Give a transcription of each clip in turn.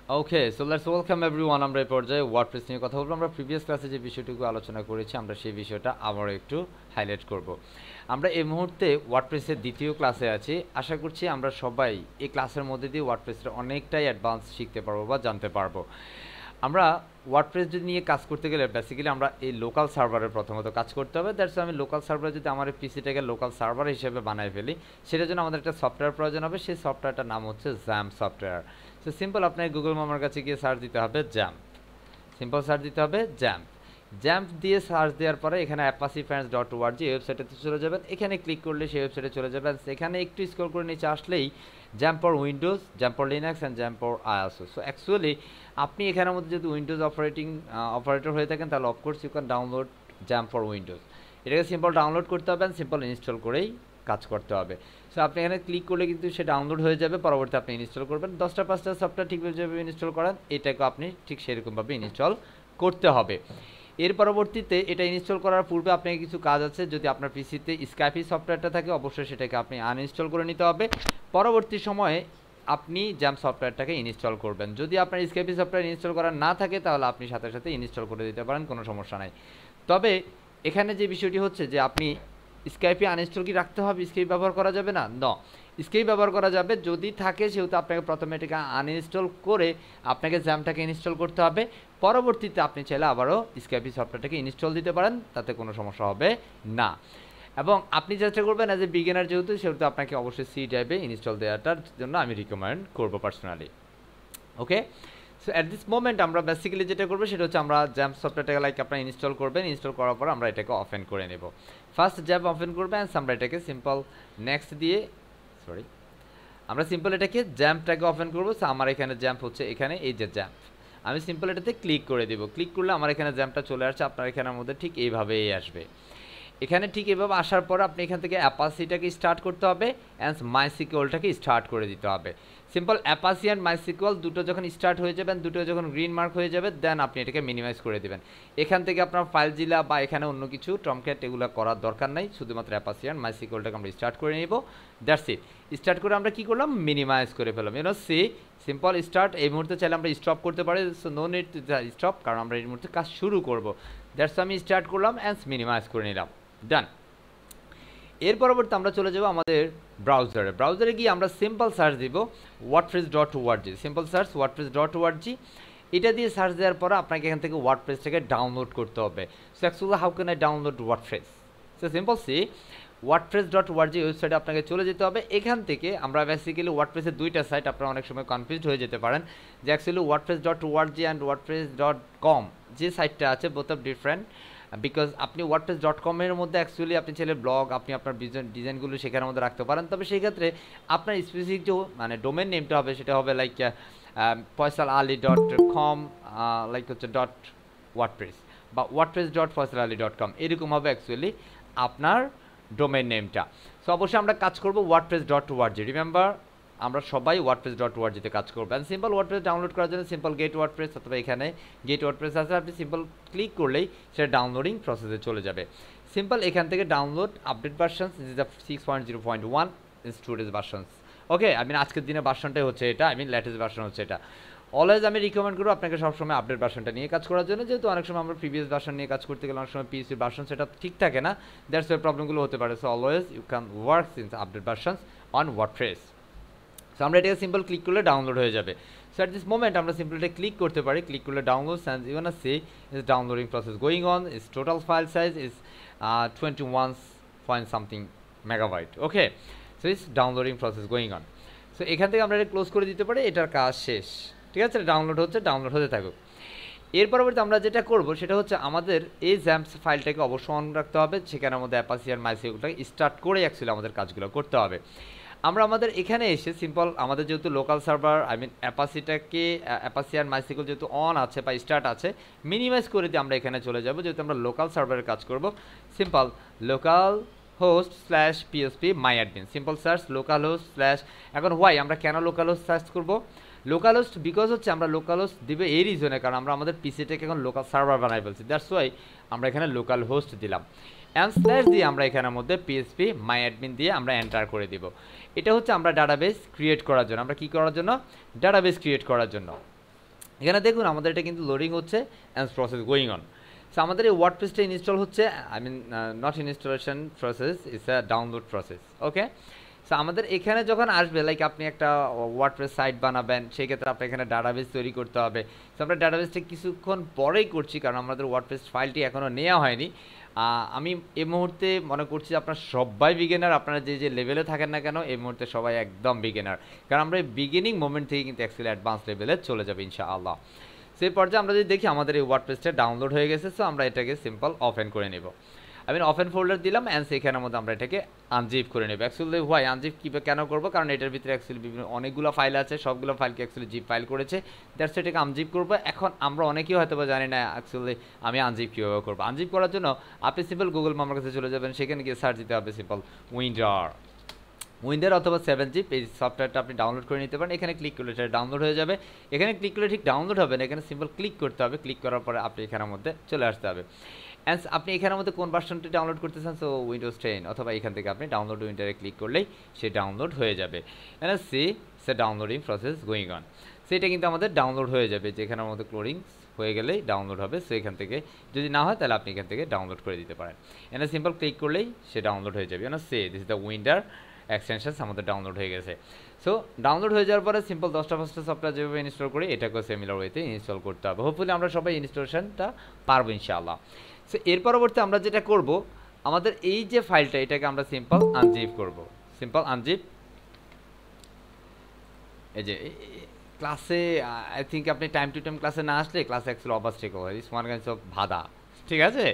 Okay, so let's welcome everyone. আমরা এই পর্যায়ে ওয়ার্ডপ্রেস নিয়ে কথা বলবো। আমরা প্রিভিয়াস ক্লাসে যে বিষয়টুকু আলোচনা করেছি আমরা সেই বিষয়টা আবারও একটু হাইলাইট করব। আমরা এই মুহূর্তে ওয়ার্ডপ্রেসের দ্বিতীয় ক্লাসে আছি। আশা করছি আমরা সবাই এই ক্লাসের মধ্যে দিয়ে ওয়ার্ডপ্রেসের অনেকটাই অ্যাডভান্স শিখতে পারবো বা জানতে পারবো। আমরা ওয়ার্ডপ্রেস যদি নিয়ে কাজ করতে গেলে বেসিক্যালি আমরা এই লোকাল সার্ভারের প্রথমত কাজ করতে হবে। দ্যাটস আমি লোকাল সার্ভারে যদি আমার পিসিটাকে লোকাল সার্ভার হিসেবে বানাই ফেলি, সেটার জন্য আমাদের একটা সফটওয়্যার প্রয়োজন হবে। সেই সফটওয়্যারটার নাম হচ্ছে জ্যাম্প সফটওয়্যার। সো সিম্পল, আপনার গুগল মামার কাছে গিয়ে সার্চ দিতে হবে জ্যাম্প। সিম্পল সার্চ দিতে হবে জ্যাম্প। জ্যাম্প দিয়ে সার্চ দেওয়ার পরে এখানে apacheFans.org এই ওয়েবসাইটে চলে যাবেন। এখানে ক্লিক করলে সেই ওয়েবসাইটে চলে যাবেন। সেখানে একটু স্ক্রল করে নিচে আসলেই XAMPP for Windows, XAMPP for Linux and XAMPP for iOS. So actually আপনি এখানের মধ্যে যদি উইন্ডোজ অপারেটর হয়ে থাকেন তাহলে of course you can download XAMPP for Windows. এটাকে সিম্পল ডাউনলোড করতে হবে, সিম্পল ইনস্টল করেই কাজ করতে হবে। সো আপনি এখানে ক্লিক করলে কিন্তু সে ডাউনলোড হয়ে যাবে। পরবর্তী আপনি ইনস্টল করবেন। 10টা সফটওয়্যার ঠিকভাবে যেভাবে ইনস্টল করেন এটাকে আপনি ঠিক সেরকমভাবে ইনস্টল করতে হবে। এর পরবর্তীতে এটা ইনস্টল করার পূর্বে আপনাকে কিছু কাজ আছে। যদি আপনার পিসিতে স্কাইপি সফটওয়্যারটা থাকে অবশ্যই সেটাকে আপনি আনইনস্টল করে নিতে হবে। পরবর্তী সময়ে আপনি জ্যাম্প সফটওয়্যারটাকে ইনস্টল করবেন। যদি আপনার স্কাইপি সফটওয়্যার ইনস্টল করা না থাকে তাহলে আপনি সাথে সাথে ইনস্টল করে দিতে পারেন, কোনো সমস্যা নাই। তবে এখানে যে বিষয়টি হচ্ছে যে আপনি স্কাইপে আনইনস্টল কি রাখতে হবে? স্কাইপ ব্যবহার করা যাবে না? স্কাইপ ব্যবহার করা যাবে যদি থাকে, সেহেতু আপনাকে প্রথমে এটাকে আনইনস্টল করে আপনাকে জ্যামটাকে ইনস্টল করতে হবে। পরবর্তীতে আপনি চাইলে আবারও স্কাইপি সফটওয়্যারটাকে ইনস্টল দিতে পারেন, তাতে কোনো সমস্যা হবে না। এবং আপনি চেষ্টা করবেন অ্যাজ এ বিগিনার সেহেতু আপনাকে অবশ্যই সি ড্রাইভে ইনস্টল দেওয়াটার জন্য আমি রিকমেন্ড করবো personally. Okay, so at this moment আমরা বেসিক্যালি যেটা করবো সেটা হচ্ছে আমরা জ্যাম্প সফটওয়্যারটাকে লাইক আপনারা ইনস্টল করবেন। ইনস্টল করার পর আমরা এটাকে অফেন করে নেব। ফার্স্ট জ্যাম্প ওপেন করবেন, আমরা এটাকে সিম্পল নেক্সট দিয়ে আমরা সিম্পল এটাকে জ্যাম্পটাকে ওপেন করবো। সো আমার এখানে জ্যাম্প হচ্ছে, এখানে এই যে জ্যাম্প, আমি সিম্পল এটাতে ক্লিক করে দেবো। ক্লিক করলে আমার এখানে জ্যাম্পটা চলে আসছে। আপনার এখানের মধ্যে ঠিক এইভাবেই আসবে। এখানে ঠিক এভাবে আসার পর আপনি এখান থেকে অ্যাপাসিটাকে স্টার্ট করতে হবে অ্যান্ড মাইসিকিউএলটাকে স্টার্ট করে দিতে হবে। সিম্পল অ্যাপাসি অ্যান্ড মাইসিকিউএল দুটো যখন স্টার্ট হয়ে যাবেন, দুটো যখন গ্রিন মার্ক হয়ে যাবে, দেন আপনি এটাকে মিনিমাইজ করে দেবেন। এখান থেকে আপনার ফাইল জিলা বা এখানে অন্য কিছু টমক্যাট এগুলো করার দরকার নাই, শুধুমাত্র অ্যাপাসি অ্যান্ড মাইসিকিউএলটাকে আমরা স্টার্ট করে নিব। That's it. স্টার্ট করে আমরা কী করলাম? মিনিমাইজ করে ফেললাম। See simple start. এই মুহূর্তে চাইলে আমরা স্টপ করতে পারি, so no need to stop, কারণ আমরা এই মুহূর্তে কাজ শুরু করবো। দ্যাটস আমি স্টার্ট করলাম অ্যান্ড মিনিমাইজ করে নিলাম। ডান। এর পরবর্তী আমরা চলে যাব আমাদের ব্রাউজারে গিয়ে আমরা সিম্পল সার্চ দিব wordpress.org। Simple search wordpress.org। এটা দিয়ে সার্চ দেওয়ার পর আপনাকে এখান থেকে ওয়ার্ডপ্রেসটাকে ডাউনলোড করতে হবে। So actually how can I download WordPress? So simple see wordpress.org ওয়েবসাইটে আপনাকে চলে যেতে হবে। এখান থেকে আমরা বেসিক্যালি ওয়ার্ডপ্রেসের দুইটা সাইট, আপনারা অনেক সময় কনফিউজড হয়ে যেতে পারেন যে অ্যাকচুয়ালি wordpress.org অ্যান্ড wordpress.com যে সাইটটা আছে বোথ অফ ডিফারেন্ট। বিকজ আপনি wordpress.com এর মধ্যে অ্যাকচুয়ালি আপনি চাইলে ব্লগ, আপনি আপনার ডিজাইনগুলো সেখানের মধ্যে রাখতে পারেন। তবে সেই ক্ষেত্রে আপনার স্পেসিফিক যে মানে ডোমেন নেমটা হবে সেটা হবে লাইক faisalali.com লাইক হচ্ছে .wordpress বা wordpress.faisalali.com এরকম হবে অ্যাকচুয়ালি আপনার ডোমেন নেমটা। সো অবশ্যই আমরা কাজ করবো wordpress.org। রিমেম্বার আমরা সবাই wordpress.org তে কাজ করবো। অ্যান্ড সিম্পল ওয়ার্ডপ্রেস ডাউনলোড করার জন্য সিম্পল গেট ওয়ার্ডপ্রেস অথবা এখানে গেট ওয়ার্ডপ্রেস আছে, আপনি সিম্পল ক্লিক করলেই সেটা ডাউনলোডিং প্রসেসে চলে যাবে। সিম্পল এখান থেকে download update versions, this is the 6.0.1 storage versions. Okay, আজকের দিনে ভার্সনটাই হচ্ছে এটা, লেটেস্ট ভার্সন হচ্ছে এটা। অলওয়েজ আমি রিকমেন্ড করবো আপনাকে সবসময় আপডেট ভার্সনটা নিয়ে কাজ করার জন্য, যেহেতু অনেক সময় আমরা প্রিভিয়াস ভার্সন নিয়ে কাজ করতে গেলে অনেক সময় পিসির ভার্সন সেটা ঠিক থাকে না, দ্যাটস ওয়াই প্রবলেমগুলো হতে পারে। So always you can work since update versions on WordPress. সো আমরা এটাকে সিম্পল ক্লিক করলে ডাউনলোড হয়ে যাবে। সো অ্যাট দিস মোমেন্ট আমরা সিম্পল এটা ক্লিক করতে পারি। ক্লিক করলে download and you can see is downloading process going on. Is total file size is 21 point something megabyte. Okay, so is downloading process going on. So এখান থেকে আমরা এটা close করে দিতে পারি, এটার কাজ শেষ। ঠিক আছে, ডাউনলোড হচ্ছে, ডাউনলোড হতে থাকুক। এর পরবর্তী আমরা যেটা করব সেটা হচ্ছে আমাদের এই জ্যাম্পস ফাইলটাকে অবশ্যই অন রাখতে হবে। সেখানের মধ্যে অ্যাপাসি আর মাইসিকিউএলটাকে স্টার্ট করে অ্যাকচুয়ালি আমাদের কাজগুলো করতে হবে। আমরা আমাদের এখানে এসে সিম্পল আমাদের যেহেতু লোকাল সার্ভার অ্যাপাসিটাকে অ্যাপাসি আর মাইসিকিউএল যেহেতু অন আছে বা স্টার্ট আছে, মিনিমাইজ করে দিয়ে আমরা এখানে চলে যাব। যেহেতু আমরা লোকাল সার্ভারের কাজ করব, simple local host/php myadmin simple search local host slash. এখন হোয়াই আমরা কেন লোকাল হোস্ট সার্চ করব? লোকাল হোস্ট বিকজ হচ্ছে আমরা লোকাল হোস্ট দিবে এই রিজনে, কারণ আমরা আমাদের পিসিটাকে এখন লোকাল সার্ভার বানাই ফেলছি। দ্যাটস ওয়াই আমরা এখানে লোকাল হোস্ট দিলাম। অ্যান্ড স্ল্যাশ দিয়ে আমরা এখানের মধ্যে php myadmin দিয়ে আমরা এন্টার করে দিব। এটা হচ্ছে আমরা ডাটাবেস ক্রিয়েট করার জন্য। আমরা কি করার জন্য? ডাটাবেস ক্রিয়েট করার জন্য। এখানে দেখুন আমাদের এটা কিন্তু লোডিং হচ্ছে and process going on. So আমাদের এই ওয়ার্ডপ্রেসটা ইনস্টল হচ্ছে, I mean not installation process, it's a download process. Okay, so আমাদের এখানে যখন আসবে, লাইক আপনি একটা ওয়ার্ডপ্রেস সাইট বানাবেন, সেই ক্ষেত্রে আপনার এখানে ডাটাবেস তৈরি করতে হবে। সো আমরা ডাটাবেসটা কিছুক্ষণ পরেই করছি, কারণ আমাদের ওয়ার্ডপ্রেস ফাইলটি এখনও নেওয়া হয়নি। আমি এই মুহূর্তে মনে করছি আপনার সবাই বিগিনার, আপনারা যে যে লেভেলে থাকেন না কেন এই মুহূর্তে সবাই একদম বিগিনার, কারণ আমরা এই বিগিনিং মোমেন্ট থেকে কিন্তু অ্যাকচুয়ালি অ্যাডভান্স লেভেলে চলে যাবে ইনশাআল্লাহ। সেই পর্যায়ে আমরা যদি দেখি আমাদের এই ওয়ার্ডপ্রেসটা ডাউনলোড হয়ে গেছে, সো আমরা এটাকে সিম্পল ওপেন করে নেব। আমি ওপেন ফোল্ডার দিলাম অ্যান্ড সেখানের মধ্যে আমরা এটাকে আনজিপ করে নেব। অ্যাকচুয়ালি হোয়াই আনজিপ কেন করবো, কারণ এটার ভিতরে অ্যাকচুয়ালি বিভিন্ন অনেকগুলো ফাইল আছে, সবগুলো ফাইলকে অ্যাকচুয়ালি জিপ ফাইল করেছে, দ্যাটস এটাকে আনজিপ করবো। এখন আমরা অনেকেই হয়তো বা জানি না অ্যাকচুয়ালি আমি আনজিপ কীভাবে করবো। আনজিপ করার জন্য আপনি সিম্পল গুগল মামার কাছে চলে যাবেন, সেখানে গিয়ে সার্চ দিতে হবে সিম্পল উইন্ডার অথবা 7zip, এই সফটওয়্যারটা আপনি ডাউনলোড করে নিতে পারেন। এখানে ক্লিক করলে এটা ডাউনলোড হয়ে যাবে। এখানে ক্লিক করলে ঠিক ডাউনলোড হবে না, এখানে সিম্পল ক্লিক করতে হবে। ক্লিক করার পরে আপনি এখানের মধ্যে চলে আসতে হবে। অ্যান্ড আপনি এখানের মধ্যে কোন ভার্সনটি ডাউনলোড করতে চান, সো উইন্ডোজ 10 অথবা এখান থেকে আপনি ডাউনলোড উইন্ডারে ক্লিক করলেই সে ডাউনলোড হয়ে যাবে। And say downloading process going on, সেটা কিন্তু আমাদের ডাউনলোড হয়ে যাবে, যেখানের মধ্যে ক্লোরিং হয়ে গেলেই ডাউনলোড হবে। সো এখান থেকে যদি না হয় তাহলে আপনি এখান থেকে ডাউনলোড করে দিতে পারেন। এখানে সিম্পল ক্লিক করলেই সে ডাউনলোড হয়ে যাবে। This is the winder extensions আমাদের ডাউনলোড হয়ে গেছে। সো ডাউনলোড হয়ে যাওয়ার পরে সিম্পল 10টা সফটওয়্যার যেভাবে ইনস্টল করি এটাকেও সিমিলার ওয়েতে ইনস্টল করতে হবে। হোপফুলি আমরা সবাই ইনস্টলেশনটা পারবো ইনশাআল্লাহ। সো এর পরবর্তী আমরা যেটা করব, আমাদের এই যে ফাইলটা এটাকে আমরা সিম্পল আনজিপ করব। সিম্পল আনজিপ, এই যে ক্লাসে আই থিঙ্ক আপনি টাইম টু টাইম ক্লাসে না আসলে ক্লাসে অ্যাকচুয়ালি অবাস্টিক হয়, স্মার্ট গাইন্স অফ ভাদা, ঠিক আছে,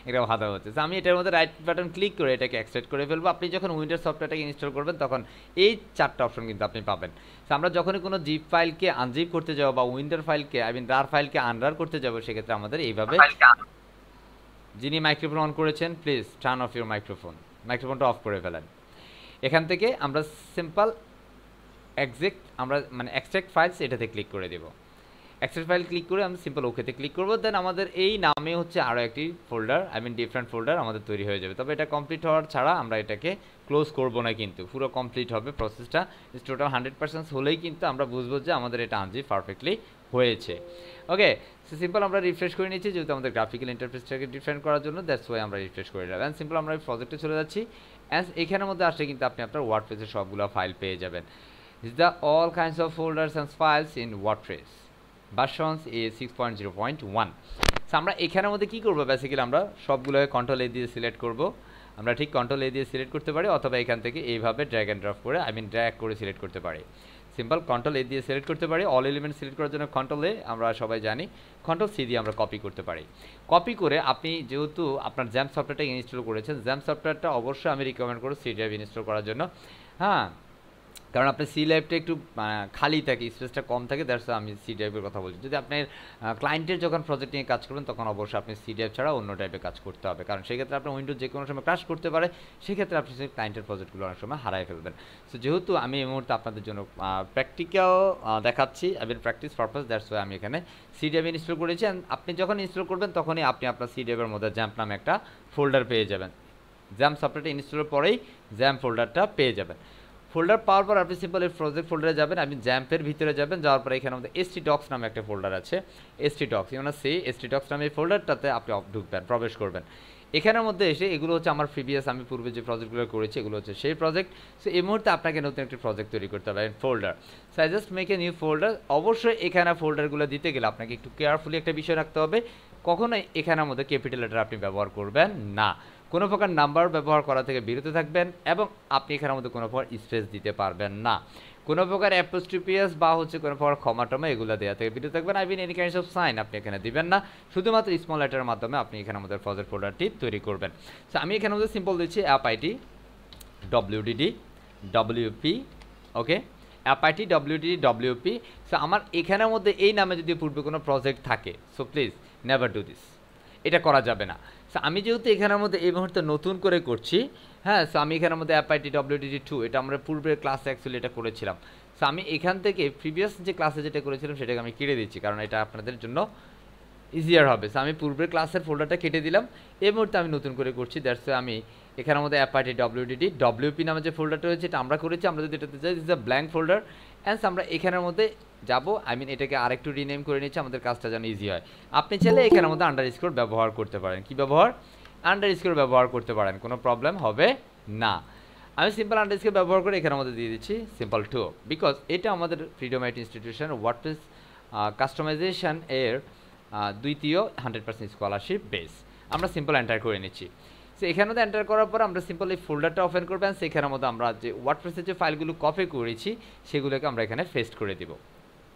এটা ভাদা হচ্ছে। আমি এটার মধ্যে রাইট বাটন ক্লিক করে এটাকে এক্সট্রাক্ট করে ফেলবো। আপনি যখন উইন্ডোজ সফটওয়্যারটাকে ইনস্টল করবেন তখন এই 4টা অপশন কিন্তু আপনি পাবেন। তো আমরা যখনই কোনো জিপ ফাইলকে আনজিপ করতে যাবো বা উইন্ডোর ফাইলকে আই মিন রার ফাইলকে আনরার করতে যাবো, সেক্ষেত্রে আমাদের এইভাবে, যিনি মাইক্রোফোন অন করেছেন প্লিজ টার্ন অফ ইউর মাইক্রোফোনটা অফ করে ফেলেন। এখান থেকে আমরা সিম্পল এক্সট্রাক্ট ফাইলস এটাতে ক্লিক করে দেবো। এক্সট্রাক্ট ফাইল ক্লিক করে আমি সিম্পল ওকেতে ক্লিক করবো। দেন আমাদের এই নামে হচ্ছে আরও একটি folder, I mean different folder আমাদের তৈরি হয়ে যাবে। তবে এটা কমপ্লিট হওয়ার ছাড়া আমরা এটাকে ক্লোজ করবো না, কিন্তু পুরো কমপ্লিট হবে প্রসেসটা। টোটাল 100% হলেই কিন্তু আমরা বুঝবো যে আমাদের এটা আনজিপ পারফেক্টলি হয়েছে। ওকে, সো সিম্পল আমরা রিফ্রেশ করে নিচ্ছি, যেহেতু আমাদের গ্রাফিক্যাল ইন্টারফেসটাকে ডিফারেন্ট করার জন্য, দ্যাটস ওয়াই আমরা রিফ্রেশ করে নিলাম। অ্যান্ড সিম্পল আমরা এই প্রজেক্টে চলে যাচ্ছি। অ্যান্ড এখানের মধ্যে আসলে কিন্তু আপনি আপনার ওয়ার্ডপ্রেসের সবগুলো ফাইল পেয়ে যাবেন। This the all kinds of folders and files in WordPress versions A 6.0.1। So আমরা এখানের মধ্যে কী করবো, বেসিক্যালি আমরা সবগুলোকে কন্ট্রোল এ দিয়ে সিলেক্ট করব। আমরা ঠিক কন্ট্রোল এ দিয়ে সিলেক্ট করতে পারি, অথবা এখান থেকে এইভাবে ড্র্যাগ অ্যান্ড ড্রপ করে ড্র্যাগ করে সিলেক্ট করতে পারি। সিম্পল কন্ট্রোল এ দিয়ে সিলেক্ট করতে পারি। অল এলিমেন্ট সিলেক্ট করার জন্য কন্ট্রোল এ, আমরা সবাই জানি কন্ট্রোল সি দিয়ে আমরা কপি করতে পারি। কপি করে আপনি যেহেতু আপনার জ্যাম্প সফটওয়্যারটা ইনস্টল করেছেন, জ্যাম্প সফটওয়্যারটা অবশ্যই আমি রিকমেন্ড করব সি ড্রাইভ ইনস্টল করার জন্য। হ্যাঁ, কারণ আপনার সি ড্রাইভটা একটু খালি থাকে, স্পেসটা কম থাকে, দ্যাটস আমি সি ড্রাইভের কথা বলছি। যদি আপনার ক্লায়েন্টের যখন প্রজেক্ট নিয়ে কাজ করবেন তখন অবশ্যই আপনি সি ড্রাইভ ছাড়া অন্য টাইপে কাজ করতে হবে, কারণ সেক্ষেত্রে আপনার উইন্ডোজ যে কোনো সময় ক্র্যাশ করতে পারে, সেক্ষেত্রে আপনি সেই ক্লায়েন্টের প্রজেক্টগুলো অনেক সময় হারায় ফেলবেন। সো যেহেতু আমি এই মুহূর্তে আপনাদের জন্য প্র্যাকটিক্যাল দেখাচ্ছি, প্র্যাকটিস পারপাস, দ্যাটস ওয়াই আমি এখানে সি ড্রাইভ ইনস্টল করেছি। আপনি যখন ইনস্টল করবেন তখনই আপনি আপনার সি ড্রাইভের মধ্যে জ্যাম্প নামে একটা ফোল্ডার পেয়ে যাবেন। জ্যাম্প সফটওয়্যারটা ইনস্টলের পরেই জ্যাম্প ফোল্ডারটা পেয়ে যাবেন। ফোল্ডার পাওয়ার পর আপনি সিম্পল এই প্রজেক্ট ফোল্ডারে যাবেন, আপনি জ্যাম্পের ভিতরে যাবেন, যাওয়ার পরে এখানে আমাদের এসটি ডক্স নামে একটা ফোল্ডার আছে। এসটি ডক্স সেই এসটি ডক্স নামে এই ফোল্ডারটাতে আপনি ঢুকবেন, প্রবেশ করবেন। এখানের মধ্যে এসে এগুলো হচ্ছে আমার আমি পূর্বে যে প্রজেক্টগুলো করেছি এগুলো হচ্ছে সেই প্রজেক্ট। সো এই মুহূর্তে আপনাকে নতুন একটি প্রজেক্ট তৈরি করতে হবে, folder. So I just make a new folder. অবশ্যই এখানে ফোল্ডারগুলো দিতে গেলে আপনাকে একটু কেয়ারফুলি একটা বিষয় রাখতে হবে, কখনোই এখানের মধ্যে ক্যাপিটাল লেটার আপনি ব্যবহার করবেন না। কোনো প্রকার নাম্বার ব্যবহার করা থেকে বিরত থাকবেন, এবং আপনি এখানের মধ্যে কোনো প্রকার স্পেস দিতে পারবেন না। কোনো প্রকার অ্যাপোস্ট্রোফিয়াস বা হচ্ছে কোনো প্রকার ক্ষমাটমা এগুলো দেওয়া থেকে বিরত থাকবেন। I mean any kinds of sign আপনি এখানে দিবেন না, শুধুমাত্র স্মল লেটারের মাধ্যমে আপনি এখানে আমাদের প্রজেক্ট ফোল্ডারটি তৈরি করবেন। সো আমি এখানে মধ্যে সিম্পল দিচ্ছি app IT WDD WP। Okay, app IT WDD WP। So আমার এখানের মধ্যে এই নামে যদি পূর্বে কোনো প্রজেক্ট থাকে, so please never do this, এটা করা যাবে না। সো আমি যেহেতু এখানের মধ্যে এই মুহূর্তে নতুন করে করছি, হ্যাঁ, সো আমি এখানের মধ্যে অ্যাপ আইটি WDD2, এটা আমরা পূর্বের ক্লাসে অ্যাকচুয়ালি এটা করেছিলাম। সো আমি এখান থেকে প্রিভিয়াস যে ক্লাসে যেটা করেছিলাম সেটাকে আমি কেটে দিচ্ছি, কারণ এটা আপনাদের জন্য ইজিয়ার হবে। সো আমি পূর্বের ক্লাসের ফোল্ডারটা কেটে দিলাম, এই মুহূর্তে আমি নতুন করে করছি, দ্যাটস আমি এখানের মধ্যে অ্যাপ আইটি WDD WP নামে যে ফোল্ডারটা হয়েছে এটা আমরা করেছি। আমরা যদি এটাতে যাই, this is a blank folder. And আমরা এখানের মধ্যে যাব, আই মিন এটাকে আরেকটু রিনেম করে নিচ্ছি আমাদের কাজটা যেন ইজি হয়। আপনি চাইলে এখানের মধ্যে আন্ডারস্কোর ব্যবহার করতে পারেন। কি ব্যবহার? আন্ডারস্কোর ব্যবহার করতে পারেন, কোনো প্রবলেম হবে না। আমি সিম্পল আন্ডারস্কোর ব্যবহার করে এখানের মধ্যে দিয়ে দিচ্ছি সিম্পল 2, বিকজ এটা আমাদের freedom IT institution WordPress customisation এর দ্বিতীয় 100% স্কলারশিপ বেস। আমরা সিম্পল এন্টার করে নিচ্ছি। সো এখানের মধ্যে এন্টার করার পর আমরা সিম্পল এই ফোল্ডারটা ওপেন করবেন। সেখানের মধ্যে আমরা যে ওয়ার্ডপ্রেসের যে ফাইলগুলো কপি করেছি সেগুলোকে আমরা এখানে পেস্ট করে দিব।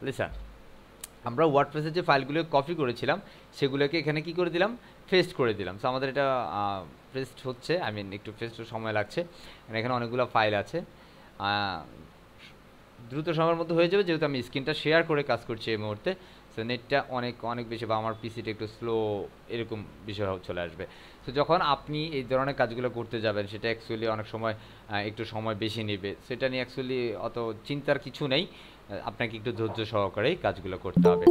লিসেন, আমরা ওয়ার্ডপ্রেসের যে ফাইলগুলো কপি করেছিলাম সেগুলোকে এখানে কি করে দিলাম? পেস্ট করে দিলাম। সো আমাদের এটা পেস্ট হচ্ছে, আই মিন একটু পেস্ট সময় লাগছে, এখানে অনেকগুলো ফাইল আছে, দ্রুত সময়ের মধ্যে হয়ে যাবে যেহেতু আমি স্ক্রিনটা শেয়ার করে কাজ করছি এই মুহূর্তে। সো নেটটা অনেক বেশি বা আমার পিসিটা একটু স্লো এরকম বিষয় চলে আসবে। তো যখন আপনি এই ধরনের কাজগুলো করতে যাবেন সেটা অ্যাকচুয়ালি অনেক সময় একটু সময় বেশি নেবে, সেটা নিয়ে অ্যাকচুয়ালি অত চিন্তার কিছু নেই, আপনাকে একটু ধৈর্য সহকারেই কাজগুলো করতে হবে।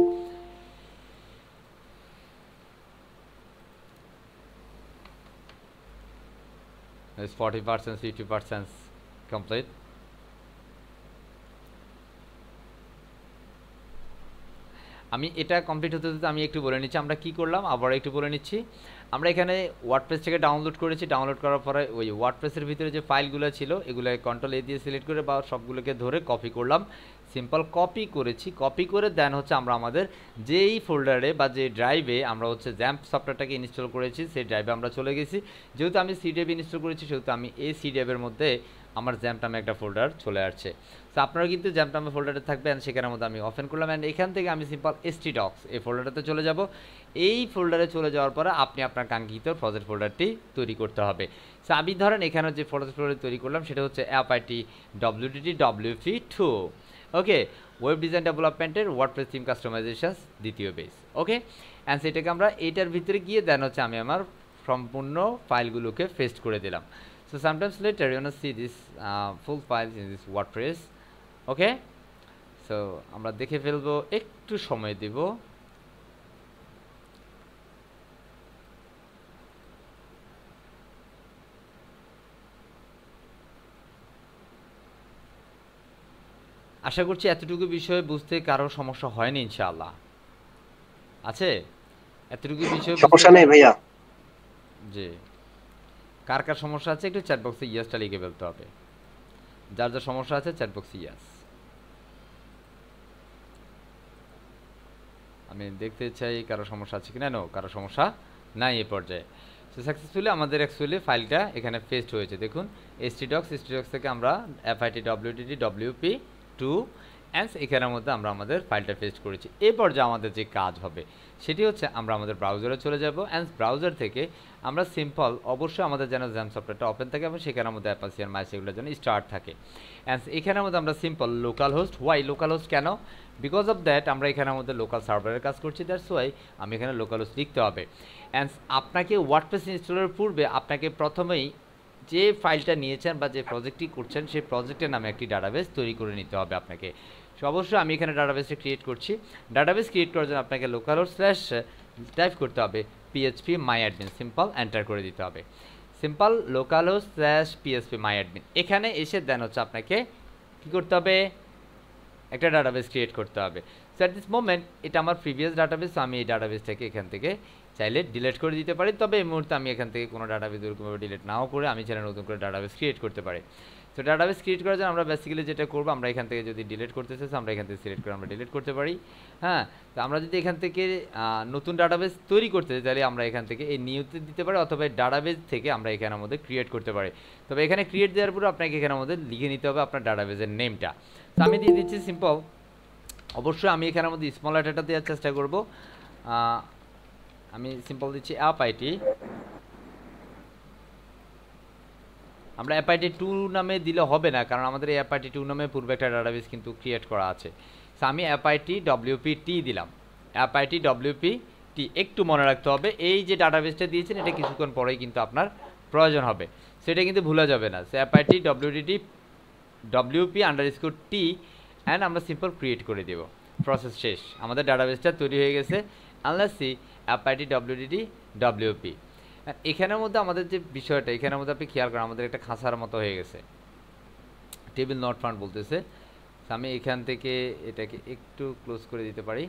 It's 40%, 50% complete. আমি এটা কমপ্লিট হতে হতে আমি একটু বলে নিচ্ছি আমরা কি করলাম, আবার একটু বলে নিচ্ছি। আমরা এখানে ওয়ার্ডপ্রেস থেকে ডাউনলোড করেছি, ডাউনলোড করার পরে ওই ওয়ার্ডপ্রেসের ভিতরে যে ফাইলগুলো ছিল এগুলো কন্ট্রোল এ দিয়ে সিলেক্ট করে বা সবগুলোকে ধরে কপি করলাম। সিম্পল কপি করেছি, কপি করে দেন হচ্ছে আমরা আমাদের যেই ফোল্ডারে বা যে ড্রাইভে আমরা হচ্ছে জ্যাম্প সফটওয়্যারটাকে ইনস্টল করেছি সেই ড্রাইভে আমরা চলে গেছি। যেহেতু আমি সি ড্রাইভ ইনস্টল করেছি সেহেতু আমি এই সি ড্রাইভের মধ্যে আমার জ্যাম্প নামে একটা ফোল্ডার চলে আসছে। তো আপনারা কিন্তু জ্যাম্প নামে ফোল্ডারে থাকবেন, সেখানের মধ্যে আমি ওপেন করলাম অ্যান্ড এখান থেকে আমি সিম্পল htdocs এই ফোল্ডারটাতে চলে যাব। এই ফোল্ডারে চলে যাওয়ার পরে আপনি আপনার কাঙ্ক্ষিত প্রজেক্ট ফোল্ডারটি তৈরি করতে হবে। সো আমি ধরেন এখানে যে প্রজেক্ট ফোল্ডার তৈরি করলাম সেটা হচ্ছে app-it wdt-wp2, ওকে, ওয়েব ডিজাইন ডেভেলপমেন্টের ওয়ার্ডপ্রেস থিম কাস্টমাইজেশন দ্বিতীয় বেস, ওকে। অ্যান্ড সেটাকে আমরা এইটার ভিতরে গিয়ে দেন হচ্ছে আমি আমার সম্পূর্ণ ফাইলগুলোকে পেস্ট করে দিলাম। So sometimes later you wanna see this full files in this WordPress, okay? So আমরা দেখে ফেলবো, একটু সময় দেব। আশা করছি এতটুকু বিষয়ে বুঝতে কারো সমস্যা হয়নি ইনশাআল্লাহ। আছে এতটুকু বিষয়ে সমস্যা নেই ভাইয়া। জি, কার কার সমস্যা আছে একটু চ্যাট বক্সে ইয়েসটা লিখে ফেলতে হবে। যার যার সমস্যা আছে চ্যাট বক্সে ইয়েস। আমি দেখতে চাই কারো সমস্যা আছে কিনা। নো, কারো সমস্যা নাই এ পর্যায়ে। সো সাকসেসফুলি আমাদের অ্যাকচুয়ালি ফাইলটা এখানে পেস্ট হয়েছে। দেখুন htdocs থেকে আমরা app-it wpt-wp2 অ্যান্ড এখানের মধ্যে আমরা আমাদের ফাইলটা পেস্ট করেছি। এই পর্যায়ে আমাদের যে কাজ হবে সেটি হচ্ছে আমরা আমাদের ব্রাউজারে চলে যাব অ্যান্ড ব্রাউজার থেকে আমরা সিম্পল অবশ্যই আমাদের যেন জ্যাম্প সফটওয়্যারটা ওপেন থাকে এবং সেখানের মধ্যে অ্যাপাচি আর মাইস এগুলোর জন্য স্টার্ট থাকে। অ্যান্ড এখানের মধ্যে আমরা simple local host, why local host কেন? বিকজ অফ দ্যাট আমরা এখানের মধ্যে লোকাল সার্ভারের কাজ করছি, দ্যাটস ওয়াই আমি এখানে লোকাল হোস্ট লিখতে হবে। অ্যান্ড আপনাকে ওয়ার্ডপ্রেস ইনস্টলের পূর্বে আপনাকে প্রথমেই যে ফাইলটা নিয়েছেন বা যে প্রজেক্টটি করছেন সেই প্রজেক্টের নামে একটি ডাটাবেস তৈরি করে নিতে হবে আপনাকে। সো অবশ্যই আমি এখানে ডাটাবেসটা ক্রিয়েট করছি। ডাটাবেস ক্রিয়েট করার জন্য আপনাকে লোকাল হোস্ট স্ল্যাশ টাইপ করতে হবে php myadmin, সিম্পল এন্টার করে দিতে হবে। Simple local host slash php myadmin, এখানে এসে দেন হচ্ছে আপনাকে কী করতে হবে? একটা ডাটাবেস ক্রিয়েট করতে হবে। সো অ্যাট দিস মোমেন্ট এটা আমার প্রিভিয়াস ডাটাবেস, আমি এই ডাটাবেসটাকে এখান থেকে চাইলে ডিলিট করে দিতে পারি, তবে এই মুহূর্তে আমি এখান থেকে কোনো ডাটাবেস ওরকমভাবে ডিলিট নাও করে আমি চাইলে নতুন করে ডাটাবেস ক্রিয়েট করতে পারি। সো ডাটাবেস ক্রিয়েট করার জন্য আমরা বেসিক্যালি যেটা করবো, আমরা এখান থেকে যদি ডিলিট করতে চাই আমরা এখান থেকে সিলেক্ট করে আমরা ডিলিট করতে পারি। হ্যাঁ, তো আমরা যদি এখান থেকে নতুন ডাটাবেস তৈরি করতে চাই তাহলে আমরা এখান থেকে এই নিউতে দিতে পারি, অথবা ডাটাবেস থেকে আমরা এখানের মধ্যে ক্রিয়েট করতে পারি। তবে এখানে ক্রিয়েট দেওয়ার পরে আপনাকে এখানের মধ্যে লিখে নিতে হবে আপনার ডাটাবেসের নেমটা। তো আমি দিয়ে দিচ্ছি সিম্পল, অবশ্যই আমি এখানের মধ্যে স্মল লেটারটা দেওয়ার চেষ্টা করব। আমি সিম্পল দিচ্ছি app-it, আমরা app-it2 নামে দিলে হবে না, কারণ আমাদের এই app-it2 নামে পূর্বে একটা ডাটাবেস কিন্তু ক্রিয়েট করা আছে। সো আমি app-it wpt দিলাম, app-it wpt। একটু মনে রাখতে হবে এই যে ডাটাবেসটা দিয়েছেন এটা কিছুক্ষণ পরেই কিন্তু আপনার প্রয়োজন হবে, সেটা কিন্তু ভুলা যাবে না। সো app-it wp_t অ্যান্ড আমরা সিম্পল ক্রিয়েট করে দেব। প্রসেস শেষ, আমাদের ডাটাবেসটা তৈরি হয়ে গেছে। Unless see app-it wpt-wp। এখানের মধ্যে আমাদের যে বিষয়টা, এখানের মধ্যে আপনি খেয়াল করেন আমাদের একটা খাঁচার মতো হয়ে গেছে, টেবিল নট ফাউন্ড বলতেছে। আমি এখান থেকে এটাকে একটু ক্লোজ করে দিতে পারি।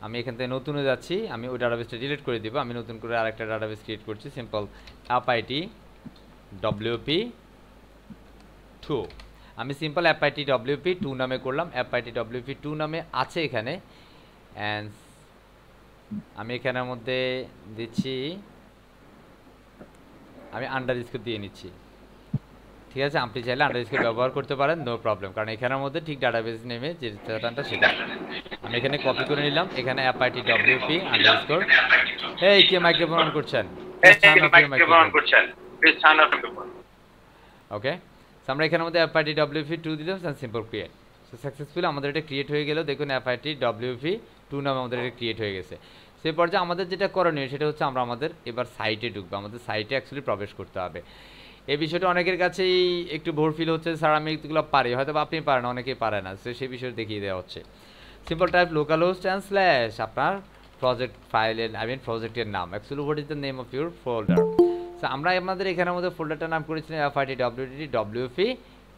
আমি এখান থেকে নতুনে যাচ্ছি, আমি ওই ডাটাবেসটা ডিলিট করে দিব, আমি নতুন করে আরেকটা ডাটাবেস ক্রিয়েট করছি, সিম্পল অ্যাপআইটি ডব্লিউপি 2। আমি সিম্পল অ্যাপআইটি ডব্লিউপি 2 নামে করলাম, অ্যাপআইটি ডব্লিউপি 2 নামে আছে এখানে। অ্যান্ড আমি এখানের মধ্যে দিচ্ছি, আমি আন্ডারস্কোর দিয়ে নিচ্ছি, ঠিক আছে। আপনি চাইলে আন্ডারস্কোর ব্যবহার করতে পারেন, নো প্রবলেম, কারণ এখানের মধ্যে ঠিক ডাটাবেস নেমে যে প্যাটার্নটা সেটা আমি এখানে কপি করে নিলাম। এখানে অ্যাপআইটি ডব্লিউপি আন্ডারস্কোর, এই কে মাইক্রোফোন অন করছেন, ওকে। আমরা এখানের মধ্যে অ্যাপআইটি ডব্লিউপি 2 দিলাম, সিম্পল ক্রিয়েট। সো সাকসেসফুলি আমাদের এটা ক্রিয়েট হয়ে গেল। দেখুন অ্যাপআইটি ডব্লিউপি 2 নামে আমাদের এটা ক্রিয়েট হয়ে গেছে। সেই পর্যায়ে আমাদের যেটা করণীয় সেটা হচ্ছে আমরা আমাদের এবার সাইটে ঢুকবো, আমাদের সাইটে অ্যাকচুয়ালি প্রবেশ করতে হবে। এই বিষয়টা অনেকের কাছেই একটু ভোর ফিল হচ্ছে, স্যার আমি এগুলো পারি, হয়তো আপনি পারেন, অনেকেই পারে না, সো সেই বিষয়ে দেখিয়ে দেওয়া হচ্ছে। Simple type local host and slash আপনার প্রজেক্ট ফাইলের, প্রজেক্টের নাম, actually what is the name of your folder. So আমরা আমাদের এখানের মধ্যে ফোল্ডারটার নাম করেছিলাম অ্যাপআইটি ডব্লিউডিটি ডব্লিউপি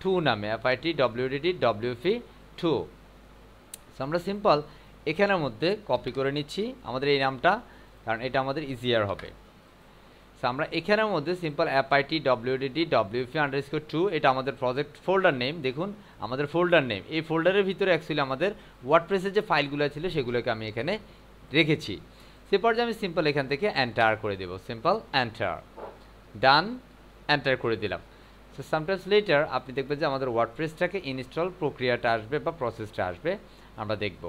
2 নামে, অ্যাপআইটি ডব্লিউডিটি ডব্লিউপি 2। সো আমরা সিম্পল এখানের মধ্যে কপি করে নিচ্ছি আমাদের এই নামটা, কারণ এটা আমাদের ইজিয়ার হবে। সো আমরা এখানের মধ্যে সিম্পল অ্যাপআইটি ডব্লিউডিটি ডব্লিউপি আন্ডারস্কোর 2, এটা আমাদের প্রজেক্ট ফোল্ডার নেম। দেখুন আমাদের ফোল্ডার নেম, এই ফোল্ডারের ভিতরে অ্যাকচুয়ালি আমাদের ওয়ার্ডপ্রেসের যে ফাইলগুলো ছিল সেগুলোকে আমি এখানে রেখেছি। সে পর্যায়ে আমি সিম্পল এখান থেকে এন্টার করে দেব, সিম্পল এন্টার, ডান, এন্টার করে দিলাম। সো সামটাইমস লেটার আপনি দেখবেন যে আমাদের ওয়ার্ডপ্রেসটাকে ইনস্টল প্রক্রিয়াটা আসবে বা প্রসেসটা আসবে, আমরা দেখব।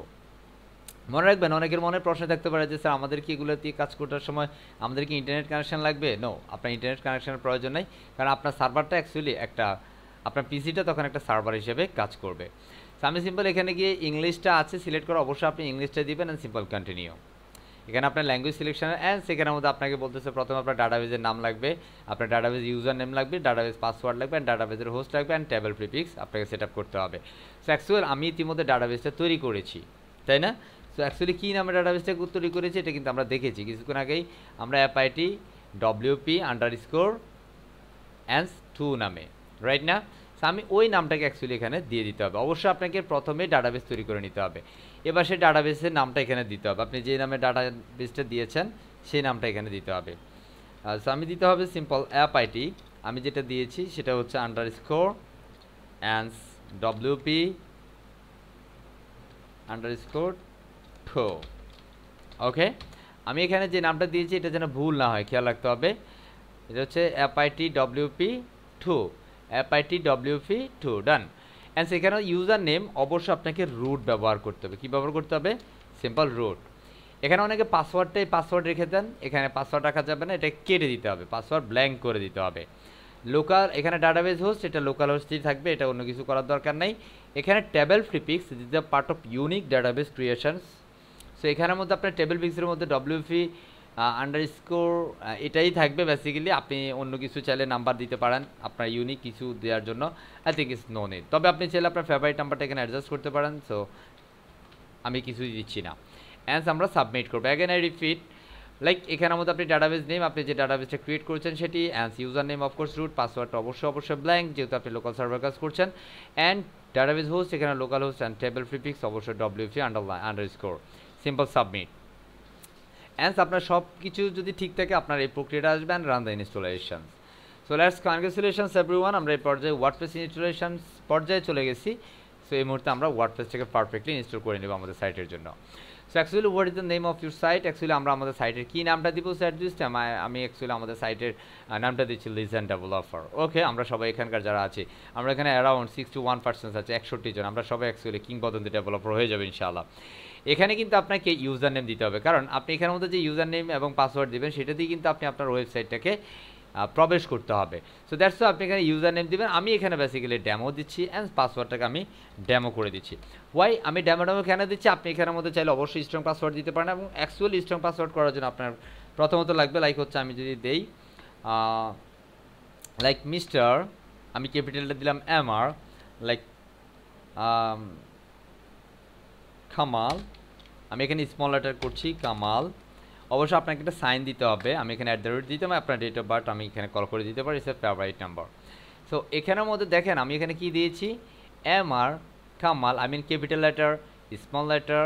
মনে রাখবেন অনেকের মনে প্রশ্ন থাকতে পারে যে স্যার আমাদের কি এগুলো দিয়ে কাজ করার সময় আমাদের কি ইন্টারনেট কানেকশন লাগবে? নো, আপনার ইন্টারনেট কানেকশনের প্রয়োজন নেই, কারণ আপনার সার্ভারটা অ্যাকচুয়ালি একটা, আপনার পিসিটা তখন একটা সার্ভার হিসেবে কাজ করবে। সো আমি সিম্পল এখানে গিয়ে ইংলিশটা আছে সিলেক্ট করে, অবশ্যই আপনি ইংলিশটা দিবেন অ্যান্ড সিম্পল কন্টিনিউ। এখানে আপনার ল্যাঙ্গুয়েজ সিলেকশনের অ্যান্ড সেখানের মধ্যে আপনাকে বলতেছে প্রথমে আপনার ডাটাবেজের নাম লাগবে, আপনার ডাটাবেজ ইউজার নেম লাগবে, ডাটাবেজ পাসওয়ার্ড লাগবে, অ্যান্ড ডাটাবেজের হোস্ট লাগবে, অ্যান্ড টেবল প্রিফিক্স আপনাকে সেট আপ করতে হবে। সো অ্যাকচুয়াল আমি ইতিমধ্যে ডাটাবেজটা তৈরি করেছি, তাই না? সো অ্যাকচুয়ালি কী নামে ডাটাবেসটা তৈরি করেছি এটা কিন্তু আমরা দেখেছি কিছুক্ষণ আগেই, আমরা অ্যাপআইটি ডব্লিউপি আন্ডারস্কোর অ্যান্ড 2 নামে, রাইট না? সো আমি ওই নামটাকে অ্যাকচুয়ালি এখানে দিয়ে দিতে হবে। অবশ্যই আপনাকে প্রথমে ডাটাবেস তৈরি করে নিতে হবে, এবার সেই ডাটাবেসের নামটা এখানে দিতে হবে, আপনি যে নামে ডাটাবেসটা দিয়েছেন সেই নামটা এখানে দিতে হবে। সো আমি দিতে হবে সিম্পল অ্যাপআইটি, আমি যেটা দিয়েছি সেটা হচ্ছে আন্ডারস্কোর অ্যান্ড ডব্লিউপি আন্ডারস্কোর 2, ওকে। আমি এখানে যে নামটা দিয়েছি এটা যেন ভুল না হয়, খেয়াল রাখতে হবে। এটা হচ্ছে অ্যাপআইটি ডব্লিউপি 2, অ্যাপআইটি ডব্লিউপি 2, ডান। অ্যান্ড সেখানে ইউজার নেম অবশ্যই আপনাকে রুট ব্যবহার করতে হবে। কী ব্যবহার করতে হবে? Simple root. এখানে অনেকে পাসওয়ার্ড রেখে দেন, এখানে পাসওয়ার্ড রাখা যাবে না, এটা কেটে দিতে হবে, পাসওয়ার্ড ব্ল্যাঙ্ক করে দিতে হবে। লোকাল, এখানে ডাটাবেস হোস্ট, এটা লোকাল হোস্টই থাকবে, এটা অন্য কিছু করার দরকার নেই। এখানে table prefix this the part of unique database creations. So এখানের মধ্যে আপনার টেবল প্রিফিক্সের মধ্যে ডব্লিউপি আন্ডারস্কোর এটাই থাকবে বেসিক্যালি, আপনি অন্য কিছু চাইলে নাম্বার দিতে পারেন আপনার ইউনিক কিছু দেওয়ার জন্য, I think it's no need. তবে আপনি চাইলে আপনার ফেভারিট নাম্বারটা এখানে অ্যাডজাস্ট করতে পারেন, সো আমি কিছুই দিচ্ছি না। অ্যান্স আমরা সাবমিট করবো। অ্যাগেন আই রিপিট, লাইক এখানের মধ্যে আপনি ডাটাবেস নেম, আপনি যে ডাটাবেসটা ক্রিয়েট করছেন সেটি, অ্যান্স ইউজার নেম অফকোর্স রুট, পাসওয়ার্ডটা অবশ্যই ব্ল্যাঙ্ক যেহেতু আপনি লোকাল সার্ভার কাজ করছেন, অ্যান্ড ডাটাবেস হোস্ট এখানে local host, and table prefix অবশ্যই ডব্লিউপি আন্ডারস্কোর, সিম্পল সাবমিট। অ্যান্স আপনার সব কিছু যদি ঠিক থাকে আপনার এই প্রক্রিয়াটা আসবেন, run the installation. So let's congratulations everyone, আমরা এই পর্যায়ে ওয়ার্ডপ্রেস ইনস্টলেশন পর্যায়ে চলে গেছি। সো এই মুহূর্তে আমরা ওয়ার্ডপ্রেসটাকে পারফেক্টলি ইনস্টল করে নেব আমাদের সাইটের জন্য। So actually what is the name of your site? Actually আমরা আমাদের সাইটের কী নামটা দিব স্যার দিস টাইম? আমি অ্যাকচুয়ালি আমাদের সাইটের নামটা দিচ্ছি লিজেন্ড ডেভেলপার, ওকে। আমরা সবাই এখানকার যারা আছি, আমরা এখানে অ্যারাউন্ড 61% আছে, 61 জন, আমরা সবাই অ্যাকচুয়ালি কিংবদন্তি ডেভেলপার হয়ে যাবে ইনশাআল্লাহ। এখানে কিন্তু আপনাকে ইউজার নেম দিতে হবে, কারণ আপনি এখানের মধ্যে যে ইউজার নেম এবং পাসওয়ার্ড দেবেন সেটা দিয়ে কিন্তু আপনি আপনার ওয়েবসাইটটাকে প্রবেশ করতে হবে। সো দ্যাটস আপনি এখানে ইউজার নেম দিবেন, আমি এখানে বেসিক্যালি ডেমো দিচ্ছি, অ্যান্ড পাসওয়ার্ডটাকে আমি ডেমো করে দিচ্ছি। ওয়াই আমি ডেমো কেন দিচ্ছি? আপনি এখানের মধ্যে চাইলে অবশ্যই স্ট্রং পাসওয়ার্ড দিতে পারেন, এবং অ্যাকচুয়ালি স্ট্রং পাসওয়ার্ড করার জন্য আপনার প্রথমত লাগবে, লাইক হচ্ছে আমি যদি দেই লাইক মিস্টার, আমি ক্যাপিটালটা দিলাম MR, লাইক কামাল, আমি এখানে স্মল লেটার করছি কামাল। অবশ্যই আপনাকে একটা সাইন দিতে হবে, আমি এখানে @ দিতে হবে, আপনার ডেট অফ বার্থ আমি এখানে কল করে দিতে পারি, it's a favourite number. So এখানের মধ্যে দেখেন আমি এখানে কি দিয়েছি, MR Kamal, I mean capital letter, small letter,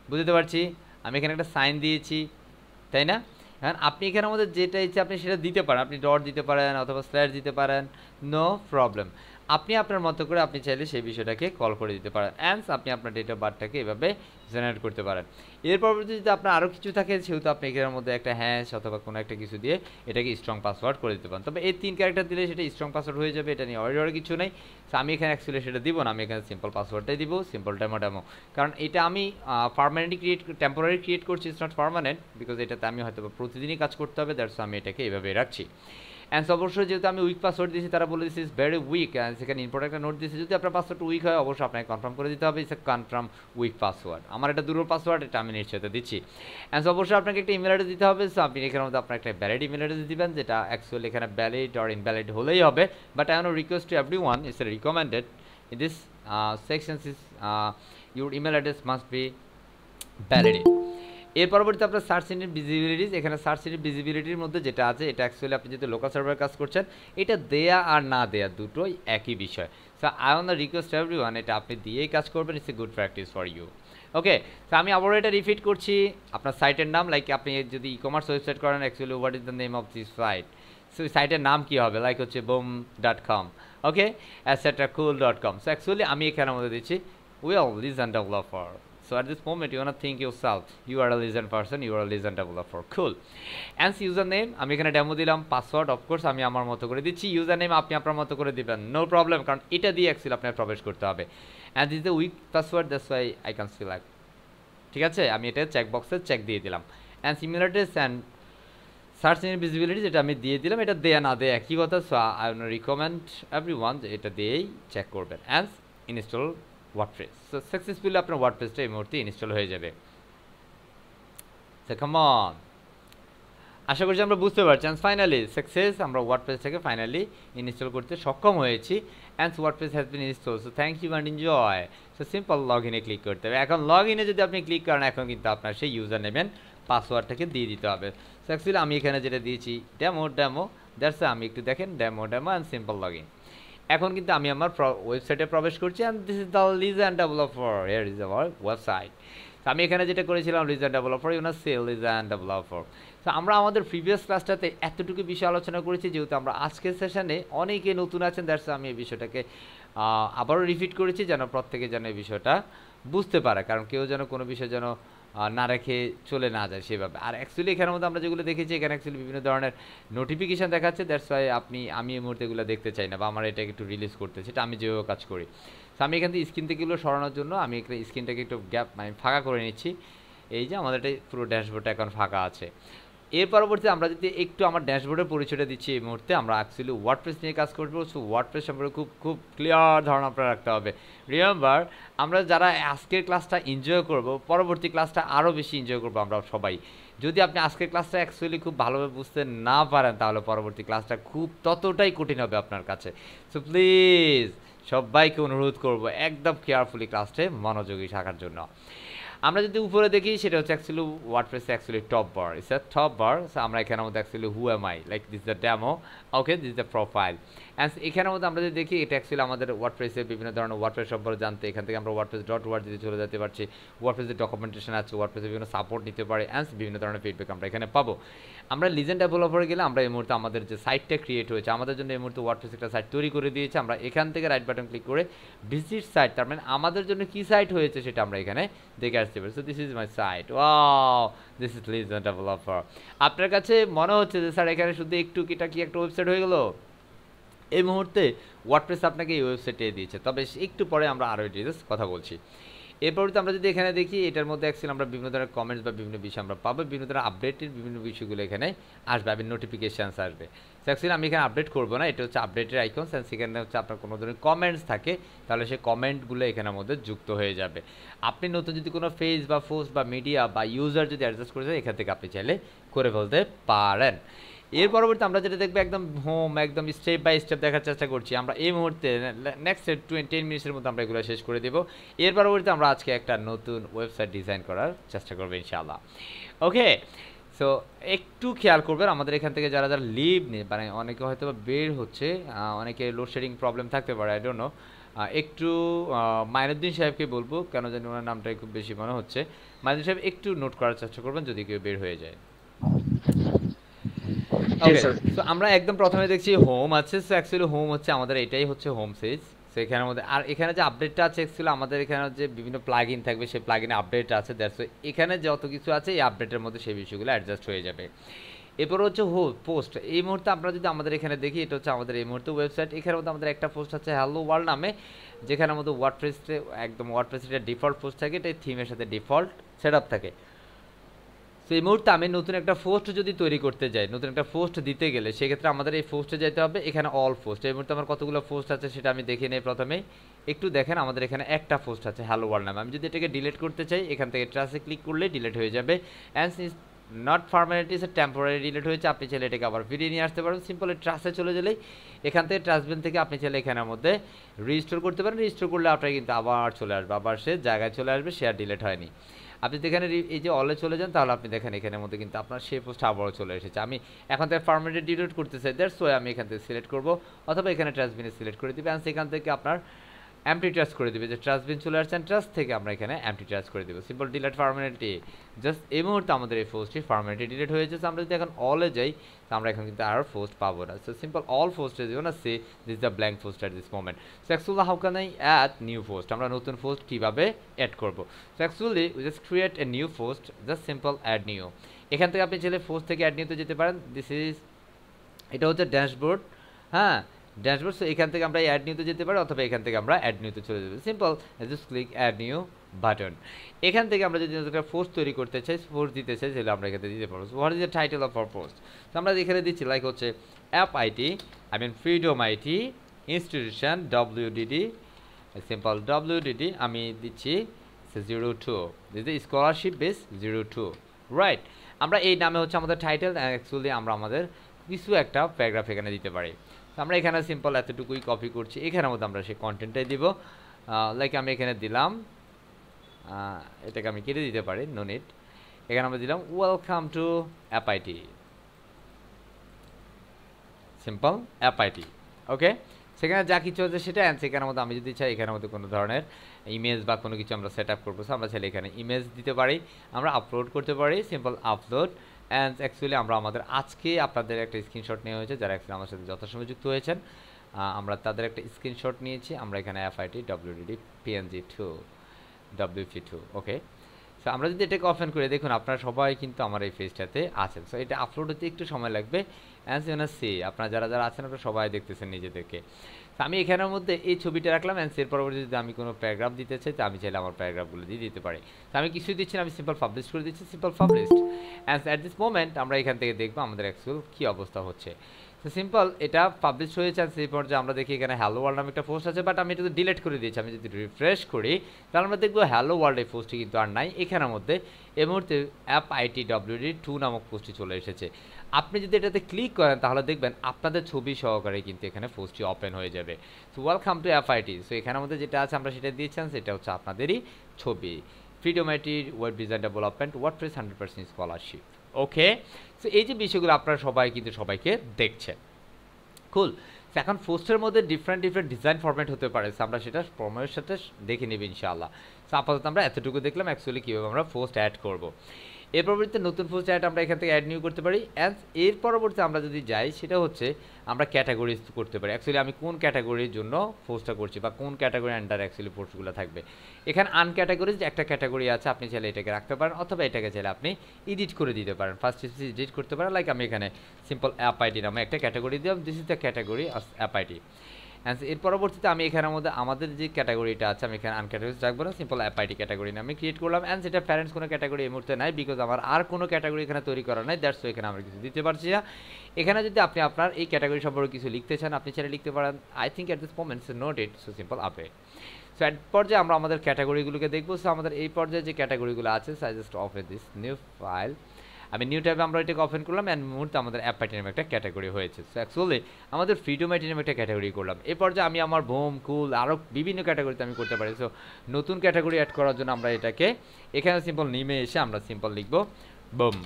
বুঝতে পারছি। আমি এখানে একটা সাইন দিয়েছি, তাই না? এখন আপনি এখানের মধ্যে যেটা ইচ্ছে আপনি সেটা দিতে পারেন, আপনি ডট দিতে পারেন অথবা স্ল্যাশ দিতে পারেন, নো প্রবলেম। আপনি আপনার মতো করে আপনি চাইলে সেই বিষয়টাকে কল করে দিতে পারেন, অ্যান্ড আপনি আপনার ডেট অফ বার্থটাকে এভাবে জেনারেট করতে পারেন। এর পরবর্তী যদি আপনার আরও কিছু থাকে সেহেতু আপনি এখানের মধ্যে একটা হ্যাশ অথবা কোনো একটা কিছু দিয়ে এটাকে স্ট্রং পাসওয়ার্ড করে দিতে পারেন। তবে এই 3 ক্যারেক্টার দিলে সেটা স্ট্রং পাসওয়ার্ড হয়ে যাবে, এটা নিয়ে অর্ডার কিছু নেই। সো আমি এখানে অ্যাকচুয়ালি সেটা দিব না, আমি এখানে সিম্পল পাসওয়ার্ডটাই দিব, সিম্পল ডেমো, কারণ এটা আমি পার্মানেন্টলি টেম্পোরারি ক্রিয়েট করছি, ইটস নট পার্মানেন্ট, বিকজ এটাতে আমি হয়তো প্রতিদিনই কাজ করতে হবে, দ্যাটস আমি এটাকে এইভাবে রাখছি। অ্যান্ড অবশ্যই যেহেতু আমি উইক পাসওয়ার্ড দিয়েছি, তারা বলে দিয়েছি ইস ভেরি উইক, অ্যান্ড সেখানে ইম্পর্টেন্ট একটা নোট দিয়েছি, যদি আপনার পাসওয়ার্ড উইক হয় অবশ্যই আপনাকে কনফার্ম করে দিতে হবে, it's a confirm weak password. আমার এটা দুর্বল পাসওয়ার্ড, এটা আমি নিশ্চয়তা দিচ্ছি। অ্যান্ড অবশ্যই আপনাকে একটা ইমেল অ্যাড্রেস দিতে হবে, সো আপনি এখানের মধ্যে আপনার একটা ভ্যালিড ইমেল অ্যাড্রেস দিবেন, যেটা অ্যাকচুয়ালি এখানে ভ্যালিড অর ইনভ্যালিড হলেই হবে, but I want request to every one, it's recommended in this sections is your email address must be valid. এর পরবর্তীতে আপনার সার্চ ইঞ্জিন ভিজিবিলিটিস, এখানে সার্চ ইঞ্জিন ভিজিবিলিটির মধ্যে যেটা আছে এটা অ্যাকচুয়ালি আপনি যদি লোকাল সার্ভারে কাজ করছেন, এটা দেয়া আর না দেয়া দুটোই একই বিষয়। So I want the request everyone, এটা আপনি দিয়েই কাজ করবেন, it's a good practice for you. Okay, তো আমি আবারও এটা রিপিট করছি, আপনার সাইটের নাম, লাইক আপনি যদি ই কমার্স ওয়েবসাইট করেন, actually what is the name of this site, so সাইটের নাম কী হবে, লাইক হচ্ছে boom.com, ওকে, অ্যাটসেট্রা cool.com। সো অ্যাকচুয়ালি আমি এখানের মধ্যে দিচ্ছি well listen developer. So at this moment you wanna think yourself you are a listen person, you are a listen developer, cool. And username আমি এখানে ডেমো দিলাম, password of course আমি আমার মতো করে দিচ্ছি, ইউজার নেম আপনি আপনার মতো করে দিবেন, নো প্রবলেম, কারণ এটা দিয়ে অ্যাকচুয়ালি আপনার প্রবেশ করতে হবে। And this the week password, that's why I can select, ঠিক আছে, আমি এটা চেক বক্সে চেক দিয়ে দিলাম। And similarities and search engine visibility যেটা আমি দিয়ে দিলাম, এটা দেয়া না দেয়া একই কথা, সো আই রিকমেন্ড এভরিওয়ান যে এটা দিয়েই চেক করবেন। And install WordPress, so successfully আপনার ওয়ার্ডপ্রেসটা এই মুহূর্তে ইনস্টল হয়ে যাবে। সো কাম অন, আশা করছি আমরা বুঝতে পারছি। অ্যান্ড ফাইনালি সাকসেস, আমরা ওয়ার্ডপ্রেসটাকে ফাইনালি ইনস্টল করতে সক্ষম হয়েছি। And WordPress has been install, so thank you and enjoy. So simple log ইনে ক্লিক করতে হবে। এখন লগ ইনে যদি আপনি ক্লিক করেন, এখন কিন্তু আপনার সেই ইউজার নেবেন পাসওয়ার্ডটাকে দিয়ে দিতে হবে। সো অ্যাকচুয়ালি আমি এখানে যেটা দিয়েছি ডেমো দ্যাটস, আমি একটু দেখেন demo and simple log in. এখন কিন্তু আমি আমার ওয়েবসাইটে প্রবেশ করছি, and this is the legend developer, here is our website. তো আমি এখানে যেটা করেছিলাম legend developer, you know say legend developer. তো আমরা আমাদের প্রিভিয়াস ক্লাসটাতে এতটুকু বিষয় আলোচনা করেছি, যেহেতু আমরা আজকের সেশনে অনেকে নতুন আছেন, দ্যাটস আমি এই বিষয়টাকে আবারও রিপিট করেছি, যেন প্রত্যেকে যেন এই বিষয়টা বুঝতে পারে, কারণ কেউ যেন কোনো বিষয় যেন না রেখে চলে না যায় সেভাবে। আর অ্যাকচুয়ালি এখানের মধ্যে আমরা যেগুলো দেখেছি, এখানে অ্যাকচুয়ালি বিভিন্ন ধরনের নোটিফিকেশান দেখাচ্ছে, দ্যাটস ওয়াই আমি এই মুহূর্তে এগুলো দেখতে চাই না, বা আমার এটাকে একটু রিলিজ করতে, সেটা আমি যেভাবে কাজ করি। তো আমি এখান থেকে স্ক্রিন থেকে এগুলো সরানোর জন্য আমি এখানে স্ক্রিনটাকে একটু গ্যাপ মানে ফাঁকা করে নিচ্ছি। এই যে আমাদের এটা পুরো ড্যাশবোর্ডটা এখন ফাঁকা আছে। এর পরবর্তীতে আমরা যদি একটু আমার ড্যাশবোর্ডের পরিচয়টা দিচ্ছি, এই মুহূর্তে আমরা অ্যাকচুয়ালি ওয়ার্ডপ্রেস নিয়ে কাজ করবো। সো ওয়ার্ডপ্রেস সম্পর্কে খুব ক্লিয়ার ধারণা আপনারা রাখতে হবে। রিমেম্বার, আমরা যারা আজকের ক্লাসটা এনজয় করব, পরবর্তী ক্লাসটা আরও বেশি এনজয় করবো আমরা সবাই। যদি আপনি আজকের ক্লাসটা অ্যাকচুয়ালি খুব ভালোভাবে বুঝতে না পারেন, তাহলে পরবর্তী ক্লাসটা ততটাই কঠিন হবে আপনার কাছে। সো প্লিজ সবাইকে অনুরোধ করব একদম কেয়ারফুলি ক্লাসটা মনোযোগী থাকার জন্য। আমরা যদি উপরে দেখি, সেটা হচ্ছে অ্যাকচুয়ালি ওয়ার্ডপ্রেসে actually top bar, it's a top bar. So আমরা এখানের মধ্যে actually who am I, like this the demo, okay, this the profile. And এখানের মধ্যে আমরা যদি দেখি, এটা অ্যাকচুয়ালি আমাদের ওয়ার্ডপ্রেসে বিভিন্ন ধরনের ওয়ার্ডপ্রেস সম্পর্কে জানতে এখান থেকে আমরা wordpress.org যদি চলে যেতে পারছি, ওয়ার্ডপ্রেসের ডকুমেন্টেশন আছে, ওয়ার্ডপ্রেসে বিভিন্ন সাপোর্ট নিতে পারে, অ্যান্ড বিভিন্ন ধরনের ফিডব্যাক আমরা এখানে পাবো। আমরা লিজেন্ড ডেভেলপারে গেলে আমরা এই মুহূর্তে আমাদের যে সাইটটা ক্রিয়েট হয়েছে, আমাদের জন্য এই মুহূর্তে ওয়ার্ডপ্রেস একটা সাইট তৈরি করে দিয়েছে। আমরা এখান থেকে রাইট বাটন ক্লিক করে ভিজিট সাইট, তার মানে আমাদের জন্য কী সাইট হয়েছে সেটা আমরা এখানে দেখে আসতে পারি। So this is my site, wow, this is legend developer. আপনার কাছে মনে হচ্ছে যে স্যার এখানে শুধু একটু কি একটা ওয়েবসাইট হয়ে গেল? এই মুহূর্তে ওয়ার্ডপ্রেস আপনাকে এই ওয়েবসাইটে দিয়েছে, তবে একটু পরে আমরা আরও ডিটেলস কথা বলছি। এরপরে আমরা যদি এখানে দেখি, এটার মধ্যে অ্যাকচুয়ালি আমরা বিভিন্ন ধরনের কমেন্টস বা বিভিন্ন বিষয় আমরা পাবো, বিভিন্ন ধরনের আপডেটের বিভিন্ন বিষয়গুলো এখানে আসবে, বিভিন্ন নোটিফিকেশানস আসবে। অ্যাকচুয়ালি আমি এখানে আপডেট করবো না, এটা হচ্ছে আপডেটের আইকনস, অ্যান্ড সেখানে হচ্ছে আপনার কোনো ধরনের কমেন্টস থাকে, তাহলে সেই কমেন্টগুলো এখানের মধ্যে যুক্ত হয়ে যাবে। আপনি নতুন যদি কোনো পেজ বা পোস্ট বা মিডিয়া বা ইউজার যদি অ্যাডজাস্ট করে এখান থেকে আপনি চাইলে করে ফেলতে পারেন। এর পরবর্তী আমরা যেটা দেখবো, একদম একদম স্টেপ বাই স্টেপ দেখার চেষ্টা করছি আমরা এই মুহূর্তে। নেক্সট 10 মিনিটের মধ্যে আমরা এগুলো শেষ করে দেবো। এর পরবর্তীতে আমরা আজকে একটা নতুন ওয়েবসাইট ডিজাইন করার চেষ্টা করবো ইনশাআল্লাহ। ওকে, সো একটু খেয়াল করবেন, আমাদের এখান থেকে যারা লিভ নেই, মানে অনেকে হয়তো বের হচ্ছে, অনেকে লোডশেডিং প্রবলেম থাকতে পারে, আই ডোন্ট নো, একটু মাইনুদ্দিন সাহেবকে বলবো, কেন জানি ওনার নামটাই খুব বেশি মনে হচ্ছে। মাইনুদ্দিন সাহেব একটু নোট করার চেষ্টা করবেন যদি কেউ বের হয়ে যায়। ওকে, সো আমরা একদম প্রথমে দেখছি হোম আছে। সো অ্যাকচুয়ালি হোম হচ্ছে আমাদের, এটাই হচ্ছে হোম পেজ। সো এখানের মধ্যে আর এখানে যে আপডেটটা আছে অ্যাকচুয়ালি আমাদের এখানে যে বিভিন্ন প্লাগইন থাকবে সেই প্লাগইনে আপডেট আছে, দ্যাটস এখানে যত কিছু আছে এই আপডেটের মধ্যে সেই বিষয়গুলো অ্যাডজাস্ট হয়ে যাবে। এরপর হচ্ছে পোস্ট। এই মুহূর্তে আমরা যদি আমাদের এখানে দেখি, এটা হচ্ছে আমাদের এই মুহূর্তে ওয়েবসাইট। এখানের মধ্যে আমাদের একটা পোস্ট আছে হ্যালো ওয়ার্ল্ড নামে, যেখানে আমাদের ওয়ার্ডপ্রেসে একদম ওয়ার্ডপ্রেসের ডিফল্ট পোস্ট থাকে, এটা থিমের সাথে ডিফল্ট সেট আপ থাকে। তো এই মুহূর্তে আমি নতুন একটা পোস্ট যদি তৈরি করতে যাই, নতুন একটা পোস্ট দিতে গেলে সেক্ষেত্রে আমাদের এই পোস্টে যেতে হবে, এখানে অল পোস্ট। এই মুহূর্তে আমার কতগুলো পোস্ট আছে সেটা আমি দেখে নেই প্রথমেই। একটু দেখেন আমাদের এখানে একটা পোস্ট আছে হ্যালো ওয়ার্ল্ড নামে। আমি যদি এটাকে ডিলিট করতে চাই, এখান থেকে ট্রাসে ক্লিক করলে ডিলিট হয়ে যাবে। And not permanent is temporary delete হয়েছে, আপনি চাইলে এটাকে আবার ফিরিয়ে নিয়ে আসতে পারেন। সিম্পল ট্রাসে চলে গেলেই এখান থেকে ট্রাসবিন থেকে আপনি চাইলে এখানের মধ্যে রিস্টোর করতে পারেন। রিস্টোর করলে আপনার কিন্তু আবার চলে আসবে, আবার সে জায়গায় চলে আসবে, সে আর ডিলিট হয়নি। আপনি যেখানে এই যে অলে চলে যান, তাহলে আপনি দেখেন এখানের মধ্যে কিন্তু আপনার সেই পোস্ট আবারও চলে এসেছে। আমি এখন থেকে পারমানেন্ট ডিলিট করতে চাই, দ্যাটস ওয়াই আমি এখান থেকে সিলেক্ট করবো, অথবা এখানে ট্রাসবিনে সিলেক্ট করে দিবে। অ্যান্ড সেখান থেকে আপনার এমটি ট্রাস করে দিবে, যে ট্রাসবিন চলে আসছেন, ট্রাস থেকে আমরা এখানে এমটি ট্রাস করে দেবো। Simple delete permanently. জাস্ট এই মুহূর্তে আমাদের এই পোস্টটি পারমানেন্টলি ডিলিট হয়ে যাচ্ছে। আমরা যদি এখন অলে যাই, তো আমরা এখন কিন্তু আর পোস্ট পাবো না। সো সিম্পল অল পোস্টে you know say this the blank post at this moment. So actually how can I add new post, আমরা নতুন পোস্ট কীভাবে অ্যাড করবো। So actually we just create a new post, just simple add new. এখান থেকে আপনি চাইলে post থেকে add নিউতে যেতে পারেন। এটা হচ্ছে ড্যাশবোর্ড, হ্যাঁ ড্যাশবোর্ড। সো এখান থেকে আমরা অ্যাড নিউতে যেতে পারি, অথবা এখান থেকে আমরা অ্যাড নিউতে চলে যাবো। Simple just click add new button. এখান থেকে আমরা যদি একটা পোস্ট তৈরি করতে চাই, পোস্ট দিতে চাই, তাহলে আমরা এখানে দিতে পারবো। What is the title of our post. তো আমরা এখানে দিচ্ছি লাইক হচ্ছে app IT, freedom IT institution WDD, simple WDD আমি দিচ্ছি 02, this is scholarship base 02, right. আমরা এই নামে হচ্ছে আমাদের টাইটেল। অ্যাকচুয়ালি আমরা আমাদের কিছু একটা প্যারাগ্রাফ এখানে দিতে পারি। আমরা এখানে সিম্পল এতটুকুই কপি করছি, এখানের মধ্যে আমরা সেই কন্টেন্টটাই দিব। লাইক আমি এখানে দিলাম, এটাকে আমি কেটে দিতে পারি, নো নিড। এখানে আমরা দিলাম welcome to app IT, simple app IT. Okay, সেখানে যা কিছু আছে সেটা। অ্যান্ড সেখানের মধ্যে আমি যদি চাই এখানের মধ্যে কোনো ধরনের ইমেজ বা কোনো কিছু আমরা সেট আপ করবো, আমরা চাইলে এখানে ইমেজ দিতে পারি, আমরা আপলোড করতে পারি, সিম্পল আপলোড। অ্যান্ড অ্যাকচুয়ালি আমরা আমাদের আজকে আপনাদের একটা স্ক্রিনশট নেওয়া হয়েছে, যারা অ্যাকচুয়ালি আমার সাথে যথাসময় যুক্ত হয়েছেন, আমরা তাদের একটা স্ক্রিনশট নিয়েছি। আমরা এখানে FIT WDD PNG2 WP2, ওকে। সো আমরা যদি এটাকে ওপেন করে দেখুন, আপনারা সবাই কিন্তু আমার এই পেজটাতে আছেন। সো এটা আপলোড হতে একটু সময় লাগবে। অ্যান্ড ইউ সি আপনারা যারা যারা আছেন আপনারা সবাই দেখতেছেন নিজেদেরকে। তো আমি এখানের মধ্যে এই ছবিটা রাখলাম। অ্যান্ড এর পরবর্তী যদি আমি কোনো প্যারাগ্রাফ দিতে চাই, তো আমি চাইলে আমার প্যারাগ্রাফগুলো দিয়ে দিতে পারি। তো আমি কিছুই দিচ্ছি না, আমি সিম্পল পাবলিশ করে দিচ্ছি, simple published. And at this moment আমরা এখান থেকে দেখবো আমাদের অ্যাকচুয়াল কী অবস্থা হচ্ছে। তো সিম্পল এটা পাবলিশ হয়েছে। আর সেই পর্যায়ে আমরা দেখি এখানে হ্যালো ওয়ার্ল্ড নামে একটা পোস্ট আছে, বাট আমি এটা তো ডিলিট করে দিয়েছি। আমি যদি রিফ্রেশ করি, তাহলে আমরা দেখবো হ্যালো ওয়ার্ল্ড এই পোস্টটি কিন্তু আর নাই এখানের মধ্যে। এই মুহূর্তে অ্যাপ আইটি WD2 নামক পোস্টটি চলে এসেছে। আপনি যদি এটাতে ক্লিক করেন, তাহলে দেখবেন আপনাদের ছবি সহকারে কিন্তু এখানে পোস্টটি ওপেন হয়ে যাবে। So welcome to app IT. So এখানের মধ্যে যেটা আছে আমরা সেটা দিয়েছেন, সেটা হচ্ছে আপনাদেরই ছবি, freedom IT web design development WordPress 100% scholarship. Okay, so এই যে বিষয়গুলো আপনারা সবাই কিন্তু সবাইকে দেখছেন, কুল। এখন পোস্টের মধ্যে ডিফারেন্ট ডিজাইন ফরম্যাট হতে পারে, আমরা সেটা সময়ের সাথে দেখে নেব ইনশাআল্লাহ। সো আপাতত আমরা এতটুকু দেখলাম অ্যাকচুয়ালি কীভাবে আমরা পোস্ট অ্যাড করব। এর পরবর্তীতে নতুন পোস্ট অ্যাড আমরা এখান থেকে অ্যাড নিউ করতে পারি। অ্যান্ড এর পরবর্তীতে আমরা যদি যাই, সেটা হচ্ছে আমরা ক্যাটাগরিজ করতে পারি। অ্যাকচুয়ালি আমি কোন ক্যাটাগরির জন্য পোস্টটা করছি, বা কোন ক্যাটাগরি আন্ডার অ্যাকচুয়ালি পোস্টগুলো থাকবে। এখানে আনক্যাটাগরিজ একটা ক্যাটাগরি আছে, আপনি চাইলে এটাকে রাখতে পারেন, অথবা এটাকে চাইলে আপনি এডিট করে দিতে পারেন, ফার্স্ট এডিট করতে পারেন। লাইক আমি এখানে সিম্পল অ্যাপ আইটি নামে একটা ক্যাটাগরি দিলাম, this is the category app IT. And এর পরবর্তীতে আমি এখানের মধ্যে আমাদের যে ক্যাটাগরিটা আছে, আমি এখানে আনক্যাটাগরিজ রাখবো না, সিম্পল অ্যাপ আইটি ক্যাটাগরি নামে ক্রিয়েট করলাম। অ্যান্ড সেটা প্যারেন্টস কোনো ক্যাটাগরি এই মুহূর্তে নাই, বিকজ আমার আর কোনো ক্যাটাগরি এখানে তৈরি করা নাই, দ্যাটস এখানে আমরা কিছু দিতে পারছি না। এখানে যদি আপনি আপনার এই ক্যাটাগরি সম্পর্কে কিছু লিখতে চান, আপনি চাইলে লিখতে পারেন। I think at this moment note it, so simple update. So এর পর্যায়ে আমরা আমাদের ক্যাটাগরিগুলোকে দেখবো। সো আমাদের এই পর্যায়ে যে ক্যাটাগরিগুলো আছে, so I just open this new file. আমি নিউ ট্যাবে আমরা এটাকে ওপেন করলাম। অ্যান্ড মুহূর্তে আমাদের অ্যাপ আইটি নামে একটা ক্যাটাগরি হয়েছে। সো অ্যাকচুয়ালি আমাদের ফ্রিডম আইটি নামে একটা ক্যাটাগরি করলাম। এই পর্যায়ে আমি আমার বোম কুল আরও বিভিন্ন ক্যাটাগরিতে আমি করতে পারি। সো নতুন ক্যাটাগরি অ্যাড করার জন্য আমরা এটাকে এখানে সিম্পল নেমে এসে আমরা সিম্পল লিখবো বোম।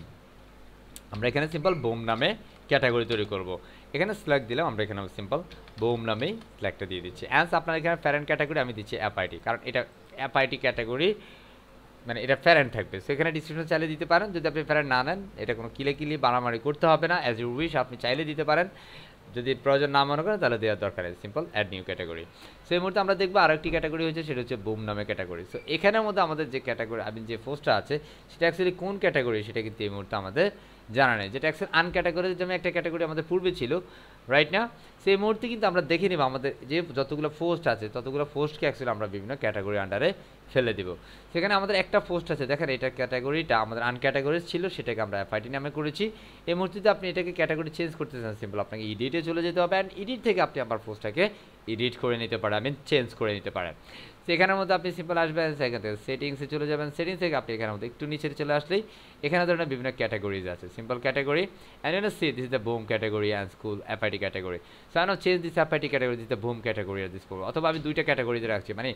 আমরা এখানে সিম্পল বোম নামে ক্যাটাগরি তৈরি করব। এখানে সিলেক্ট দিলাম, আমরা এখানে সিম্পল বুম নামেই সিলেক্টটা দিয়ে দিচ্ছি। অ্যান্স আপনার এখানে প্যারেন্ট ক্যাটাগরি আমি দিচ্ছি অ্যাপআইটি, কারণ এটা অ্যাপআইটি ক্যাটাগরি মানে এটা প্যারেন্ট থাকবে। সো এখানে ডিসক্রিপশন চাইলে দিতে পারেন, যদি আপনি প্যারেন্ট না নেন এটা কোনো কিলি বাড়ামারি করতে হবে না, অ্যাজ ইউ উইশ আপনি চাইলে দিতে পারেন, যদি প্রয়োজন না মনে করেন তাহলে দেওয়ার দরকার নেই। Simple add new category. So এই মুহূর্তে আমরা দেখবো আরেকটি ক্যাটাগরি হচ্ছে, সেটা হচ্ছে বুম নামে ক্যাটাগরি। সো এখানের মধ্যে আমাদের যে ক্যাটাগরি আমি যে পোস্টটা আছে সেটা অ্যাকচুয়ালি কোন ক্যাটাগরি সেটা কিন্তু এই মুহূর্তে আমাদের জানা নেই, যেটা অ্যাকচুয়ালি আনক্যাটাগরি যেমন একটা ক্যাটাগরি আমাদের পূর্বে ছিল, রাইট না? সেই মুহূর্তে কিন্তু আমরা দেখে নিব আমাদের যে যতগুলো পোস্ট আছে ততগুলো পোস্টকে অ্যাকচুয়ালি আমরা বিভিন্ন ক্যাটাগরি আন্ডারে ফেলে দিব। সেখানে আমাদের একটা পোস্ট আছে, দেখেন এটা ক্যাটাগরিটা আমাদের আনক্যাটাগরি ছিল, সেটাকে আমরা এফআইটি নামে করেছি। এই মুহূর্তে আপনি এটাকে ক্যাটাগরি চেঞ্জ করতে চান, সিম্পল আপনাকে এডিটে চলে যেতে হবে, অ্যান্ড এডিট থেকে আপনি আবার পোস্টটাকে এডিট করে নিতে পারেন, চেঞ্জ করে নিতে পারেন। সেখানের মধ্যে আপনি সিম্পল আসবেন, সেখান থেকে সেটিংসে চলে যাবেন, সেটিংস থেকে আপনি এখানের মধ্যে একটু নিচে চলে আসলেই এখানে ধরনের বিভিন্ন ক্যাটাগরিজ আছে, simple category and you see this is the boom category and school FIT category. So I know change this FIT category this the boom category আর দিস স্কুল, অথবা আমি দুইটা ক্যাটাগরিতে রাখছি, মানে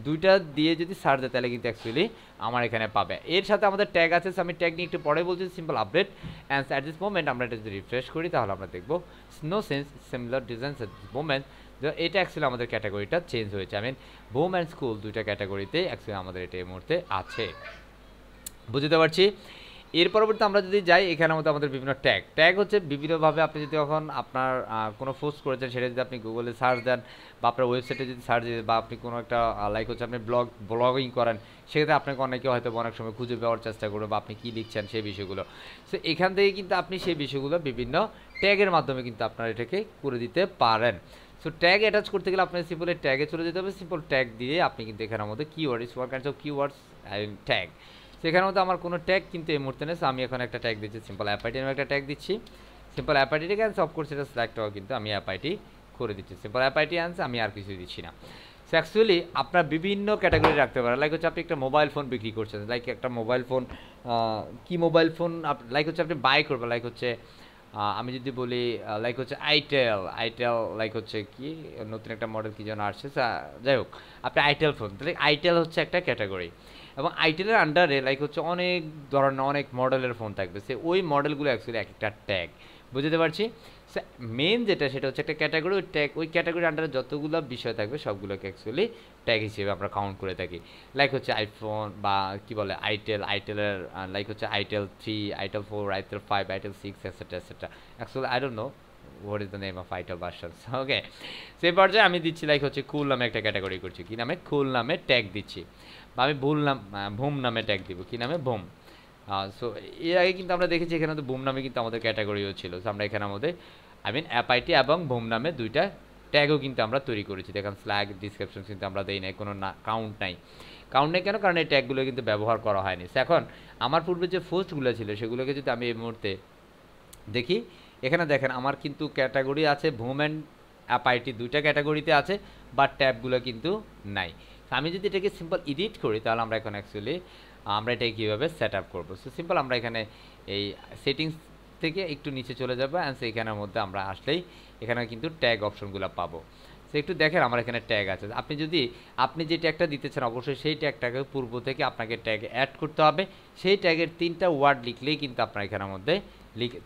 দুইটা দিয়ে যদি সার্চ দেয় তাহলে কিন্তু অ্যাকচুয়ালি আমার এখানে পাবে। এর সাথে আমাদের ট্যাগ আছে, আমি ট্যাগ নিয়ে একটু পরে বলছি, simple update and at this moment আমরা এটা যদি রিফ্রেশ করি তাহলে আমরা দেখবো no sense similar designs at this moment. এটা অ্যাকচুয়ালি আমাদের ক্যাটাগরিটা চেঞ্জ হয়েছে, I mean boom and school দুইটা ক্যাটাগরিতে অ্যাকচুয়ালি আমাদের এটা এই মুহূর্তে আছে, বুঝতে পারছি। এর পরবর্তী আমরা যদি যাই, এখানের মধ্যে আমাদের বিভিন্ন ট্যাগ হচ্ছে বিভিন্নভাবে আপনি যদি যখন আপনার কোনো পোস্ট করেছেন সেটা যদি আপনি গুগলে সার্চ দেন বা আপনার ওয়েবসাইটে যদি সার্চ দেন বা আপনি কোনো একটা লাইক হচ্ছে আপনি ব্লগিং করেন, সেক্ষেত্রে আপনাকে অনেকে হয়তো অনেক সময় খুঁজে পাওয়ার চেষ্টা করবে বা আপনি কী লিখছেন সেই বিষয়গুলো। সো এখান থেকে কিন্তু আপনি সেই বিষয়গুলো বিভিন্ন ট্যাগের মাধ্যমে কিন্তু আপনারা এটাকে করে দিতে পারেন। সো ট্যাগ অ্যাটাচ করতে গেলে আপনার সিম্পল ট্যাগে চলে যেতে হবে, সিম্পল ট্যাগ দিয়ে আপনি কিন্তু এখানের মধ্যে keyword is one kinds of keywords and tag. সেখানের মধ্যে আমার কোনো ট্যাগ কিন্তু এই মুহূর্তে নেই, আমি এখন একটা ট্যাগ দিচ্ছি, সিম্পল অ্যাপআইটি নামে একটা ট্যাগ দিচ্ছি। সিম্পল অ্যাপআইটিটাকে অ্যান্স অফ কোর্স এটা সিলেক্ট হওয়া কিন্তু আমি অ্যাপআইটি করে দিচ্ছি, সিম্পল অ্যাপআইটি অ্যান্স, আমি আর কিছুই দিচ্ছি না। সো অ্যাকচুয়ালি আপনার বিভিন্ন ক্যাটাগরি রাখতে পারেন, লাইক হচ্ছে আপনি একটা মোবাইল ফোন বিক্রি করছেন, লাইক একটা মোবাইল ফোন কি মোবাইল ফোন লাইক হচ্ছে আপনি বাই করবেন, লাইক হচ্ছে আমি যদি বলি লাইক হচ্ছে আইটেল লাইক হচ্ছে কি নতুন একটা মডেল কি যেন আসছে, যাই হোক আপনি আইটেল ফোন, তাহলে আইটেল হচ্ছে একটা ক্যাটাগরি, এবং আইটেলের আন্ডারে লাইক হচ্ছে অনেক ধরনের অনেক মডেলের ফোন থাকবে, সে ওই মডেলগুলো অ্যাকচুয়ালি এক একটা ট্যাগ, বুঝতে পারছি। মেন যেটা সেটা হচ্ছে একটা ক্যাটাগরি, ওই ট্যাগ ওই ক্যাটাগরির আন্ডারে যতগুলো বিষয় থাকবে সবগুলোকে অ্যাকচুয়ালি ট্যাগ হিসেবে আমরা কাউন্ট করে থাকি, লাইক হচ্ছে আইফোন বা কি বলে আইটেলের লাইক হচ্ছে itel 3, itel 4, itel 5, itel 6 etcetera. Actually I don't know what is the name of itel version. Okay, সেই পর্যায়ে আমি দিচ্ছি লাইক হচ্ছে কুল নামে একটা ক্যাটাগরি করছি, কি নামে কুল নামে ট্যাগ দিচ্ছি, বা আমি ভুম নামে ট্যাগ দিব, কি নামে ভুম। সো এর আগে কিন্তু আমরা দেখেছি এখানে তো বুম নামে কিন্তু আমাদের ক্যাটাগরিও ছিল, সো আমরা এখানে আমাদের আই মিন অ্যাপআইটি এবং বুম নামে দুইটা ট্যাগও কিন্তু আমরা তৈরি করেছি। দেখেন স্ল্যাগ ডিসক্রিপশন কিন্তু আমরা দেই নাই, কোনো কাউন্ট নাই কেন, কারণ এই ট্যাগগুলো কিন্তু ব্যবহার করা হয়নি। এখন আমার পূর্বে যে পোস্টগুলো ছিল সেগুলোকে যদি আমি এই মুহূর্তে দেখি, এখানে দেখেন আমার কিন্তু ক্যাটাগরি আছে বুম অ্যান্ড অ্যাপআইটি দুইটা ক্যাটাগরিতে আছে, বাট ট্যাবগুলো কিন্তু নাই। আমি যদি এটাকে সিম্পল এডিট করি তাহলে আমরা এখন অ্যাকচুয়ালি আমরা এটাকে কীভাবে সেট আপ করবো। সো সিম্পল আমরা এখানে এই সেটিংস থেকে একটু নিচে চলে যাবো, অ্যান্ড সেইখানের মধ্যে আমরা আসলেই এখানে কিন্তু ট্যাগ অপশনগুলো পাবো। সো একটু দেখেন আমার এখানে ট্যাগ আছে, আপনি যে ট্যাগটা দিতে চান অবশ্যই সেই ট্যাগটাকে পূর্ব থেকে আপনাকে ট্যাগ অ্যাড করতে হবে, সেই ট্যাগের 3টা ওয়ার্ড লিখলেই কিন্তু আপনার এখানের মধ্যে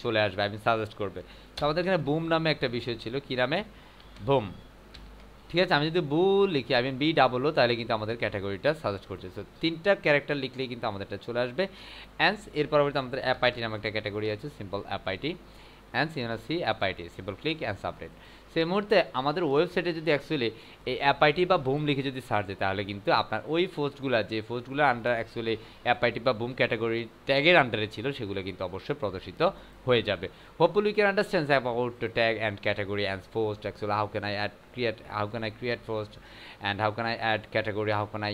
চলে আসবে, আমি সাজেস্ট করবে। তো আমাদের এখানে বুম নামে একটা বিষয় ছিল, কী নামে বুম, ঠিক আছে। আমি যদি লিখি আমি BOO তাহলে কিন্তু আমাদের ক্যাটাগরিটা সাজেস্ট করছে। সো 3টা ক্যারেক্টার লিখলেই কিন্তু আমাদেরটা চলে আসবে। অ্যান্স এর পরবর্তী আমাদের অ্যাপআইটি নামে একটা ক্যাটাগরি আছে, simple app IT and see app IT, simple click and submit. সেই মুহূর্তে আমাদের ওয়েবসাইটে যদি অ্যাকচুয়ালি এই অ্যাপআইটি বা বুম লিখে যদি সার্চ দেয় তাহলে কিন্তু আপনার ওই পোস্টগুলো আন্ডার অ্যাকচুয়ালি অ্যাপআইটি বা বুম ক্যাটাগরি ট্যাগের আন্ডারে ছিল সেগুলো কিন্তু অবশ্যই প্রদর্শিত হয়ে যাবে। Hopefully you can understand about tag and category and post, actually how can I create post and how can I add category, how can I